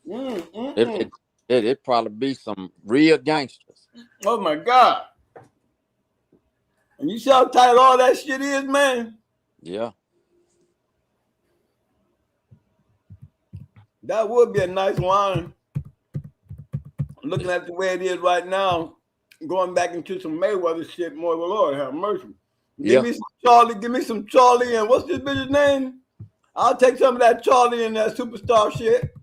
It probably be some real gangsters. Oh my God. And you see how tight all that shit is, man? Yeah. That would be a nice wine. Looking at the way it is right now, going back into some Mayweather shit, more the Lord have mercy. Give me some Charlie, and what's this bitch's name? I'll take some of that Charlie and that superstar shit.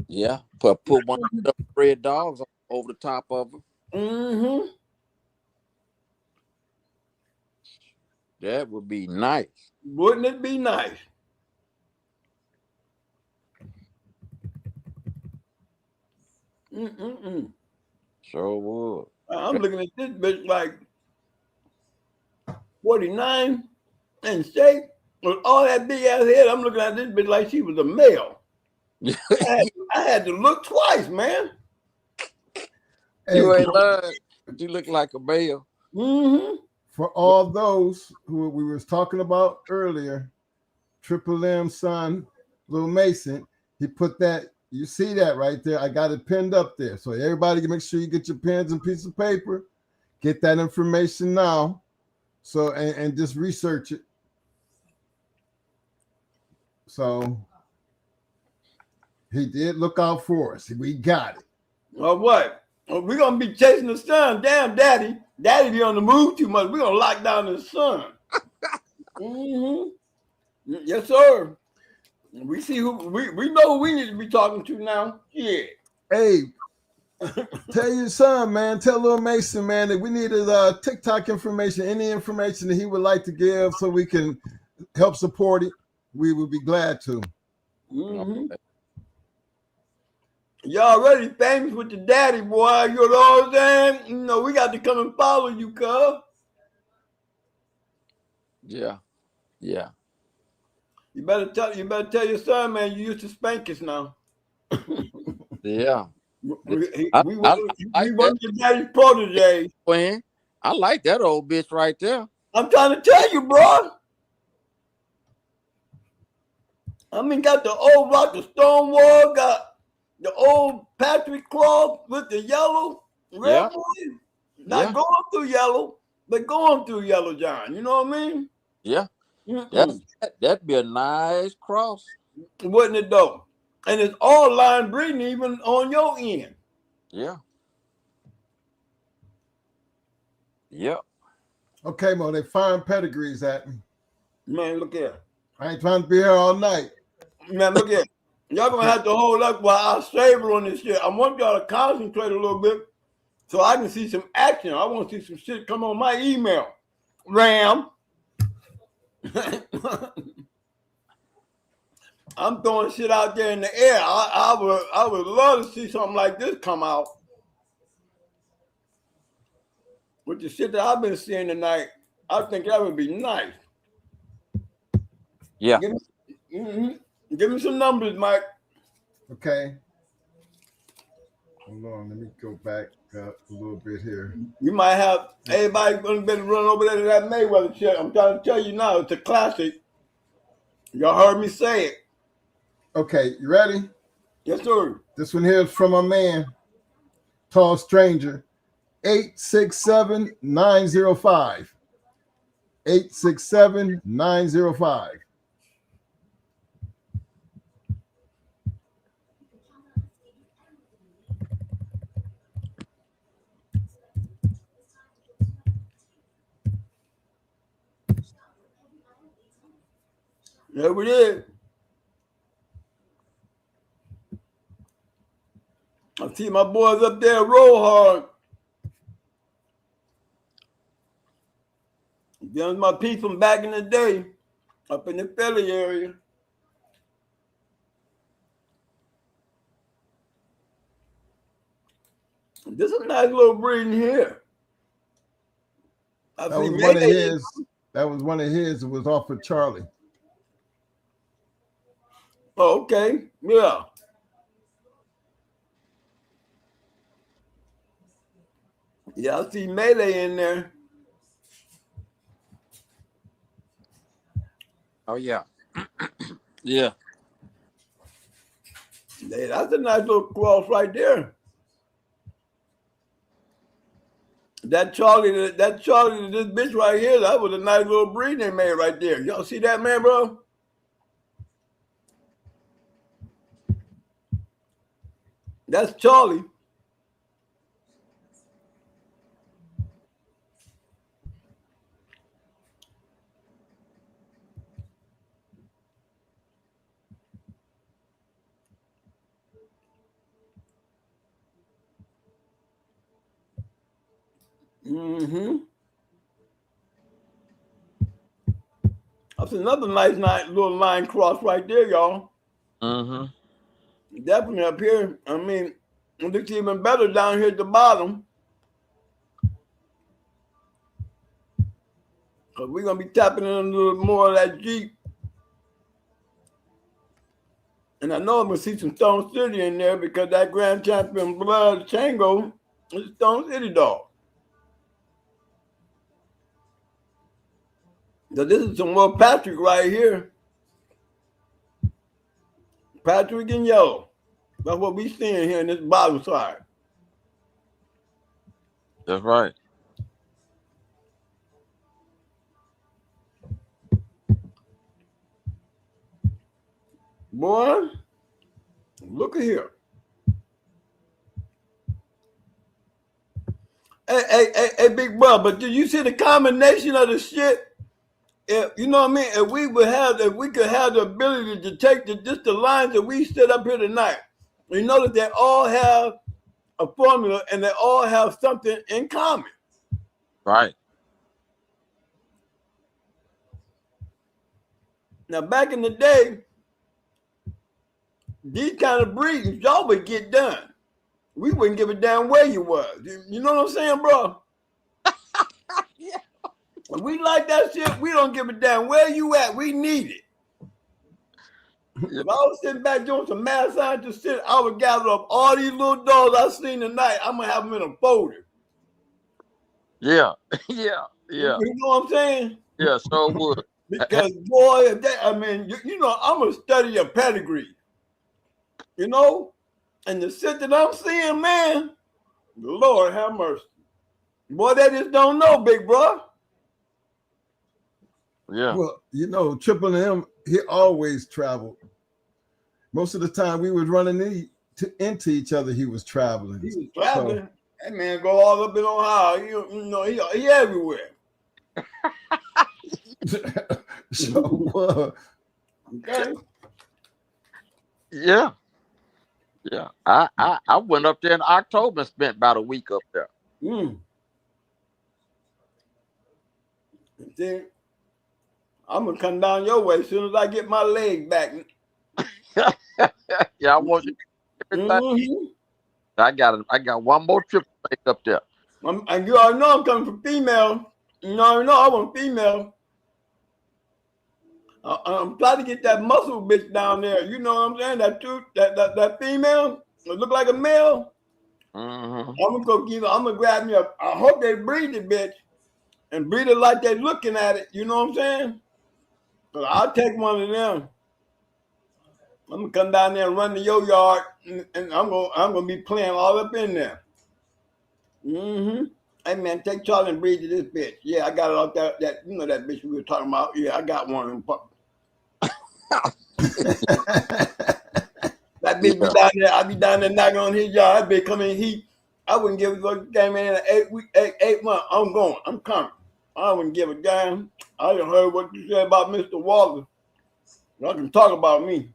Yeah. Put one of the red dogs over the top of them. Mm-hmm. That would be nice. Wouldn't it be nice? Sure would. I'm looking at this bitch like 49 and shape with all that big ass head. I'm looking at this bitch like she was a male. I had to look twice, man. You ain't lying. You look like a male. Mm-hmm. For all those who we was talking about earlier, Triple M son, Little Mason, he put that, you see that right there. I got it pinned up there. So everybody can make sure you get your pens and piece of paper, get that information now. So, and just research it. So he did look out for us. We got it. Well, what? We're going to be chasing the sun. Damn, Daddy. Daddy be on the move too much. We're going to lock down the sun. Yes, sir. We see who we know who we need to be talking to now. Yeah. Hey, tell your son, man. Tell little Mason, man, that we need his TikTok information, any information that he would like to give so we can help support it. We would be glad to. You're already famous with your daddy, boy. You know what I'm saying? You know, we got to come and follow you, cuz. Yeah. Yeah. You better tell your son, man, you used to spank us now. Yeah. We I want your daddy's protege. Quinn, I like that old bitch right there. I'm trying to tell you, bro. I mean, got the old rock, the stone wall, got the old Patrick cloth with the yellow. Yeah. Not going through yellow, but going through yellow, John. You know what I mean? Yeah. That'd be a nice cross. Wouldn't it though? And it's all line breeding even on your end. Yeah. Yep. Okay, Mo, they firing pedigrees at me. Man, look here. I ain't trying to be here all night. Man, look here. Y'all gonna have to hold up while I savor on this shit. I want y'all to concentrate a little bit so I can see some action. I want to see some shit come on my email. Ram. I'm throwing shit out there in the air. I would love to see something like this come out. With the shit that I've been seeing tonight, I think that would be nice. Yeah. Give me some numbers, Mike. Okay. Hold on, let me go back up a little bit here. You might have everybody gonna be run over there to that Mayweather shit. I'm trying to tell you now, it's a classic. Y'all heard me say it. Okay, you ready? Yes, sir. This one here is from my man, Tall Stranger, 867-905. 867-905. There we is. I see my boys up there roll hard. Them my people from back in the day, up in the Philly area. This is a nice little breeding here. That was one of his. That was one of his. It was off of Charlie. Oh, okay. Yeah. Yeah, I see Melee in there. Oh, yeah. Yeah. Hey, that's a nice little cross right there. That Charlie, this bitch right here, that was a nice little breed they made right there. Y'all see that, man, bro? That's Charlie. That's another nice little line cross right there, y'all. Definitely up here. I mean, it looks even better down here at the bottom. Because we're going to be tapping in a little more of that Jeep. And I know I'm going to see some Stone City in there because that Grand Champion Blood Chango is Stone City dog. So this is some more Patrick right here. Patrick in yellow. That's what we seeing here in this bottom side. That's right. Boy, look at here. Hey, big brother, but did you see the combination of the shit? If, you know what I mean? If we could have the ability to detect just the lines that we set up here tonight, we know that they all have a formula and they all have something in common. Right. Now, back in the day, these kind of breedings, y'all would get done. We wouldn't give a damn where you was. You know what I'm saying, bro? Yeah. We like that shit. We don't give a damn where you at. We need it. Yeah. If I was sitting back doing some mad scientist shit, I would gather up all these little dogs I seen tonight. I'm gonna have them in a folder. Yeah. Yeah. You know what I'm saying? Yeah. So would. Because boy, I mean, you know, I'm gonna study your pedigree. You know, and the shit that I'm seeing, man, Lord have mercy. Boy, they just don't know, big bro. Yeah. Well, you know, Triple M, he always traveled. Most of the time we was running into each other, he was traveling. He was traveling. So, that man go all up in Ohio. You know, he everywhere. So, okay. Yeah. Yeah. I went up there in October and spent about a week up there. See, I'm gonna come down your way as soon as I get my leg back. Yeah, I want you. I got one more trip to make up there. And you already know I'm coming for female. You already know I want female. I'm trying to get that muscle bitch down there. You know what I'm saying? That female that look like a male. Mm-hmm. I'm gonna grab me a. I hope they breed the bitch and breed it like they looking at it. You know what I'm saying? But I'll take one of them. I'm gonna come down there and run to your yard, and I'm gonna be playing all up in there. Hey man, take Charlie and breed to this bitch. Yeah, I got it off that you know that bitch we were talking about. Yeah, I got one of them puppies. That bitch be down there. I be down there knocking on his yard. That bitch come in heat. I wouldn't give a fuck. Came in 8 months. I'm going. I'm coming. I wouldn't give a damn. I just heard what you said about Mr. Walter. Y'all can talk about me.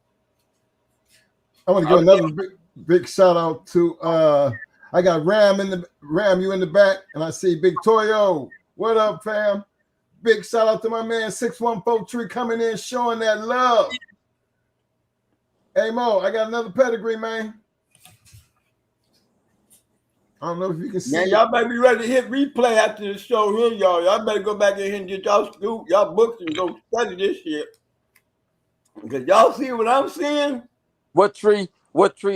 I want to give another big shout out to I got Ram you in the back, and I see Big Toyo. What up, fam? Big shout out to my man 6143 coming in showing that love. Hey Mo, I got another pedigree, man. I don't know if you can see. Man, y'all better be ready to hit replay after the show here, y'all. Y'all better go back in here and get y'all books and go study this shit. Because y'all see what I'm seeing? What tree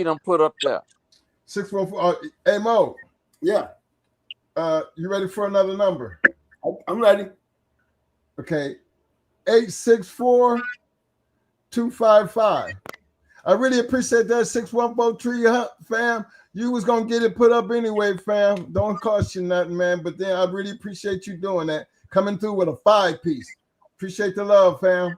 done put up there? 614. Hey Mo. Yeah. You ready for another number? I'm ready. Okay. 864-255. I really appreciate that 6143 fam. You was gonna get it put up anyway, fam. Don't cost you nothing, man. But then I really appreciate you doing that. Coming through with a 5-piece. Appreciate the love, fam.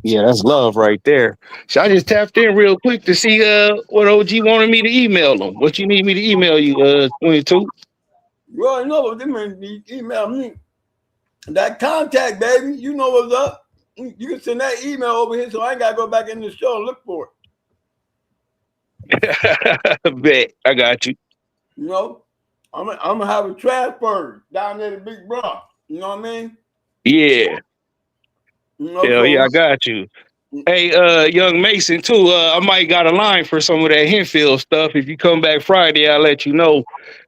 Yeah, that's love right there. So I just tapped in real quick to see what OG wanted me to email him. What you need me to email you, 22? You already know what they mean. Email me. That contact, baby. You know what's up. You can send that email over here so I ain't gotta go back in the show and look for it. Bet. I got you. You know, I'm gonna have a transfer down there to Big Bro. You know what I mean? Yeah. You know, Hell yeah, I got you. Hey, young Mason, too. I might got a line for some of that Henfield stuff. If you come back Friday, I'll let you know.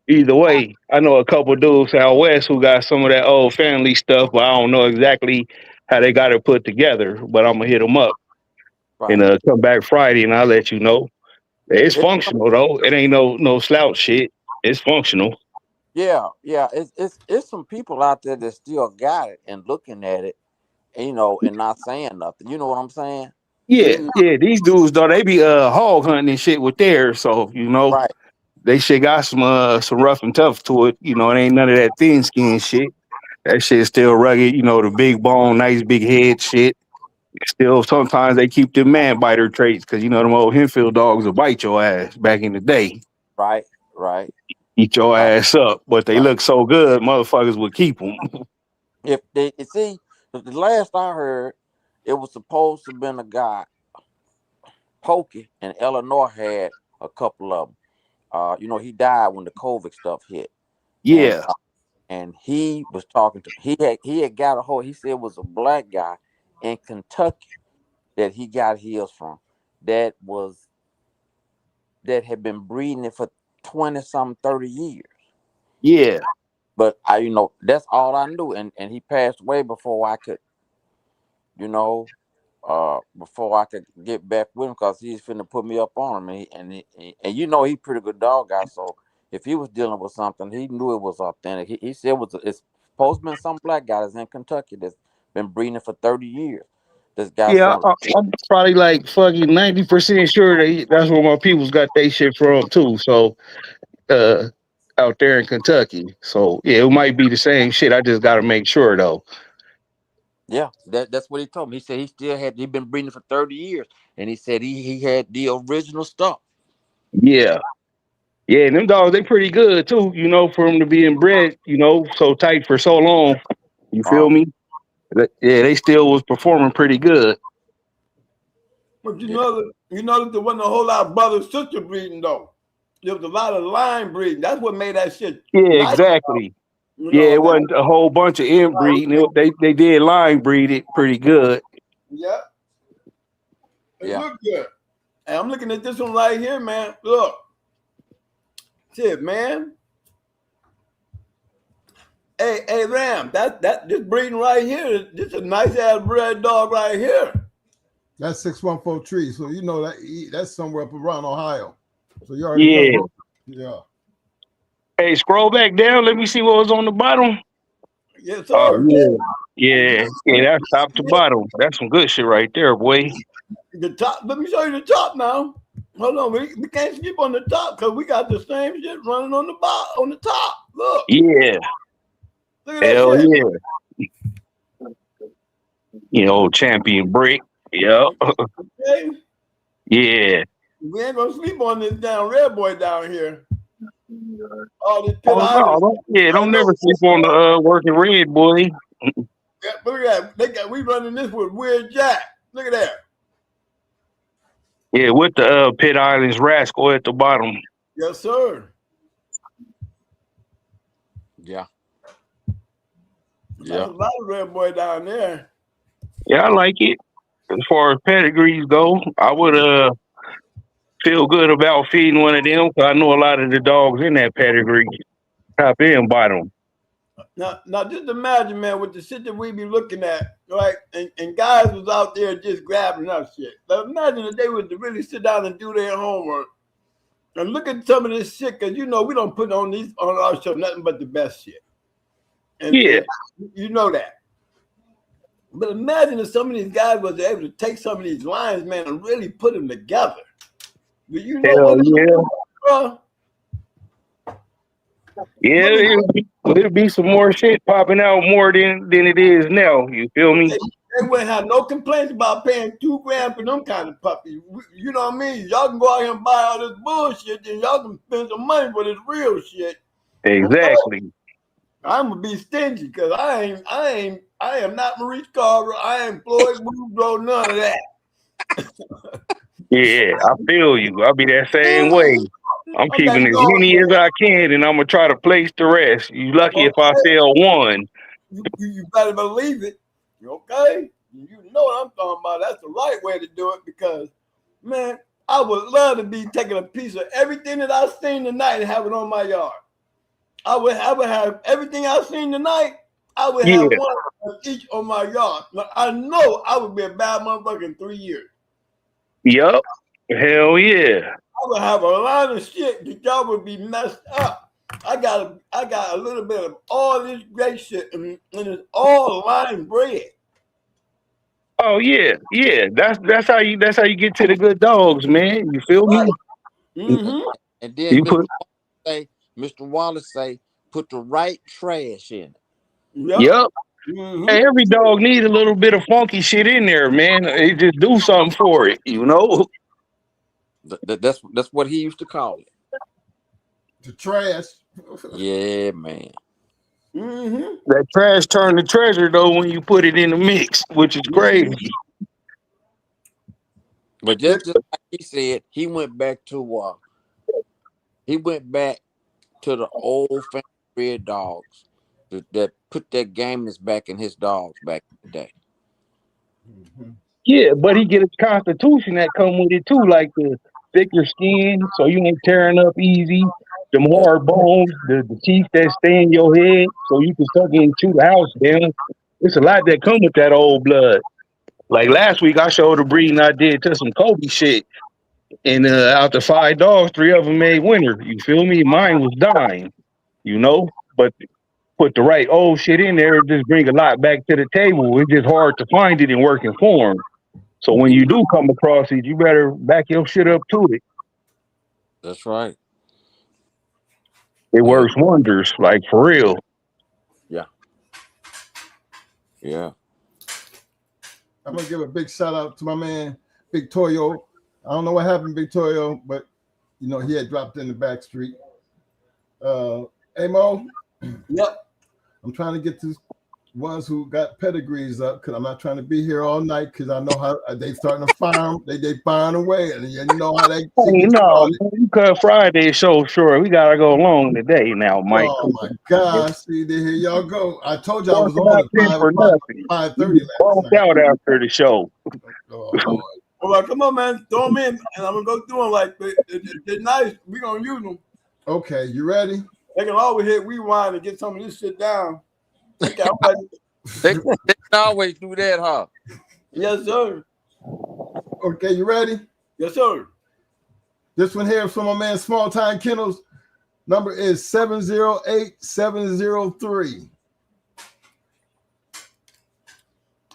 Either way, I know a couple dudes out west who got some of that old family stuff, but I don't know exactly how they got it put together. But I'm gonna hit them up and come back Friday, and I'll let you know. It's functional though. It ain't no slouch shit. It's functional. Yeah. It's some people out there that still got it and looking at it, and, you know, and not saying nothing. You know what I'm saying? Yeah. These dudes though, they be hog hunting and shit with theirs. So you know, they shit got some rough and tough to it. You know, it ain't none of that thin skin shit. That shit's still rugged. You know, the big bone, nice big head shit. Still, sometimes they keep them man biter traits because you know them old Henfield dogs will bite your ass back in the day. Right. Eat your Right. ass up, but they look so good, motherfuckers would keep them. If they see, the last I heard, it was supposed to have been a guy, Pokey, and Eleanor had a couple of them. He died when the COVID stuff hit, and Yeah, and he was talking to he had got a hold. He said it was a black guy in Kentucky that he got his from. That had been breeding it for 20 some 30 years. yeah, But that's all I knew, and he passed away before I could, before I could get back with him because he's finna put me up on him, and he's pretty good dog guy. So if he was dealing with something, he knew it was authentic. He said it's supposed to be some black guy that's in Kentucky that's been breeding for 30 years. This got yeah. some. I'm probably like fucking 90% sure that's where my people's got they shit from too. So, uh, out there in Kentucky. So yeah, it might be the same shit. I just got to make sure though. Yeah, that's what he told me. He said he'd been breeding for 30 years, and he said he had the original stuff. Yeah, yeah. And them dogs they pretty good too. For them to be inbred, so tight for so long. You feel Oh, me? Yeah, they still was performing pretty good. But yeah, that there wasn't a whole lot of brother sister breeding though. There was a lot of line breeding. That's what made that shit Yeah, nice. exactly. Yeah, it That, wasn't a whole bunch of inbreeding. They did line breed it pretty good. yeah, it yeah, looked good. And I'm looking at this one right here, man. Look, shit, man. Hey, Ram, this breeding right here, this is a nice ass bred dog right here. That's 614 tree. So that's somewhere up around Ohio. So you already know. Yeah. Yeah. Hey, scroll back down. Let me see what was on the bottom. Yes, Oh sir. yeah. That's top to bottom. That's some good shit right there, boy. The top. Let me show you the top now. Hold on, we can't skip on the top because we got the same shit running on the bottom, on the top. Look. Yeah. Look at that Hell shit. yeah. Champion brick. Yep. Okay? Yeah. We ain't gonna sleep on this damn red boy down here. All this Oh no, don't never sleep on the working red, boy. Yeah, look at that. We running this with Weird Jack. Look at that. Yeah, with the Pitt Islands Rascal at the bottom. Yes, sir. yeah. There's a lot of red boy down there. Yeah, I like it. As far as pedigrees go, I would feel good about feeding one of them because I know a lot of the dogs in that pedigree, top and bottom. Now just imagine, man, with the shit that we be looking at, right? And guys was out there just grabbing up shit. Now imagine if they would really sit down and do their homework and look at some of this shit, because we don't put on our show nothing but the best shit. And you know that. But imagine if some of these guys was able to take some of these lines, man, and really put them together. But you know Hell yeah, it'll be some more shit popping out more than it is now. You feel me? They wouldn't have no complaints about paying $2,000 for them kind of puppies. You know what I mean? Y'all can go out here and buy all this bullshit, then y'all can spend some money for this real shit. Exactly. I'm gonna be stingy because I am not Maurice Carver. I ain't Floyd Woodrow, none of that. Yeah, I feel you. I'll be that same way. I'm keeping as many as I can, and I'm gonna try to place the rest. You lucky if I sell one. You better believe it. Okay? You know what I'm talking about. That's the right way to do it because, man, I would love to be taking a piece of everything that I've seen tonight and have it on my yard. I would have everything I've seen tonight. I would have one of each on my yard. But I know I would be a bad motherfucker in 3 years. Yup. Hell yeah. I would have a lot of shit that y'all would be messed up. I got a little bit of all this great shit, and it's all line bread. Oh yeah. That's how you get to the good dogs, man. You feel me? Mm-hmm. And then Mr. Wallace say, put the right trash in it. Yep. Hey, every dog need a little bit of funky shit in there, man. It just do something for it, you know. That's what he used to call it. The trash. Yeah, man. That trash turned to treasure though when you put it in the mix, which is crazy. But just like he said, he went back to the old family red dogs that put that gameness back in his dogs back in the day. Yeah, but he get a constitution that come with it too, like the thicker skin, so you ain't tearing up easy. Them That's hard bones, the teeth that stay in your head, so you can suck it and chew the house down. It's a lot that come with that old blood. Like last week, I showed a breeding I did to some Kobe shit, and out the 5 dogs, 3 of them made winner. You feel me? Mine was dying, you know, but put the right old shit in there, it just bring a lot back to the table. It's just hard to find it in working form. So when you do come across it, you better back your shit up to it. That's right. It Yeah. works wonders, like for real. Yeah. Yeah. I'm gonna give a big shout out to my man Victorio. I don't know what happened, Victorio, but you know he had dropped in the back street. Hey Mo. Yep. I'm trying to get to ones who got pedigrees up because I'm not trying to be here all night because I know how they starting to farm. They firing away, and you know how they. Hey, no, man, you cut Friday show short. We gotta go long today now, Mike. Oh my gosh! See, here y'all go. I told you I was Talking on about at this for nothing. 5:30 last Bumped night. out after the show. Oh Lord. All right, come on, man. Throw them in, and I'm gonna go through them like they're nice. We gonna use them. Okay, you ready? They can always hit rewind and get some of this shit down. Okay, I'm ready. They can always do that, huh? Yes, sir. Okay, you ready? Yes, sir. This one here is from my man Small Time Kennels. Number is 708703.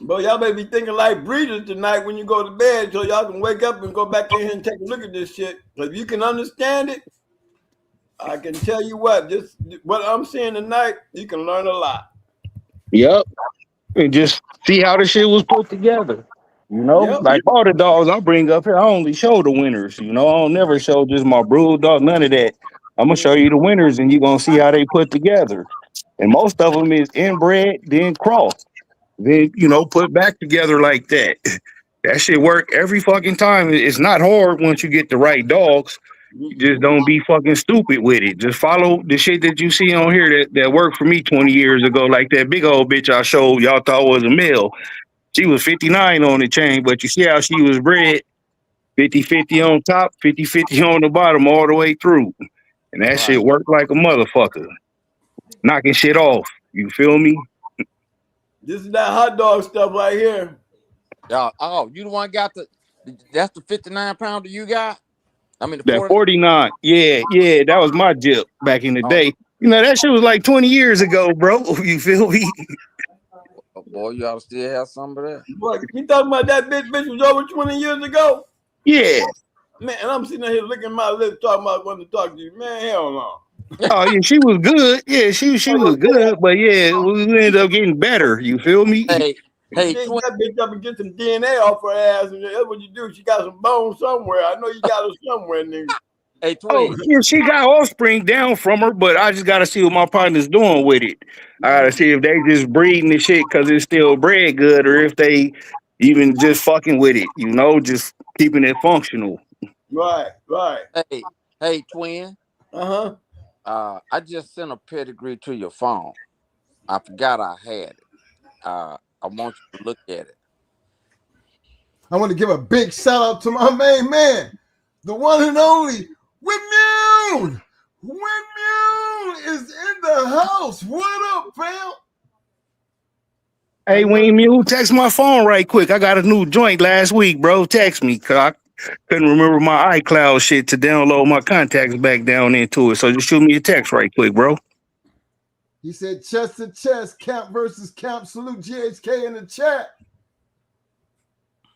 Bro, y'all may be thinking like breeders tonight when you go to bed, so y'all can wake up and go back in here and take a look at this shit. If you can understand it, I can tell you what, just what I'm seeing tonight, you can learn a lot. Yep. And just see how the shit was put together. You know, Yep. like all the dogs I bring up here, I only show the winners. You know, I don't never show just my brood dog, none of that. I'm gonna show you the winners, and you're gonna see how they put together. And most of them is inbred, then crossed, then put back together like that. That shit work every fucking time. It's not hard once you get the right dogs. You just don't be fucking stupid with it. Just follow the shit that you see on here that worked for me 20 years ago, like that big old bitch I showed y'all thought was a male. She was 59 on the chain, but you see how she was bred 50-50 on top, 50-50 on the bottom, all the way through. And that shit worked like a motherfucker. Knocking shit off. You feel me? This is that hot dog stuff right here. Oh, you the one got that's the 59 pounder you got? I mean, that 49. Yeah, that was my jip back in the day. You know, that shit was like 20 years ago, bro. You feel me? Oh, boy, you ought to still have some of that. Boy, you talking about that bitch was over 20 years ago? Yeah. Man, and I'm sitting here licking my lips talking about wanting to talk to you. Man, hell no. Oh, yeah, she was good. Yeah, she was good. But yeah, we ended up getting better. You feel me? Hey, twin. That bitch up and get some DNA off her ass, and that's what you do. She got some bones somewhere. I know you got her somewhere, nigga. Hey, twin. Oh, yeah, she got offspring down from her, but I just gotta see what my partner's doing with it. I gotta see if they just breeding the shit because it's still bred good, or if they even just fucking with it. Just keeping it functional. Right. Hey, twin. I just sent a pedigree to your phone. I forgot I had it. I want you to look at it. I want to give a big shout out to my main man, the one and only Windmune. Windmune is in the house. What up, fam? Hey, Windmune, text my phone right quick. I got a new joint last week, bro. Text me, cause I couldn't remember my iCloud shit to download my contacts back down into it. So just shoot me a text right quick, bro. He said chest to chest, camp versus camp. Salute GHK in the chat.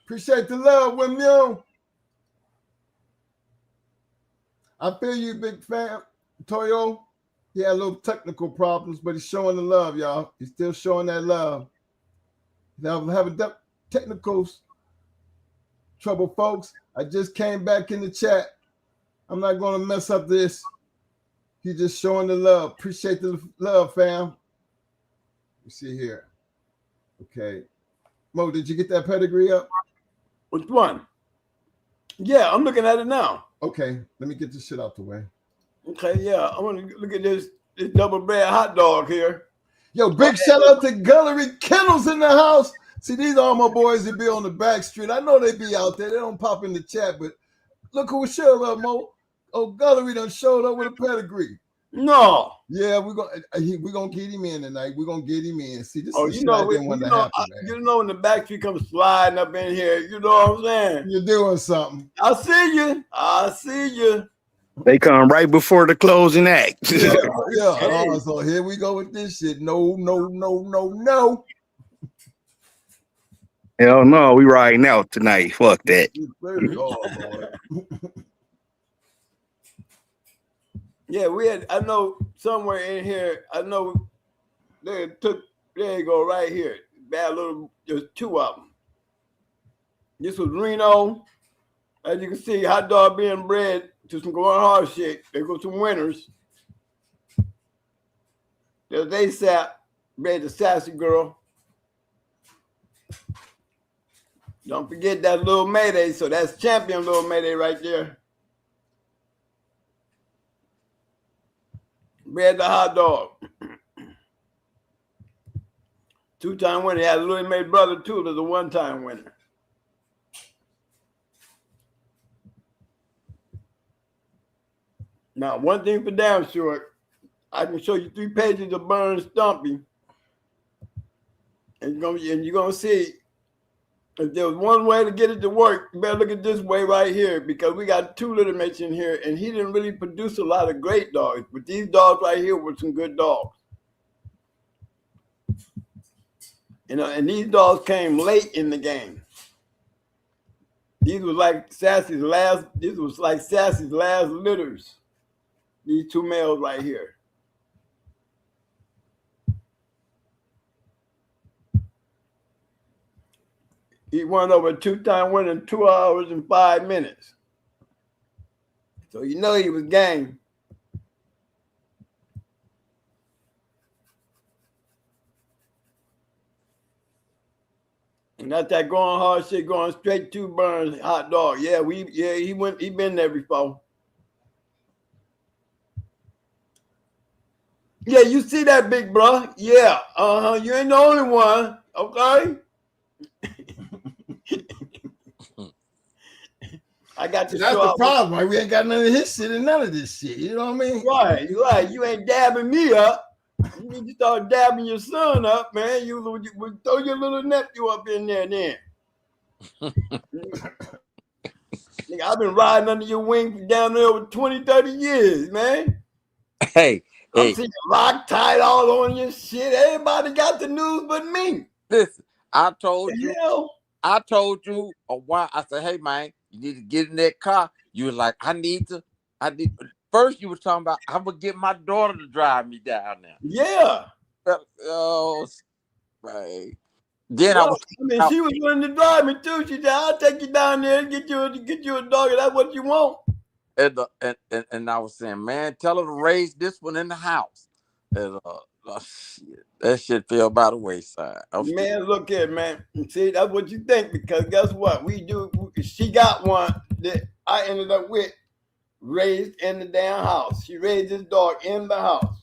Appreciate the love, Windmune. I feel you, big fam. Toyo. He had a little technical problems, but he's showing the love, y'all. He's still showing that love. Now having technical trouble, folks. I just came back in the chat. I'm not going to mess up this. He's just showing the love. Appreciate the love, fam. You see here. Okay. Mo, did you get that pedigree up? Which one? Yeah, I'm looking at it now. Okay, let me get this shit out the way. Okay, yeah. I want to look at this double bread hot dog here. Yo, big shout out to Gallery Kennels in the house. See, these are all my boys that be on the back street. I know they be out there. They don't pop in the chat, but look who showed up, Mo. Oh, Gallery done showed up with a pedigree. No. Yeah, we're gonna get him in tonight. We're gonna get him in. See, this Oh, is you shit know, I didn't want to happen, man. you know when the back street comes sliding up in here, you know what I'm saying? You're doing something. I see you. I see you. They come right before the closing act. Yeah. Hey. Oh, so here we go with this shit. No. Hell no, we riding out tonight. Fuck that. Oh, boy. Yeah, I know somewhere in here, I know there you go, right here. Bad little, there's two of them. This was Reno. As you can see, hot dog being bred to some going hard shit. There go some winners. There's ASAP, bred the sassy girl. Don't forget that little Mayday. So that's champion little Mayday right there. Bred the hot dog. Two-time winner. He had a little made brother too. There's a one-time winner. Now, one thing for damn sure, I can show you 3 pages of Burn Stumpy, and you're gonna see if there was one way to get it to work. You better look at this way right here, because we got 2 little mates in here, and he didn't really produce a lot of great dogs, but these dogs right here were some good dogs. You know, and these dogs came late in the game. These was like Sassy's last. This was like Sassy's last litters. These 2 males right here. He won over a 2-time winner in 2 hours and 5 minutes. So you know he was game. And that's that going hard shit, going straight to Burns hot dog. Yeah, he been there before. Yeah, you see that, big bro? Yeah, you ain't the only one, okay? I got to. That's the problem, right? We ain't got none of his shit and none of this shit. You know what I mean? Right, you're right. You ain't dabbing me up. You need to start dabbing your son up, man. You throw your little nephew up in there then. Nigga, I've been riding under your wing down there over 20, 30 years, man. Hey. I'm seeing Loctite all on your shit. Everybody got the news but me. Listen, I told you a while. I said, hey, man, you need to get in that car. You was like, I need. First, you were talking about, I'm going to get my daughter to drive me down there. Yeah. Oh, right. Then she was willing to drive me too. She said, I'll take you down there and get you a dog. That's what you want. And I was saying, man, tell her to raise this one in the house. And shit, that shit fell by the wayside. Man, look here, man. See, that's what you think, because guess what? She got one that I ended up with raised in the damn house. She raised this dog in the house.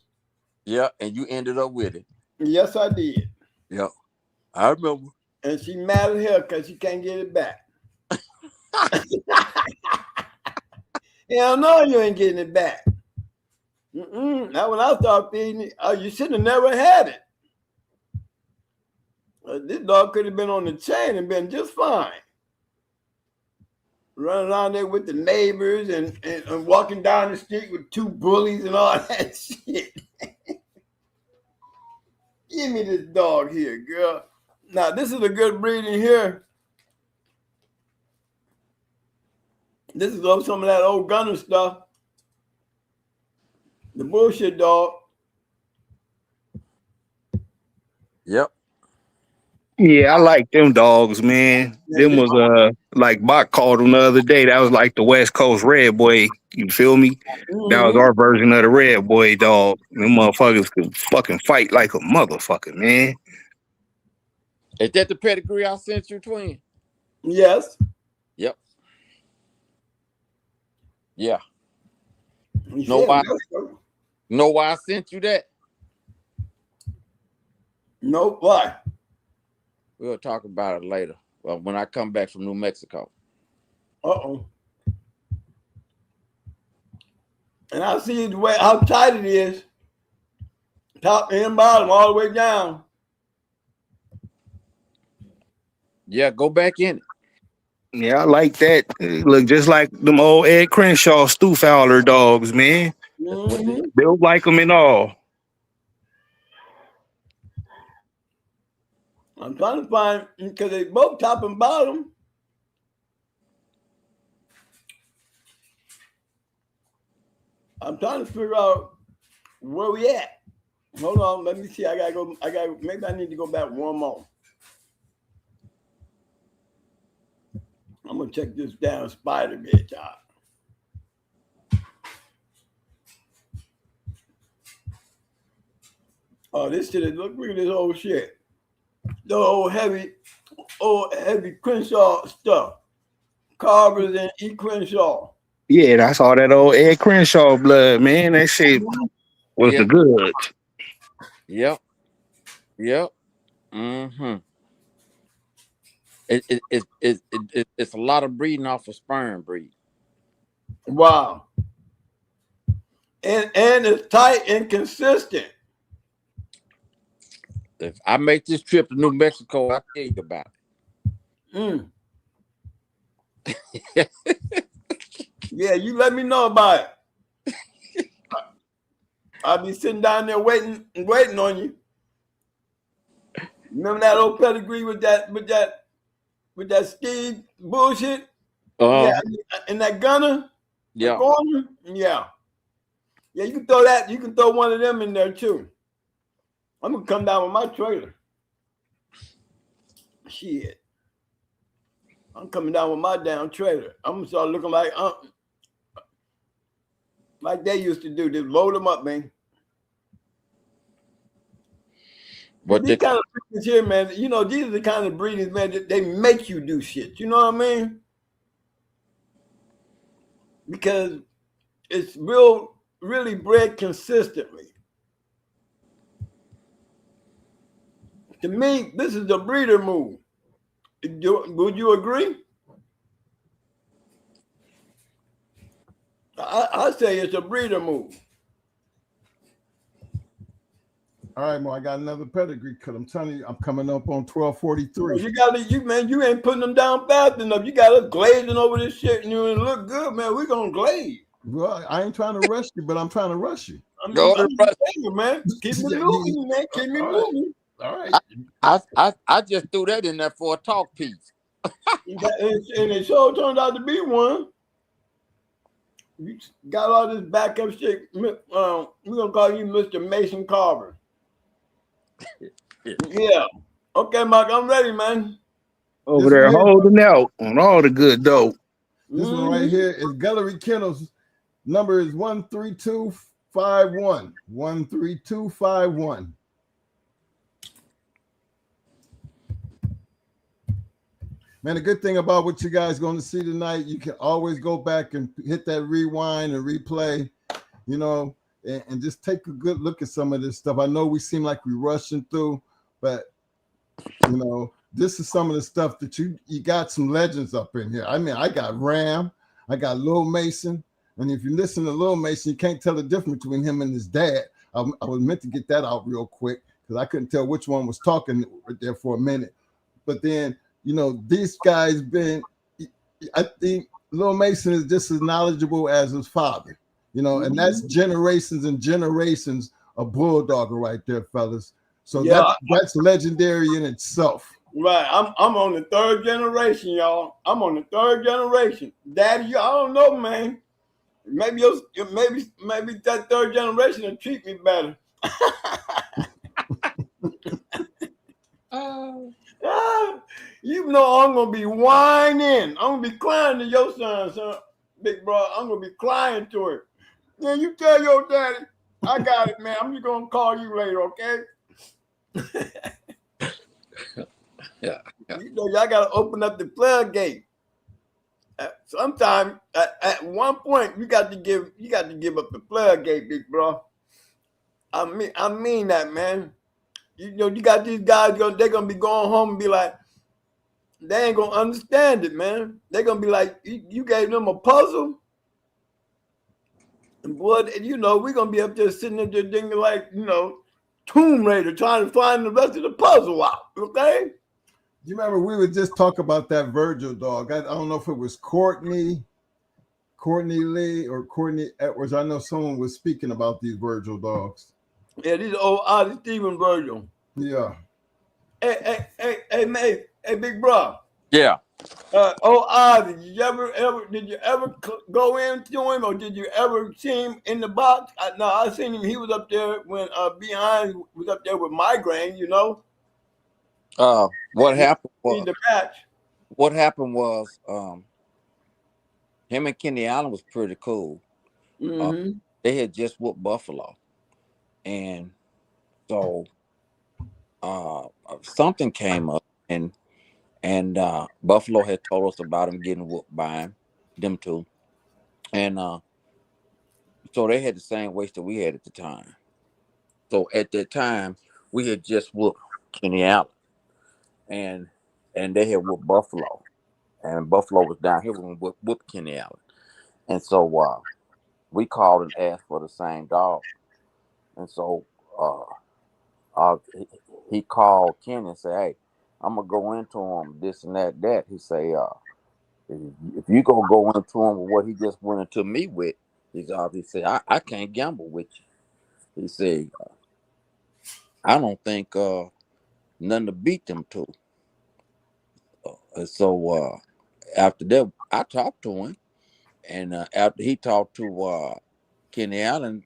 Yeah, and you ended up with it. Yes, I did. Yeah, I remember. And she mad at her because she can't get it back. Hell no, you ain't getting it back. Now when I start feeding it, you should have never had it. This dog could have been on the chain and been just fine. Running around there with the neighbors and walking down the street with 2 bullies and all that shit. Give me this dog here, girl. Now, this is a good breed in here. This is some of that old gunner stuff. The bullshit dog. Yep. Yeah, I like them dogs, man. Yeah, Them was like Bach called them the other day. That was like the West Coast Red Boy. You feel me? That was our version of the Red Boy dog. Them motherfuckers could fucking fight like a motherfucker, man. Is that the pedigree I sent you, twin? Yes. Yep. Yeah. You Know said why? Mexico. Know why I sent you that? No, why? We'll talk about it later. Well, when I come back from New Mexico. Uh-oh. And I see the way how tight it is. Top and bottom, all the way down. Yeah, go back in it. Yeah, I like that. It look just like them old Ed Crenshaw Stu Fowler dogs, man. Built like them and all. I'm trying to find, because they both top and bottom. I'm trying to figure out where we at. Hold on, let me see. Maybe I need to go back one more. I'm gonna check this down spider bitch out. Oh, this shit is, look at this old shit. The old heavy Crenshaw stuff. Carvers and E. Crenshaw. Yeah, that's all that old Ed Crenshaw blood, man. That shit was the goods. Yep. Yep. Mm-hmm. It's a lot of breeding off of sperm breed. Wow. And it's tight and consistent. If I make this trip to New Mexico, I'll tell you about it. Yeah, you let me know about it. I'll be sitting down there waiting on you. Remember that old pedigree with that Steve bullshit? Yeah, and that gunner? Yeah. Yeah. Yeah, you can throw that. You can throw one of them in there too. I'm gonna come down with my trailer. Shit. I'm coming down with my damn trailer. I'm gonna start looking like they used to do. Just load them up, man. But these kind of breeders here, man, you know, these are the kind of breeders, man, that they make you do shit. You know what I mean? Because it's really bred consistently. To me, this is the breeder move. Would you agree? I say it's a breeder move. All right, Mo, I got another pedigree because I'm telling you, I'm coming up on 1243. You ain't putting them down fast enough. You got us glazing over this shit and you look good, man. We're gonna glaze. Well, I ain't trying to rush you, but I'm trying to rush you. I'm man. Keep me moving, man. Keep me moving. All right. I just threw that in there for a talk piece. And it sure turned out to be one. You got all this backup shit. We're gonna call you Mr. Mason Carver. Yeah. Okay, Mike, I'm ready, man. Over there holding out on all the good dope. This one right here is Gallery Kennels. Number is 13251. 13251. Man, the good thing about what you guys going to see tonight, you can always go back and hit that rewind and replay, you know, and just take a good look at some of this stuff. I know we seem like we're rushing through, but, you know, this is some of the stuff that you got some legends up in here. I mean, I got Ram, I got Lil Mason, and if you listen to Lil Mason, you can't tell the difference between him and his dad. I was meant to get that out real quick because I couldn't tell which one was talking right there for a minute. But then, you know, these guys I think Lil Mason is just as knowledgeable as his father, you know, and that's generations and generations of bulldogger right there, fellas. So yeah, that's legendary in itself. Right. I'm on the third generation, y'all. I'm on the third generation. Daddy, I don't know, man. Maybe that third generation will treat me better. You know I'm gonna be whining. I'm gonna be crying to your son, big bro. I'm gonna be crying to him. Then you tell your daddy, I got it, man. I'm just gonna call you later, okay? Yeah. You know, y'all gotta open up the floodgate. Sometimes, at one point, you got to give up the floodgate, big bro. I mean that, man. You know, you got these guys. They're gonna be going home and be like, they ain't gonna understand it, man. They're gonna be like, you gave them a puzzle, and boy, you know, we're gonna be up there sitting up there thinking like, you know, Tomb Raider trying to find the rest of the puzzle out. Okay. You remember we would just talk about that Virgil dog. I don't know if it was Courtney Lee or Courtney Edwards. I know someone was speaking about these Virgil dogs. Yeah, these old Ozzy Steven Virgil. Yeah. Hey, big bro. Yeah. Ozzy, did you ever go into him, or did you ever see him in the box? No, I seen him. He was up there when Behind was up there with Migraine. You know. What happened was the match. What happened was him and Kenny Allen was pretty cool. Mm-hmm. They had just whooped Buffalo, and so something came up, and Buffalo had told us about him getting whooped by them two, and so they had the same waist that we had at the time. So at that time, we had just whooped Kenny Allen, and they had whooped Buffalo, and Buffalo was down here when we whooped Kenny Allen, and so we called and asked for the same dog, and so he called Kenny and said, "Hey, I'm gonna go into him this and that." He say, "If you go into him with what he just went into me with," he said, "I can't gamble with you." He said, "I don't think nothing to beat them two." And so after that, I talked to him, and after he talked to Kenny Allen,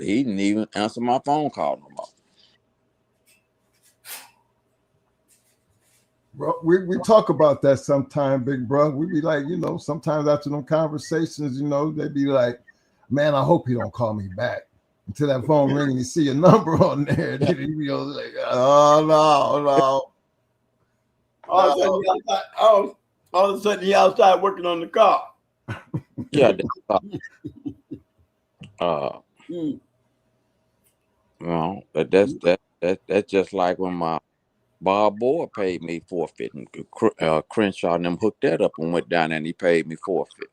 he didn't even answer my phone call no more. Bro, we talk about that sometime, big bro. We be like, you know, sometimes after them conversations, you know, they be like, man, I hope he don't call me back. Until that phone ring and you see a number on there, and he be like, oh no. All of a sudden, he outside working on the car. Yeah. No, but that's just like when my Bob Boy paid me forfeit, and Crenshaw and them hooked that up and went down and he paid me forfeit.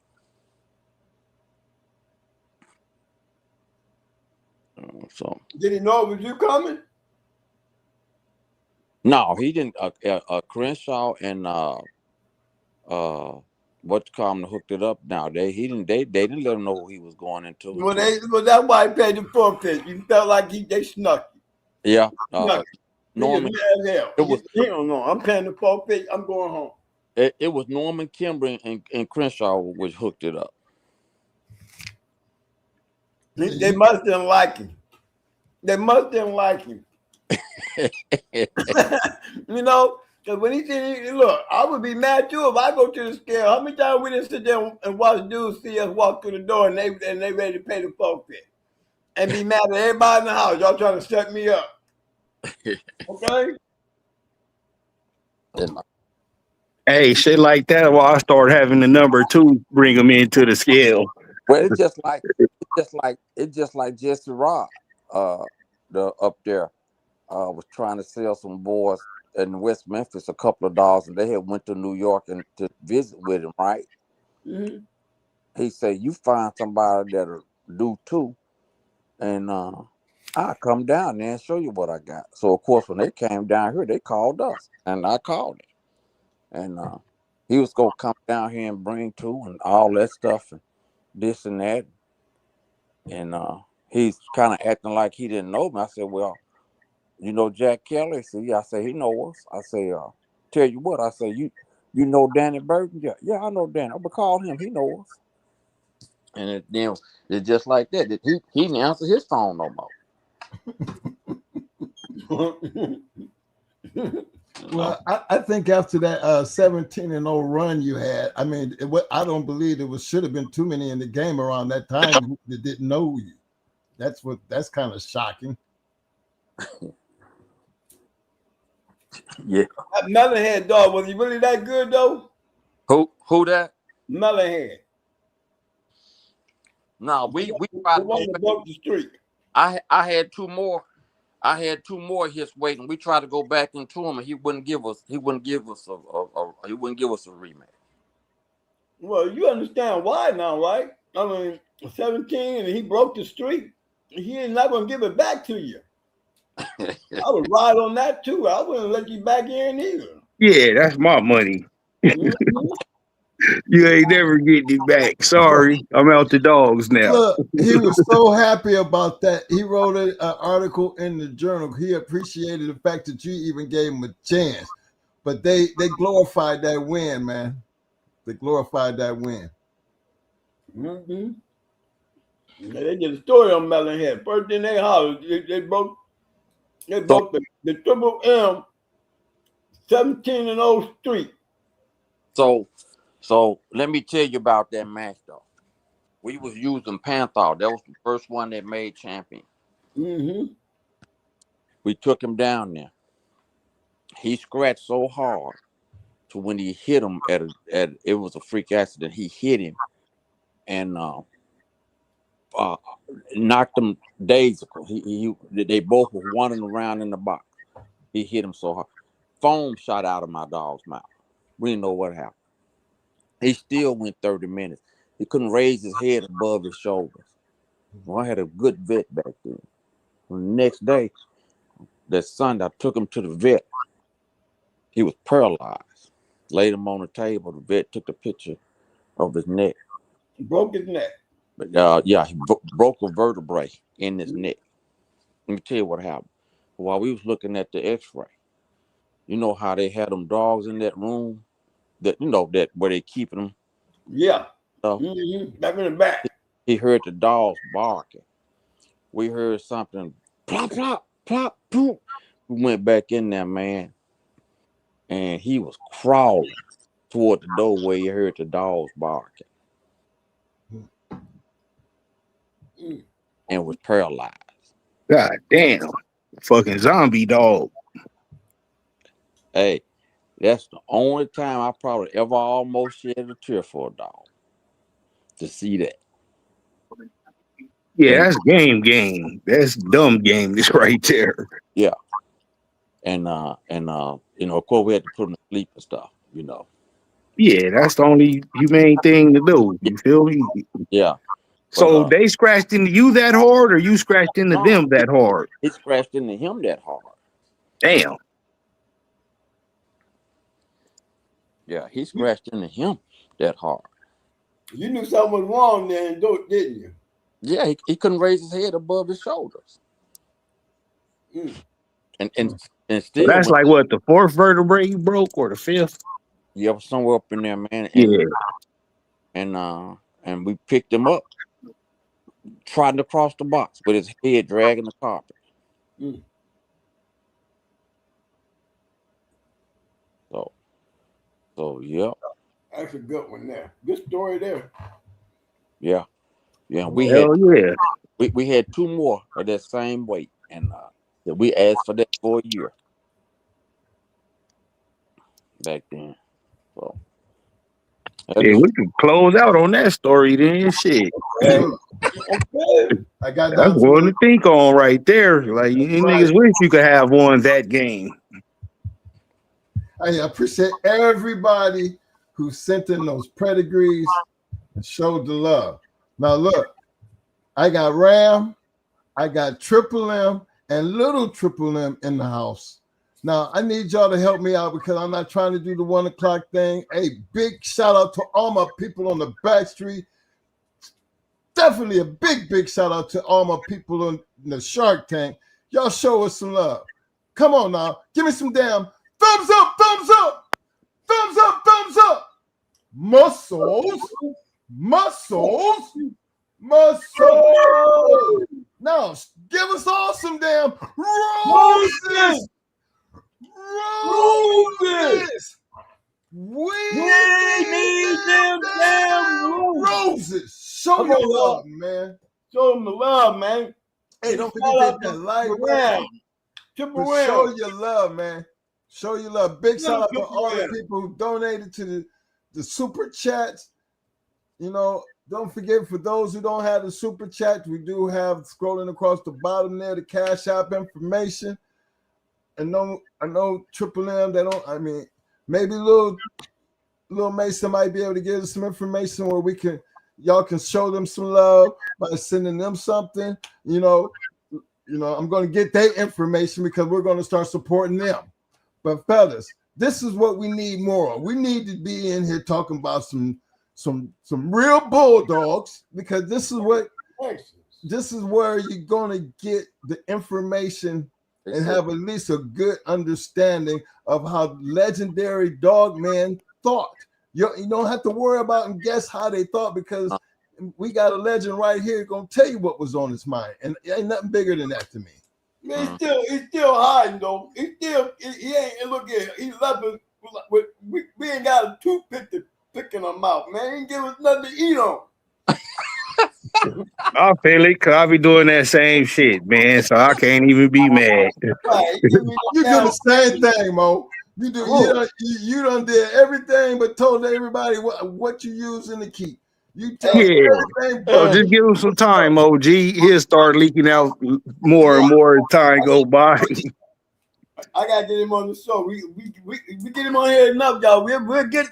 So did he know it was you coming? No, he didn't. Crenshaw and what you call him hooked it up. Now they didn't let him know who he was going into. Well, that's why he paid the forfeit. You felt like they snuck you. Yeah. Norman. No, I'm paying the forfeit. I'm going home. It was Norman Kimber and Crenshaw which hooked it up. They must didn't like him. You know, because when he said, look, I would be mad too if I go to the scale. How many times we didn't sit there and watch dudes see us walk through the door and they ready to pay the forfeit and be mad at everybody in the house? Y'all trying to set me up. Okay? Hey, shit like that. Well, I start having the number two bring them into the scale. Well, it's just like Jesse Rod, up there, was trying to sell some boys in West Memphis a couple of dollars, and they had went to New York and to visit with him, right? Mm-hmm. He said, "You find somebody that'll do too, and I'll come down there and show you what I got." So of course, when they came down here, they called us, and I called him, and he was gonna come down here and bring two and all that stuff and this and that, and he's kind of acting like he didn't know me. I said, "Well, you know Jack Kelly?" See, I say he knows us. I say, "Tell you what," I say, you know Danny Burton?" Yeah, I know Danny. I'm gonna call him. He knows us. And then it's just like that. He didn't answer his phone no more. Well, I think after that 17-0 run you had, I mean, I don't believe there should have been too many in the game around that time that didn't know you. That's kind of shocking. Yeah. That Melonhead dog, was he really that good though? Who that? Melonhead. No, we tried to go back. Broke the streak. I had two more. I had two more hits waiting. We tried to go back into him, and he wouldn't give us a rematch. Well, you understand why now, right? I mean, 17 and he broke the streak. He ain't not gonna give it back to you. I would ride on that too. I wouldn't let you back in either. Yeah, that's my money. You ain't never getting it back. Sorry, I'm out the dogs now. Look, he was so happy about that. He wrote an article in the journal. He appreciated the fact that you even gave him a chance. But they glorified that win, man. They glorified that win. Mm-hmm. They did a story on Melonhead. First thing they hollered, they broke the Triple M 17-0 streak. So let me tell you about that match though. We was using Panther. That was the first one that made champion. Mm-hmm. We took him down there. He scratched so hard to when he hit him at it was a freak accident. He hit him and knocked him daisical. They both were running around in the box. He hit him so hard. Foam shot out of my dog's mouth. We didn't know what happened. He still went 30 minutes. He couldn't raise his head above his shoulders. Well, I had a good vet back then. Well, the next day, that Sunday, I took him to the vet. He was paralyzed. Laid him on the table. The vet took a picture of his neck. He broke his neck. But yeah, he broke a vertebrae in his neck. Let me tell you what happened. While we was looking at the X-ray, you know how they had them dogs in that room, that where they keeping them. Yeah. Mm-hmm. Back in the back. He heard the dogs barking. We heard something plop, plop, plop, poop. We went back in there, man, and he was crawling toward the door where he heard the dogs barking and was paralyzed. God damn. Fucking zombie dog. Hey, that's the only time I probably ever almost shed a tear for a dog. To see that. Yeah, that's game. That's dumb game. This right there. Yeah. And of course we had to put him to sleep and stuff, Yeah, that's the only humane thing to do. You feel me? Yeah. So they scratched into you that hard, or you scratched into them that hard? He scratched into him that hard. Damn. Yeah, he scratched into him that hard. You knew something was wrong then, didn't you? Yeah, he couldn't raise his head above his shoulders. And still, so that's like what, the fourth vertebrae you broke, or the fifth? Yeah, somewhere up in there, man. And we picked him up, trotting across the box with his head dragging the carpet. So yeah. That's a good one there. Good story there. Yeah. We had two more of that same weight, and we asked for that for a year back then. So we can close out on that story then. Shit. I got that's one to think on right there. Like, you niggas wish you could have won that game. I appreciate everybody who sent in those pedigrees and showed the love. Now look, I got Ram, I got Triple M and Little Triple M in the house. Now I need y'all to help me out because I'm not trying to do the 1 o'clock thing. Hey, big shout out to all my people on the back street. Definitely a big shout out to all my people in the Shark Tank. Y'all show us some love. Come on now, give me some damn thumbs up, thumbs up, thumbs up, thumbs up. Muscles. Now, give us all some damn roses. Roses. We need them damn roses. Show your love, man. Show them the love, man. Hey, don't forget that like button. Show your love, man. Show your love. Big shout out to all the people who donated to the super chats. You know, don't forget, for those who don't have the super chat, we do have scrolling across the bottom there the Cash App information. And I know Triple M, they don't, I mean, maybe little Mason might be able to give us some information where y'all can show them some love by sending them something. You know, I'm going to get their information because we're going to start supporting them. But fellas, this is what we need more of. We need to be in here talking about some real bulldogs, because this is where you're going to get the information and have at least a good understanding of how legendary Dogman thought. You don't have to worry about and guess how they thought, because we got a legend right here going to tell you what was on his mind, and ain't nothing bigger than that to me. Man, he's still hiding though. He ain't look at. He left us with we ain't got a toothpick to picking him out, man. He ain't give us nothing to eat on. I feel it, cause I be doing that same shit, man. So I can't even be mad. Right. You do the same thing, Mo. You do. You done did everything, but told everybody what you use in the key. You tell everything. So just give him some time, OG. He'll start leaking out more and more as time go by. I gotta get him on the show. We get him on here enough, y'all. We'll get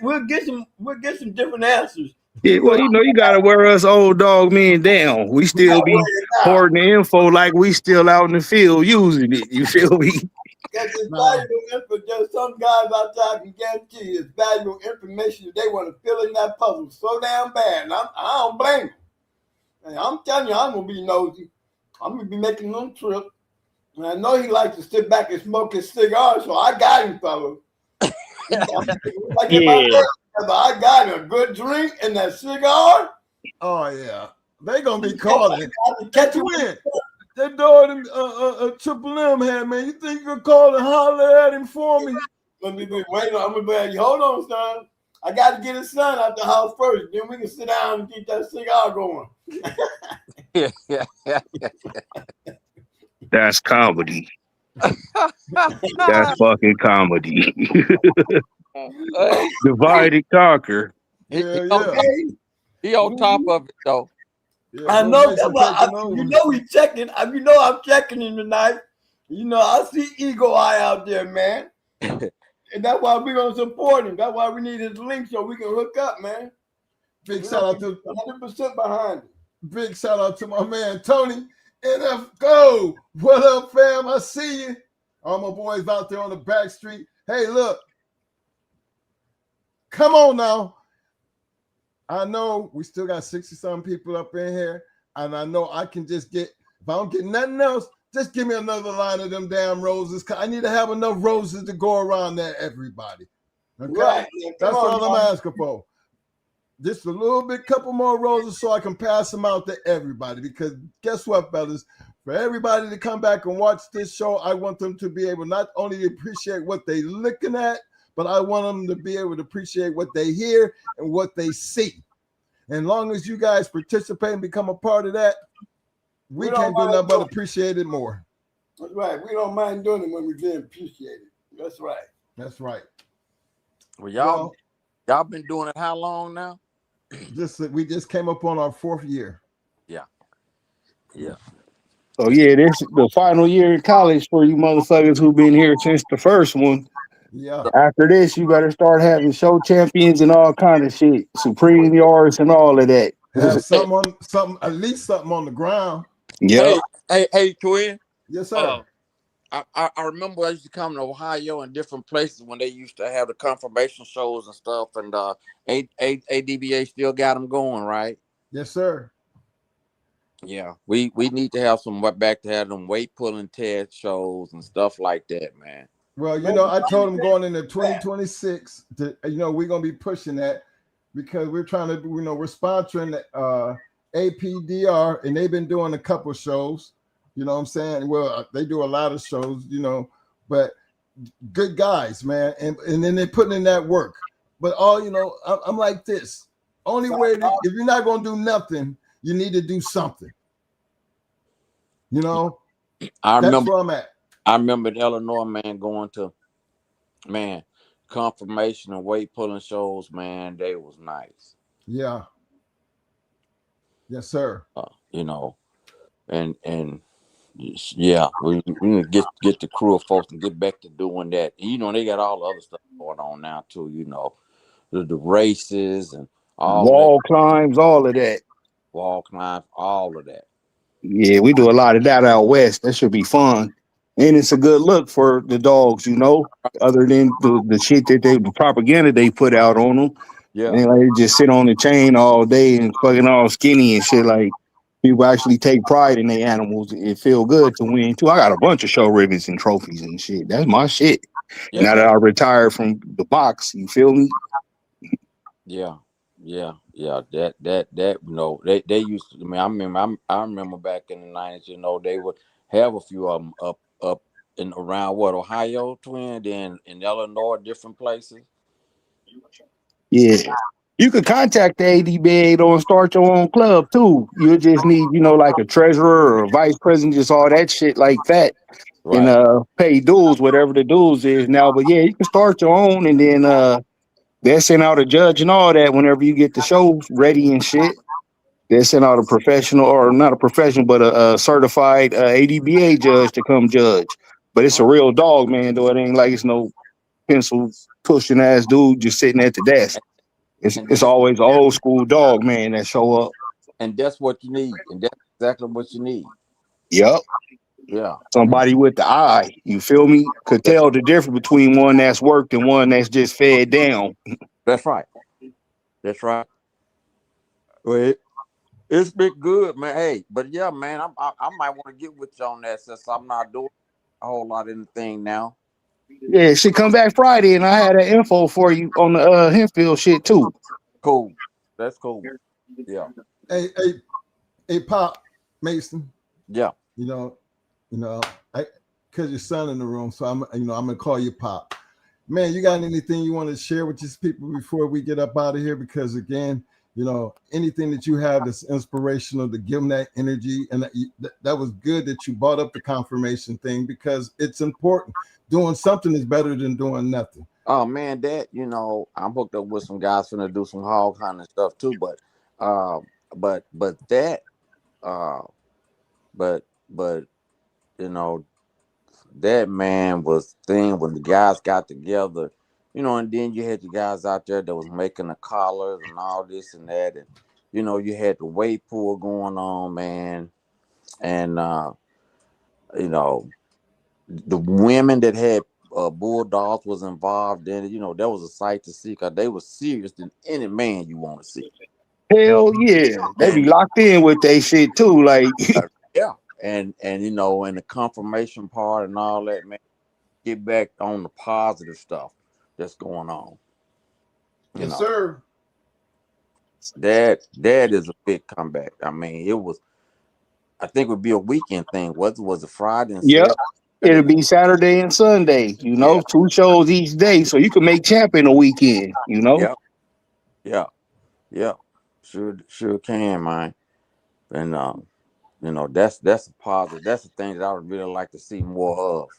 some different answers. Yeah, well, you gotta wear us old dog men down. We still be hoarding the info like we still out in the field using it. You feel me? That's valuable info. There's some guys out there I can guarantee you it's valuable information that they want to fill in that puzzle so damn bad. And I don't blame them. And I'm telling you, I'm gonna be nosy. I'm gonna be making them trip. And I know he likes to sit back and smoke his cigar, so I got him, fellas. I got a good drink and that cigar. Oh yeah, they gonna be calling. Catch you in. That dog Triple M had, man. You think you could call and holler at him for me? Let me wait. I'm gonna be. Hold on, son. I got to get his son out the house first. Then we can sit down and keep that cigar going. That's comedy. That's fucking comedy. Divide and conquer. He on top of it though. Yeah, I know. We checking. I'm checking him tonight. I see Eagle Eye out there, man. And that's why we're gonna support him. That's why we need his link so we can hook up, man. Big shout out to 100% behind him. Big shout out to my man Tony. NF Go. What up, fam? I see you. All my boys out there on the back street. Hey, look. Come on now. I know we still got 60-some people up in here, and I know I can just get, if I don't get nothing else, just give me another line of them damn roses, because I need to have enough roses to go around there, everybody. Okay? Right. That's all I'm asking for. Just a little bit, couple more roses so I can pass them out to everybody, because guess what, fellas? For everybody to come back and watch this show, I want them to be able not only to appreciate what they're looking at, but I want them to be able to appreciate what they hear and what they see. And as long as you guys participate and become a part of that, we can't do nothing but appreciate it more. That's right. We don't mind doing it when we get appreciated. That's right. That's right. Well, y'all been doing it how long now? We just came up on our 4th year. Yeah. So yeah, this is the final year in college for you motherfuckers who've been here since the first one. Yeah. After this, you better start having show champions and all kind of shit, supreme yards and all of that. Have at least something on the ground. Yeah. Hey, twin. Yes, sir. I remember I used to come to Ohio and different places when they used to have the confirmation shows and stuff, and ADBA still got them going, right? Yes, sir. Yeah, we need to have some back to have them weight pulling test shows and stuff like that, man. Well, I told them going into 2026 that we're gonna be pushing that, because we're trying to, we're sponsoring the APDR, and they've been doing a couple shows. You know what I'm saying? Well, they do a lot of shows, but good guys, man, and then they're putting in that work. But I'm like this. Only way if you're not gonna do nothing, you need to do something. That's where I'm at. I remember in Illinois, man, going to confirmation and weight pulling shows, man. They was nice. Yeah. Yes, sir. And yeah, we need to get the crew of folks and get back to doing that. They got all the other stuff going on now too. The races and all wall climbs, all of that. Wall climbs, all of that. Yeah, we do a lot of that out west. That should be fun. And it's a good look for the dogs, other than the shit the propaganda they put out on them. Yeah. And they just sit on the chain all day and fucking all skinny and shit. Like, people actually take pride in their animals. It feel good to win too. I got a bunch of show ribbons and trophies and shit. That's my shit. Yeah. Now that I retired from the box, you feel me? Yeah. That they used to. I remember back in the 90s. They would have a few of them up and around Ohio, Twin, then in Illinois, different places. Yeah, you could contact the APBT and start your own club too. You just need, like a treasurer or a vice president, just all that shit like that, right. And pay dues, whatever the dues is now. But yeah, you can start your own, and then they'll send out a judge and all that whenever you get the show ready and shit. They'll send out a professional, or not a professional, but a certified APBT judge to come judge. But it's a real dog, man, though. It ain't like it's no pencil pushing ass dude just sitting at the desk. It's always an old school dog, man, that show up. And that's what you need. And that's exactly what you need. Yep. Yeah. Somebody with the eye, you feel me? Could tell the difference between one that's worked and one that's just fed down. That's right. Well, it's been good, man. Hey, but yeah, man, I might want to get with you on that since I'm not doing a whole lot of anything now. Yeah, she come back Friday, and I had that info for you on the Henfield shit too. Cool, that's cool. Yeah. Hey, Pop Mason. Yeah. Because your son in the room, so I'm gonna call you Pop. Man, you got anything you want to share with these people before we get up out of here? Because again, anything that you have that's inspirational to give them that energy, and that was good that you brought up the confirmation thing because it's important. Doing something is better than doing nothing. Oh man, that I'm hooked up with some guys finna do some hog hunting and stuff too, but that man was thing when the guys got together, and then you had the guys out there that was making the collars and all this and that, and you had the weight pool going on, man, and the women that had bulldogs was involved in it. That was a sight to see because they were serious than any man you want to see. Hell yeah, they be locked in with they shit too, like yeah. And and the confirmation part and all that, man, get back on the positive stuff that's going on. Yes, sir. That is a big comeback. I mean, I think it would be a weekend thing. Was it Friday and Saturday? It'll be Saturday and Sunday, 2 shows each day. So you can make champ in a weekend, Yeah. Sure can, man. And that's a positive. That's the thing that I would really like to see more of.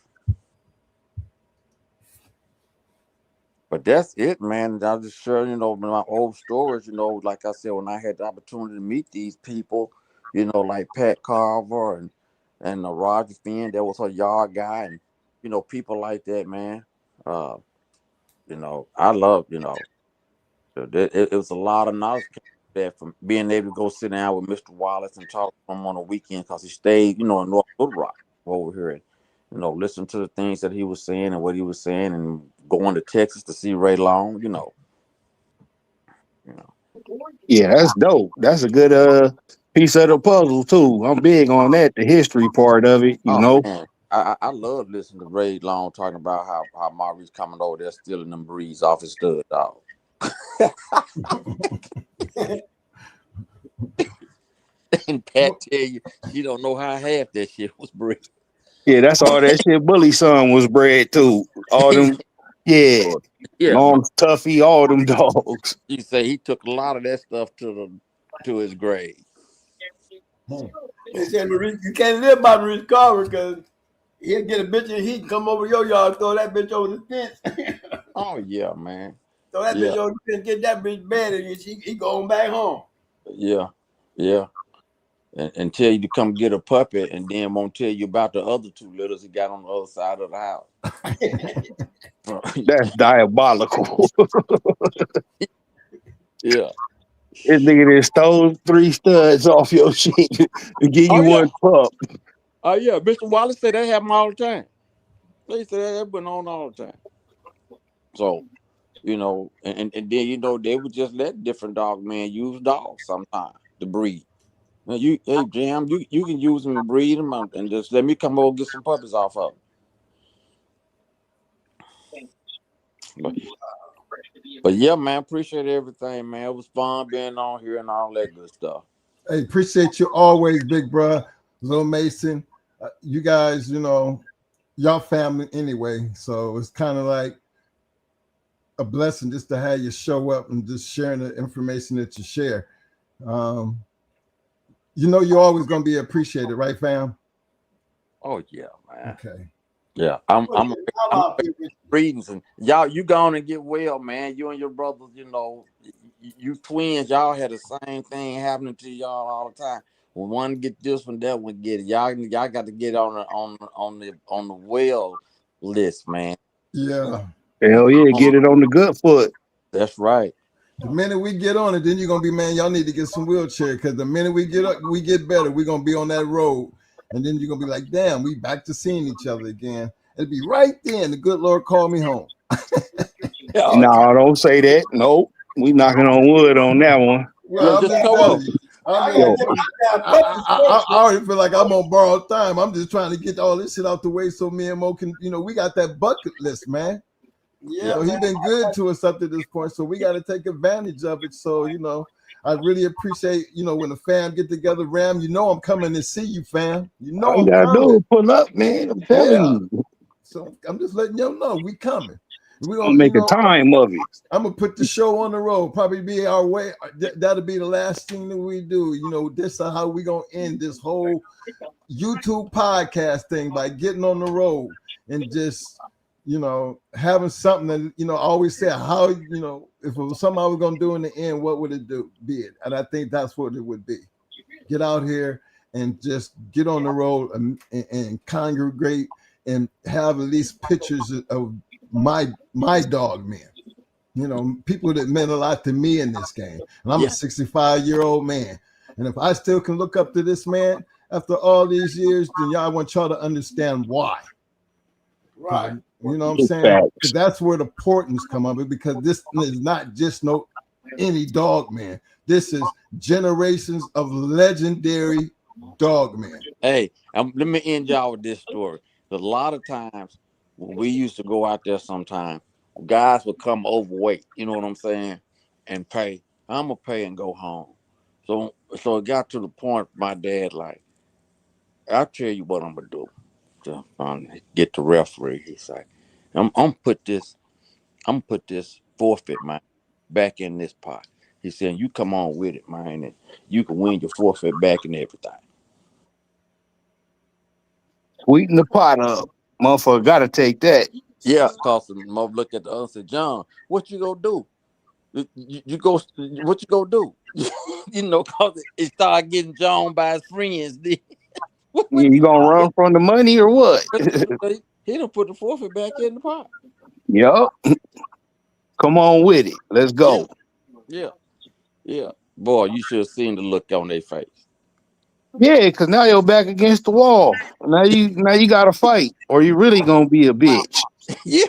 But that's it, man. I'm just sure, my old stories, like I said, when I had the opportunity to meet these people, like Pat Carver and Roger Finn, that was a yard guy, and people like that, man. I love, it was a lot of knowledge that from being able to go sit down with Mr. Wallace and talk to him on a weekend because he stayed, in North Little Rock over here, and listen to the things that he was saying and what he was saying, and going to Texas to see Ray Long, Yeah, that's dope. That's a good piece of the puzzle too. I'm big on that, the history part of it, know. Man. I love listening to Ray Long talking about how Maurice coming over there stealing them breeds off his stud dog. And Pat tell you don't know how half that shit was breed. Yeah, that's all that shit Bully son was bred to. All them, yeah, Yeah, man. long Tuffy, all them dogs. You say he took a lot of that stuff to his grave. They said you can't live by Maurice Carver because he'll get a bitch and he can come over your yard, throw that bitch over the fence. Oh yeah, man. Throw that Yeah, bitch over the fence, get that bitch bad, and he going back home. yeah, yeah. And tell you to come get a puppy, and then won't tell you about the other two litters he got on the other side of the house. That's diabolical. Yeah. This nigga that stole 3 studs off your shit and give you Oh yeah. one pup. Oh yeah. Mr. Wallace said they have them all the time. They said they've been on all the time. So, and then they would just let different dog men use dogs sometimes to breed. Now hey Jam, you can use them and breed them and just let me come over and get some puppies off of them. But yeah, man, appreciate everything, man. It was fun being on here and all that good stuff. Hey, appreciate you always, big bro. Little Mason. You guys, y'all family anyway. So it's kind of like a blessing just to have you show up and just sharing the information that you share. You're always going to be appreciated, right, fam? Oh yeah, man. Okay. Yeah, I'm greetings and y'all. You go on and get well, man. You and your brothers, you twins. Y'all had the same thing happening to y'all all the time. When one get this one, that one get it. Y'all got to get on the well list, man. Yeah. Hell yeah, get it on the good foot. That's right. The minute we get on it, then you're gonna be, man, y'all need to get some wheelchair, because the minute we get up, we get better. We're gonna be on that road. And then you're gonna be like, damn, we back to seeing each other again. It'll be right then. The good Lord called me home. No, don't say that. Nope. We knocking on wood on that one. Well, I'm just telling you. I already feel like I'm on borrowed time. I'm just trying to get all this shit out the way so me and Mo can, we got that bucket list, man. Yeah, he's been good to us up to this point, so we got to take advantage of it. So, I really appreciate, when the fam get together, Ram, I'm coming to see you, fam. All you gotta do is pull up, man. I'm telling you. So I'm just letting y'all know we coming. We're gonna make a time of it. I'm gonna put the show on the road. Probably be our way. That'll be the last thing that we do. This is how we gonna end this whole YouTube podcast thing, by getting on the road and just having something that I always say, how if it was something I was gonna do in the end, what would it be it? And I think that's what it would be. Get out here and just get on the road and congregate and have at least pictures of my dog men. People that meant a lot to me in this game. And I'm a 65-year-old man. And if I still can look up to this man after all these years, then I want y'all to understand why. Right. You know what I'm saying? Because that's where the importance come of it, because this is not just any dog man. This is generations of legendary dog man. Hey, let me end y'all with this story. A lot of times when we used to go out there, sometimes guys would come overweight, you know what I'm saying, and pay. I'm gonna pay and go home. So it got to the point, my dad, like, I'll tell you what I'm gonna do. To get the referee. He's like, I'm put this forfeit, man, back in this pot. He said, you come on with it, man, and you can win your forfeit back and everything. Sweeten the pot up. Motherfucker gotta take that. Yeah, cause the mother look at the other and said, John, what you gonna do? What you gonna do? Cause it started getting John by his friends. You gonna run from the money or what? He done put the forfeit back in the pot. Yup. Come on with it. Let's go. Yeah. Boy, you should have seen the look on their face. Yeah, because now you're back against the wall. Now you gotta fight, or you really gonna be a bitch. Yeah.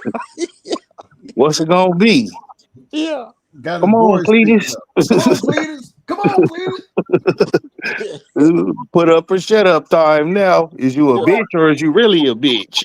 What's it gonna be? Yeah. Come on, Cletus. Come on, Cletus. Put up or shut up time now. Is you a bitch or is you really a bitch?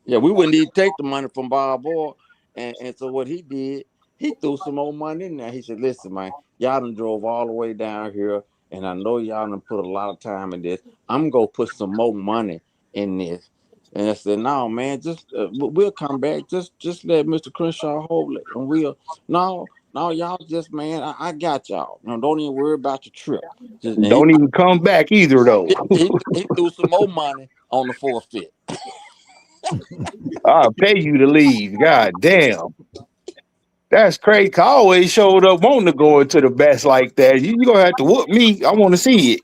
Yeah, we wouldn't even take the money from Bob Boy. And so what he did, he threw some more money in there. He said, listen, man, y'all done drove all the way down here, and I know y'all done put a lot of time in this. I'm going to put some more money in this. And I said, no, man, just we'll come back. Just let Mr. Crenshaw hold it, and we'll no, y'all just man, I got y'all. No, don't even worry about your trip. Just, and Don't even come back either, though. he threw some more money on the forfeit. I'll pay you to leave. God damn. That's crazy. I always showed up wanting to go into the best like that. You're going to have to whoop me. I want to see it.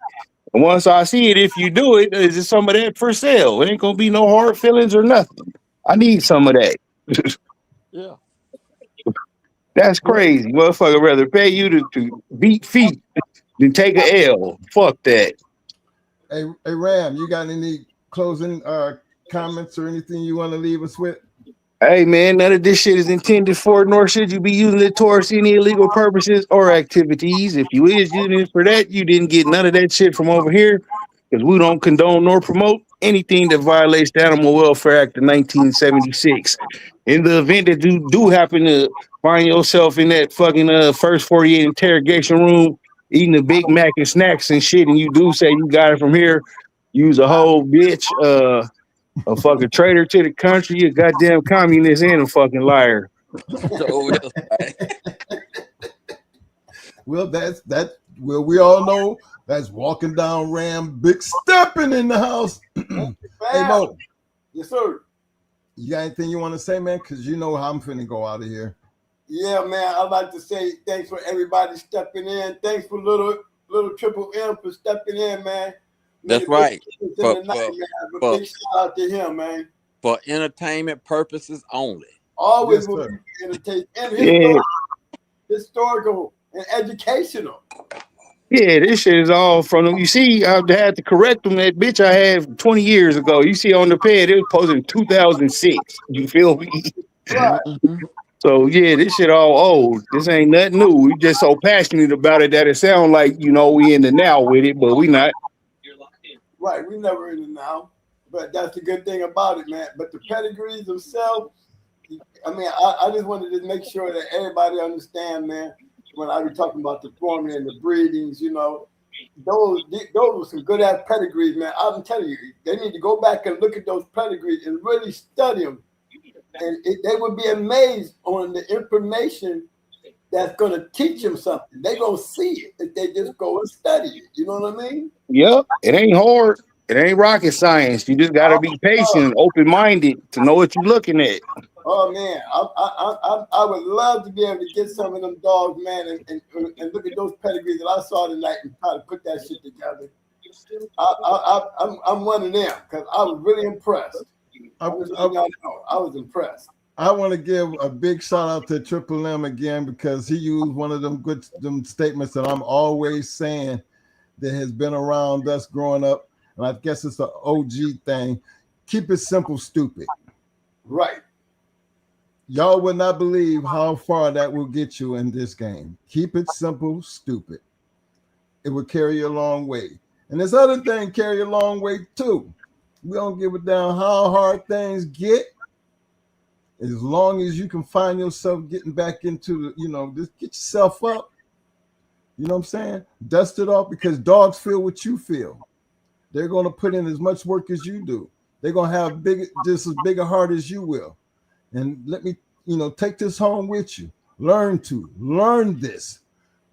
And once I see it, if you do it, is it some of that for sale? It ain't going to be no hard feelings or nothing. I need some of that. Yeah. That's crazy. Motherfucker rather pay you to beat feet than take a L. Fuck that. Hey, Ram, you got any closing comments or anything you want to leave us with? Hey, man, none of this shit is intended for, nor should you be using it towards any illegal purposes or activities. If you is using it for that, you didn't get none of that shit from over here, because we don't condone nor promote anything that violates the Animal Welfare Act of 1976. In the event that you do happen to find yourself in that fucking first 48 interrogation room, eating a Big Mac and snacks and shit, and you do say you got it from here, use a whole bitch, a fucking traitor to the country, a goddamn communist, and a fucking liar. Well, that's that. Well, we all know that's walking down Ram, big stepping in the house. Hey, Mo. Yes, sir. You got anything you want to say, man? Because you know how I'm finna go out of here. Yeah, man. I'd like to say thanks for everybody stepping in. Thanks for little Triple M for stepping in, man. That's right. Big shout out to him, man. For entertainment purposes only. Always will be entertaining and historical and educational. Yeah, this shit is all from them. You see, I had to correct them. That bitch I had 20 years ago. You see on the pad, it was posted in 2006. You feel me? Right. So, yeah, this shit all old. This ain't nothing new. We just so passionate about it that it sound like, you know, we in the now with it, but we not. Right, we never in the now, but that's the good thing about it, man. But the pedigrees themselves, I mean, I just wanted to make sure that everybody understand, man, when I was talking about the formula and the breedings, you know, those were some good ass pedigrees, man. I'm telling you, they need to go back and look at those pedigrees and really study them, and they would be amazed on the information that's going to teach them something. They're going to see it if they just go and study it. You know what I mean? Yep. It ain't hard. It ain't rocket science. You just got to be patient and open-minded to know what you're looking at. Oh, man. I would love to be able to get some of them dogs, man, and look at those pedigrees that I saw tonight and try to put that shit together. I'm one of them because I was really impressed. I was impressed. I want to give a big shout out to Triple M again because he used one of them statements that I'm always saying that has been around us growing up, and I guess it's an OG thing. Keep it simple, stupid. Right. Y'all would not believe how far that will get you in this game. Keep it simple, stupid. It will carry you a long way. And this other thing carry a long way too. We don't give a damn how hard things get. As long as you can find yourself getting back into the, you know, just get yourself up. You know what I'm saying? Dust it off, because dogs feel what you feel. They're going to put in as much work as you do. They're going to have just as big a heart as you will. And let me, you know, take this home with you. Learn this.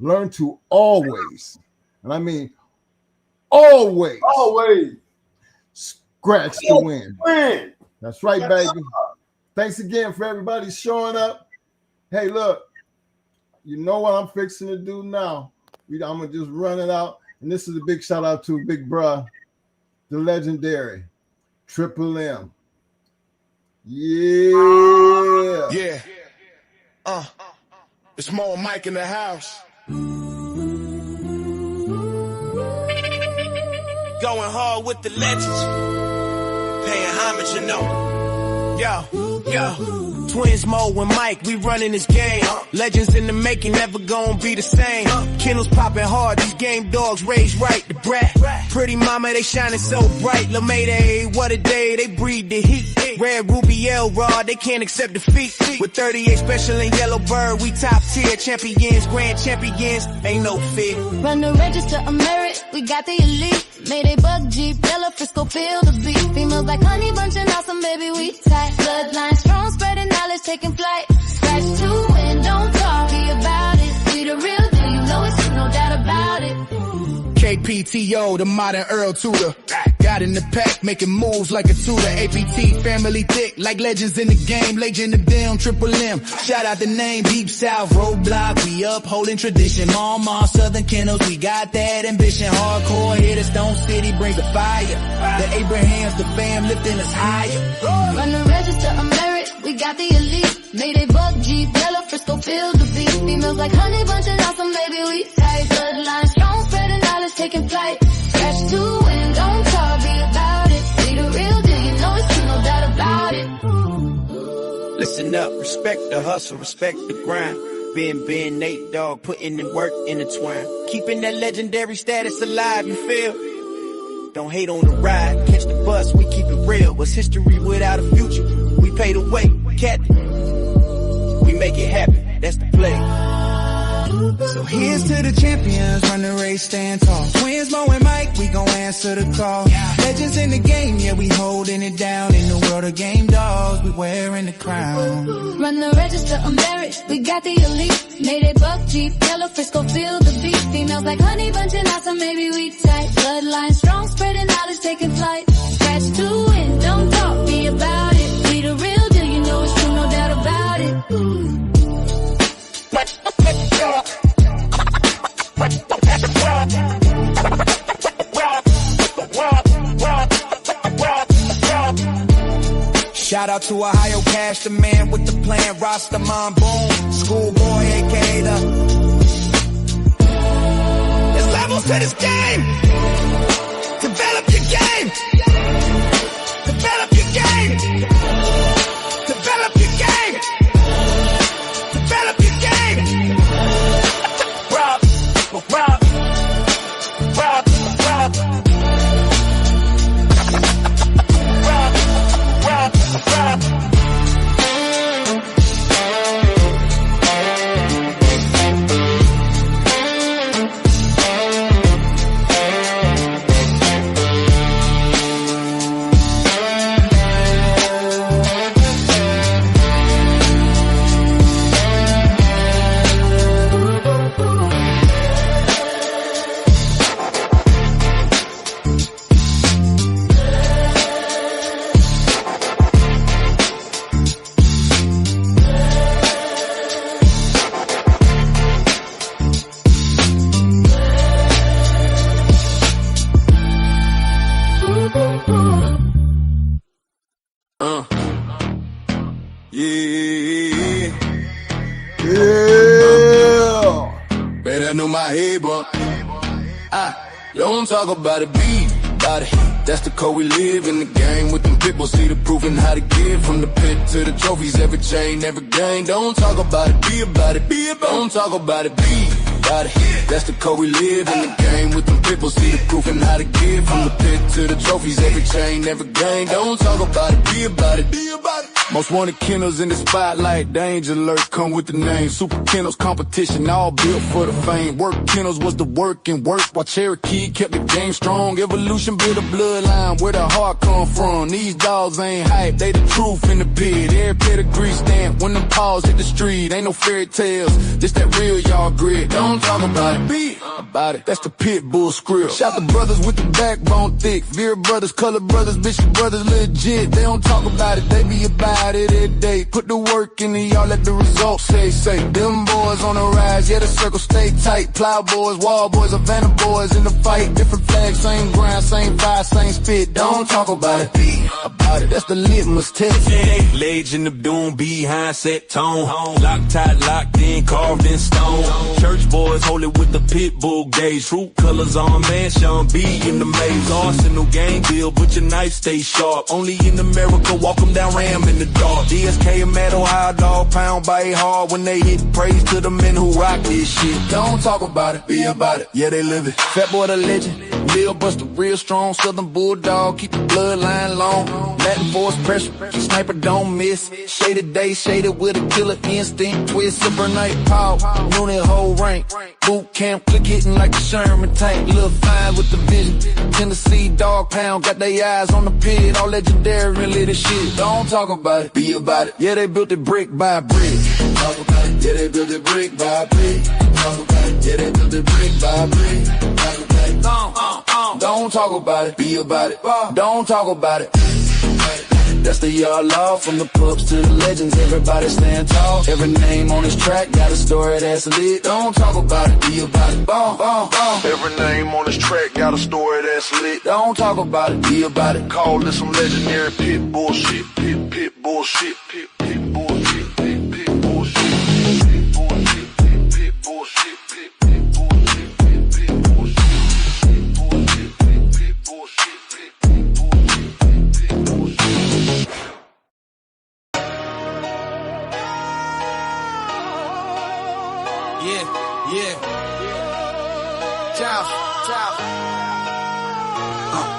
Learn to always, and I mean always scratch the win. That's right, baby. Thanks again for everybody showing up. Hey, look, you know what I'm fixing to do now. I'm going to just run it out. And this is a big shout out to Big Bruh, the legendary Triple M. Yeah. Yeah. It's Mo and Mike in the house. Going hard with the legends. Paying homage, you know. Yo. Twins Mo and Mike, we running this game. Legends in the making, never gonna be the same. Kennels popping hard, these game dogs raised right. The brat, pretty mama, they shining so bright. LaMayday, what a day, they breathe the heat. Red Ruby L Rod, they can't accept defeat. With 38 special and Yellow Bird, we top tier champions, grand champions, ain't no fear. Run the register, I'm married. merit, we got the elite. Made a bug Jeep, yellow Frisco, feel the beat. Females like honey bunching out some baby we tight. Bloodline strong, spreading knowledge, taking flight. Scratch to win, don't talk, be about it. We the real deal, you know it's no doubt about it. KPTO, the modern Earl Tudor. Got in the pack, making moves like a tutor. APT, family thick, like legends in the game. Legend of them, Triple M. Shout out the name, Deep South, Roadblock. We upholding tradition. Mama, Southern Kennels, we got that ambition. Hardcore hitter, Stone City brings the fire. The Abrahams, the fam, lifting us higher. Run the register of merit, we got the elite. Made a bug Jeep, yellow Frisco, feel the beat. Females like honey bunching out some baby we tight. Bloodline strong, spreading knowledge, taking flight. Scratch to win, don't talk, be about it. We the real deal, you know it's true, no doubt about it. Listen up, respect the hustle, respect the grind. Ben, Nate Dogg, putting in work intertwined. Keeping that legendary status alive, you feel? Don't hate on the ride, catch the bus, we keep it real. What's history without a future? We pay the way, Captain. We make it happen, that's the play. So here's to the champions, run the race, stand tall. Twins, Mo and Mike, we gon' answer the call. Legends in the game, yeah, we holding it down. In the world of game dogs, we wearing the crown. Run the register of merit, we got the elite. Made a buck Jeep, yellow Frisco, feel the beat. Females like honey bunching out some maybe we tight. Bloodline strong, spreading knowledge, taking flight. Scratch to win, don't talk, be about it. We the real deal, you know it's true, no doubt about it. Shout out to Ohio Cash, the man with the plan, Rastaman Boom, Schoolboy, aka the. There's levels to this game. Develop your game. Develop your game. Develop your game. Develop your game. Rob, rob, rob, rob. Rob. Don't talk about it, be about it. That's the code we live in the game. With them people, see the proof and how to give. From the pit to the trophies, every chain, every game. Don't talk about it, be about it, be about it. Don't talk about it, be about it. That's the code we live in the game. With them people, see the proof and how to give. From the pit to the trophies, every chain, every game. Don't talk about it, be about it, be about it. Most wanted Kennels in the spotlight, danger alert, come with the name. Super Kennels competition, all built for the fame. Work Kennels was the work and work, while Cherokee kept the game strong. Evolution built a bloodline, where the heart come from. These dogs ain't hype, they the truth in the pit. Every pedigree stamp, when them paws hit the street. Ain't no fairy tales, just that real y'all grit. Don't talk about it, be about it. That's the pit bull script. Shout the brothers with the backbone thick. Veer brothers, color brothers, Bishop brothers legit. They don't talk about it, they be about it every day. Put the work in and y'all let the results say. Them boys on the rise, yeah, the circle stay tight. Plow boys, wall boys, Havana boys in the fight. Different flags, same ground, same fire, same spit. Don't talk about it, be about it. That's the litmus test. Legend of doom, behind set tone. Loctite, locked in, carved in stone. Church boys hold it with the pit bull gauge. True colors on man, Sean B in the maze. Arsenal gang deal, but your knife stay sharp. Only in America, walk them down, ram in the dark. DSK and Metal, high dog, pound by hard. When they hit, praise to the men who rock this shit. Don't talk about it, be about it. Yeah, they live it. Fat boy the legend. Bill Buster, real strong, Southern Bulldog, keep the bloodline long. Latin force pressure, sniper don't miss. Shaded day, shaded with a killer instinct. Twist, super night power, unit whole rank. Boot camp, click hitting like a Sherman tank. Little fine with the vision. Tennessee dog pound, got their eyes on the pit. All legendary, really the shit. Don't talk about it, be about it. Yeah, they built it brick by brick. Talk about it. Yeah, they built it brick by brick. Talk about it. Yeah, they built it brick by brick. Talk about it. Don't talk about it, be about it. Don't talk about it. That's the yard law, from the pups to the legends, everybody stand tall. Every name on this track got a story that's lit. Don't talk about it, be about it. Every name on this track got a story that's lit. Don't talk about it, be about it. Call this some legendary pit bullshit, pit bullshit, pit bullshit, pit bullshit, pit bullshit, pit bullshit, pit bullshit, pit bullshit.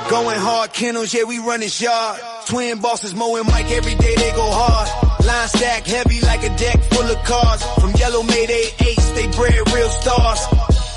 Going hard, Kennels, yeah, we run this yard. Twin bosses, Mo and Mike, every day they go hard. Line stack heavy like a deck full of cars. From yellow Mayday 8s, they bred real stars.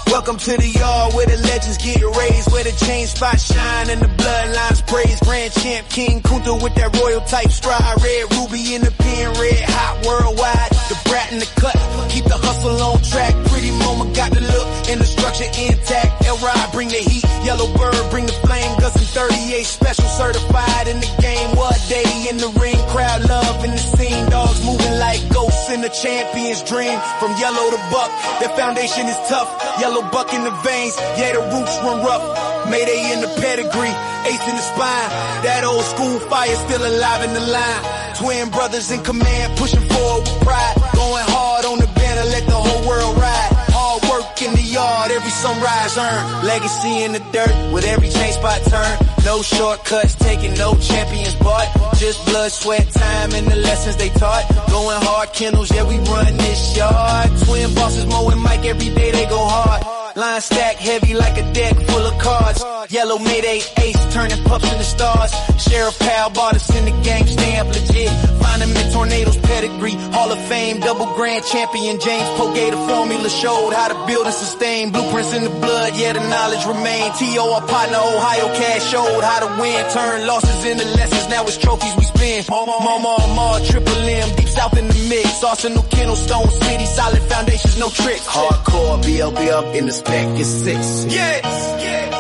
Welcome to the yard where the legends get raised, where the chain spots shine and the bloodlines praise. Grand champ King Kunta with that royal type stride. Red ruby in the pen, red hot worldwide. The brat in the cut, keep the hustle on track. Pretty mama got the look and the structure intact. L-Ride bring the heat, yellow bird bring the flame. Gus and 38 special certified in the game. What day in the ring, crowd love in the scene. Dogs moving like ghosts in the champion's dream. From yellow to buck, their foundation is tough. Yellow buck in the veins, yeah, the roots run rough. Mayday in the pedigree, ace in the spine. That old school fire still alive in the line. Twin brothers in command, pushing forward with pride. Going hard on the banner, let the whole world ride. Hard work in the yard, every sunrise earned. Legacy in the dirt, with every chain spot turn. No shortcuts taken, no champions bought. Just blood, sweat, time, and the lessons they taught. Going hard, Kennels, yeah, we run this yard. Twin bosses, Mo and Mike, every day they go hard. Line stack heavy like a deck full of cards. Yellow Mayday ace turning pups into stars. Sheriff Pal bought us in the game, stamp legit. Find them in Tornadoes pedigree. Hall of Fame, double grand champion. James Pogay, the formula showed how to build and sustain. Blueprints in the blood, yeah, the knowledge remain. T.O. our partner, Ohio Cash showed how to win. Turn losses into lessons, now it's trophies we spin. Mama, Triple M, deep south in the mix. Arsenal, Kennel, Stone City, solid foundations, no tricks. Hardcore, BLB up in the spec is 6. Yes, yes.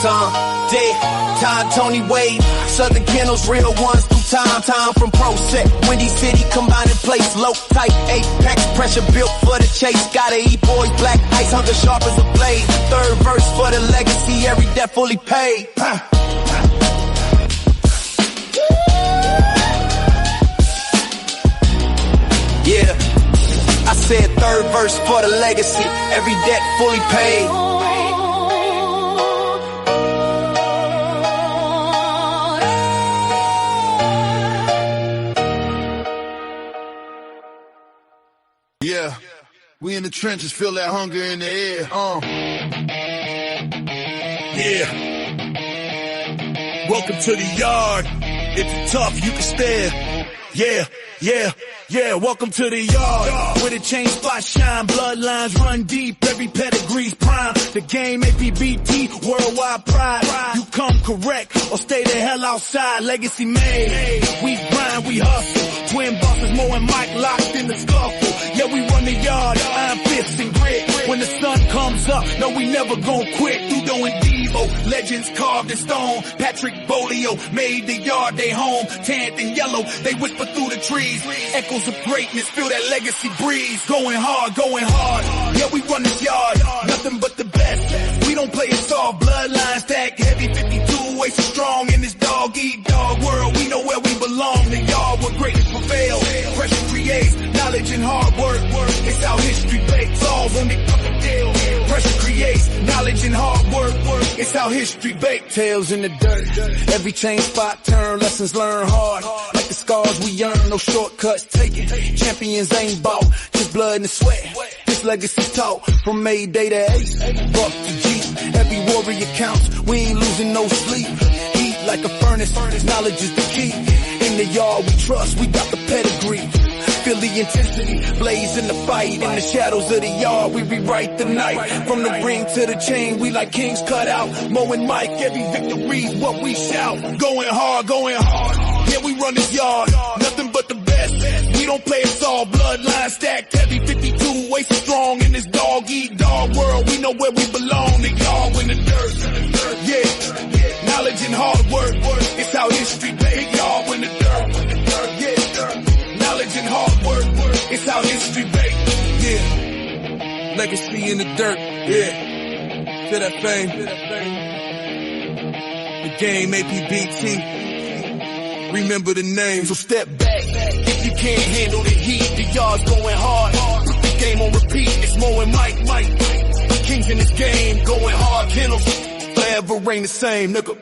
Tom, Dick, Todd, Tony Wade, Southern Kennels, real ones through time from Pro Set, Windy City, combined in place, low type, apex, pressure built for the chase, gotta eat boys, black ice, hunger sharp as a blade, third verse for the legacy, every debt fully paid. Yeah, I said third verse for the legacy, every debt fully paid. Yeah, we in the trenches, feel that hunger in the air. Yeah. Welcome to the yard. If you're tough, you can stare. Yeah, welcome to the yard. Where the chain spots shine, bloodlines run deep, every pedigree's prime. The game APBT, worldwide pride. You come correct or stay the hell outside, legacy made. We grind, we hustle. Twin bosses, Mo and Mike locked in the scuffle. Yeah, we run the yard, iron fists and grit. When the sun comes up, no, we never gon' quit. Udo and Devo, legends carved in stone. Patrick Bolio made the yard they home. Tanned in yellow, they whisper through the trees. Echoes of greatness, feel that legacy breeze. Going hard. Yeah, we run this yard, nothing but the best. We don't play it soft, bloodline stack heavy, 52 ways so strong in this dog-eat-dog world. We know where we belong, the yard where greatness prevails. Pressure creates knowledge and hard work. It's how history bakes, all on the fucking deal. Knowledge and hard work, it's how history baked. Tails in the dirt, every change spot turn, lessons learned hard. Like the scars we earn, no shortcuts taken. Champions ain't bought, just blood and sweat. This legacy taught from Mayday to Ace, Buck to G. Every warrior counts, we ain't losing no sleep. Heat like a furnace, knowledge is the key. In the yard we trust, we got the pedigree. Feel the intensity, blaze in the fight. In the shadows of the yard, we rewrite the night. From the ring to the chain, we like kings cut out. Mo and Mike, every victory's what we shout. Going hard, yeah, we run this yard. Nothing but the best, we don't play it all. Bloodline stacked heavy, 52, waist strong. In this dog-eat-dog world, we know where we belong. The y'all in the dirt, yeah. Knowledge and hard work, it's how history made. Y'all in the dirt, yeah. Knowledge and hard work, it's how history made, yeah. Legacy in the dirt, yeah. Feel that fame. The game, APBT. Remember the name, so step back. If you can't handle the heat, the yard's going hard. Put the game on repeat, it's Mo and Mike. Kings in this game, going hard. Kennels, forever ain't the same, nigga.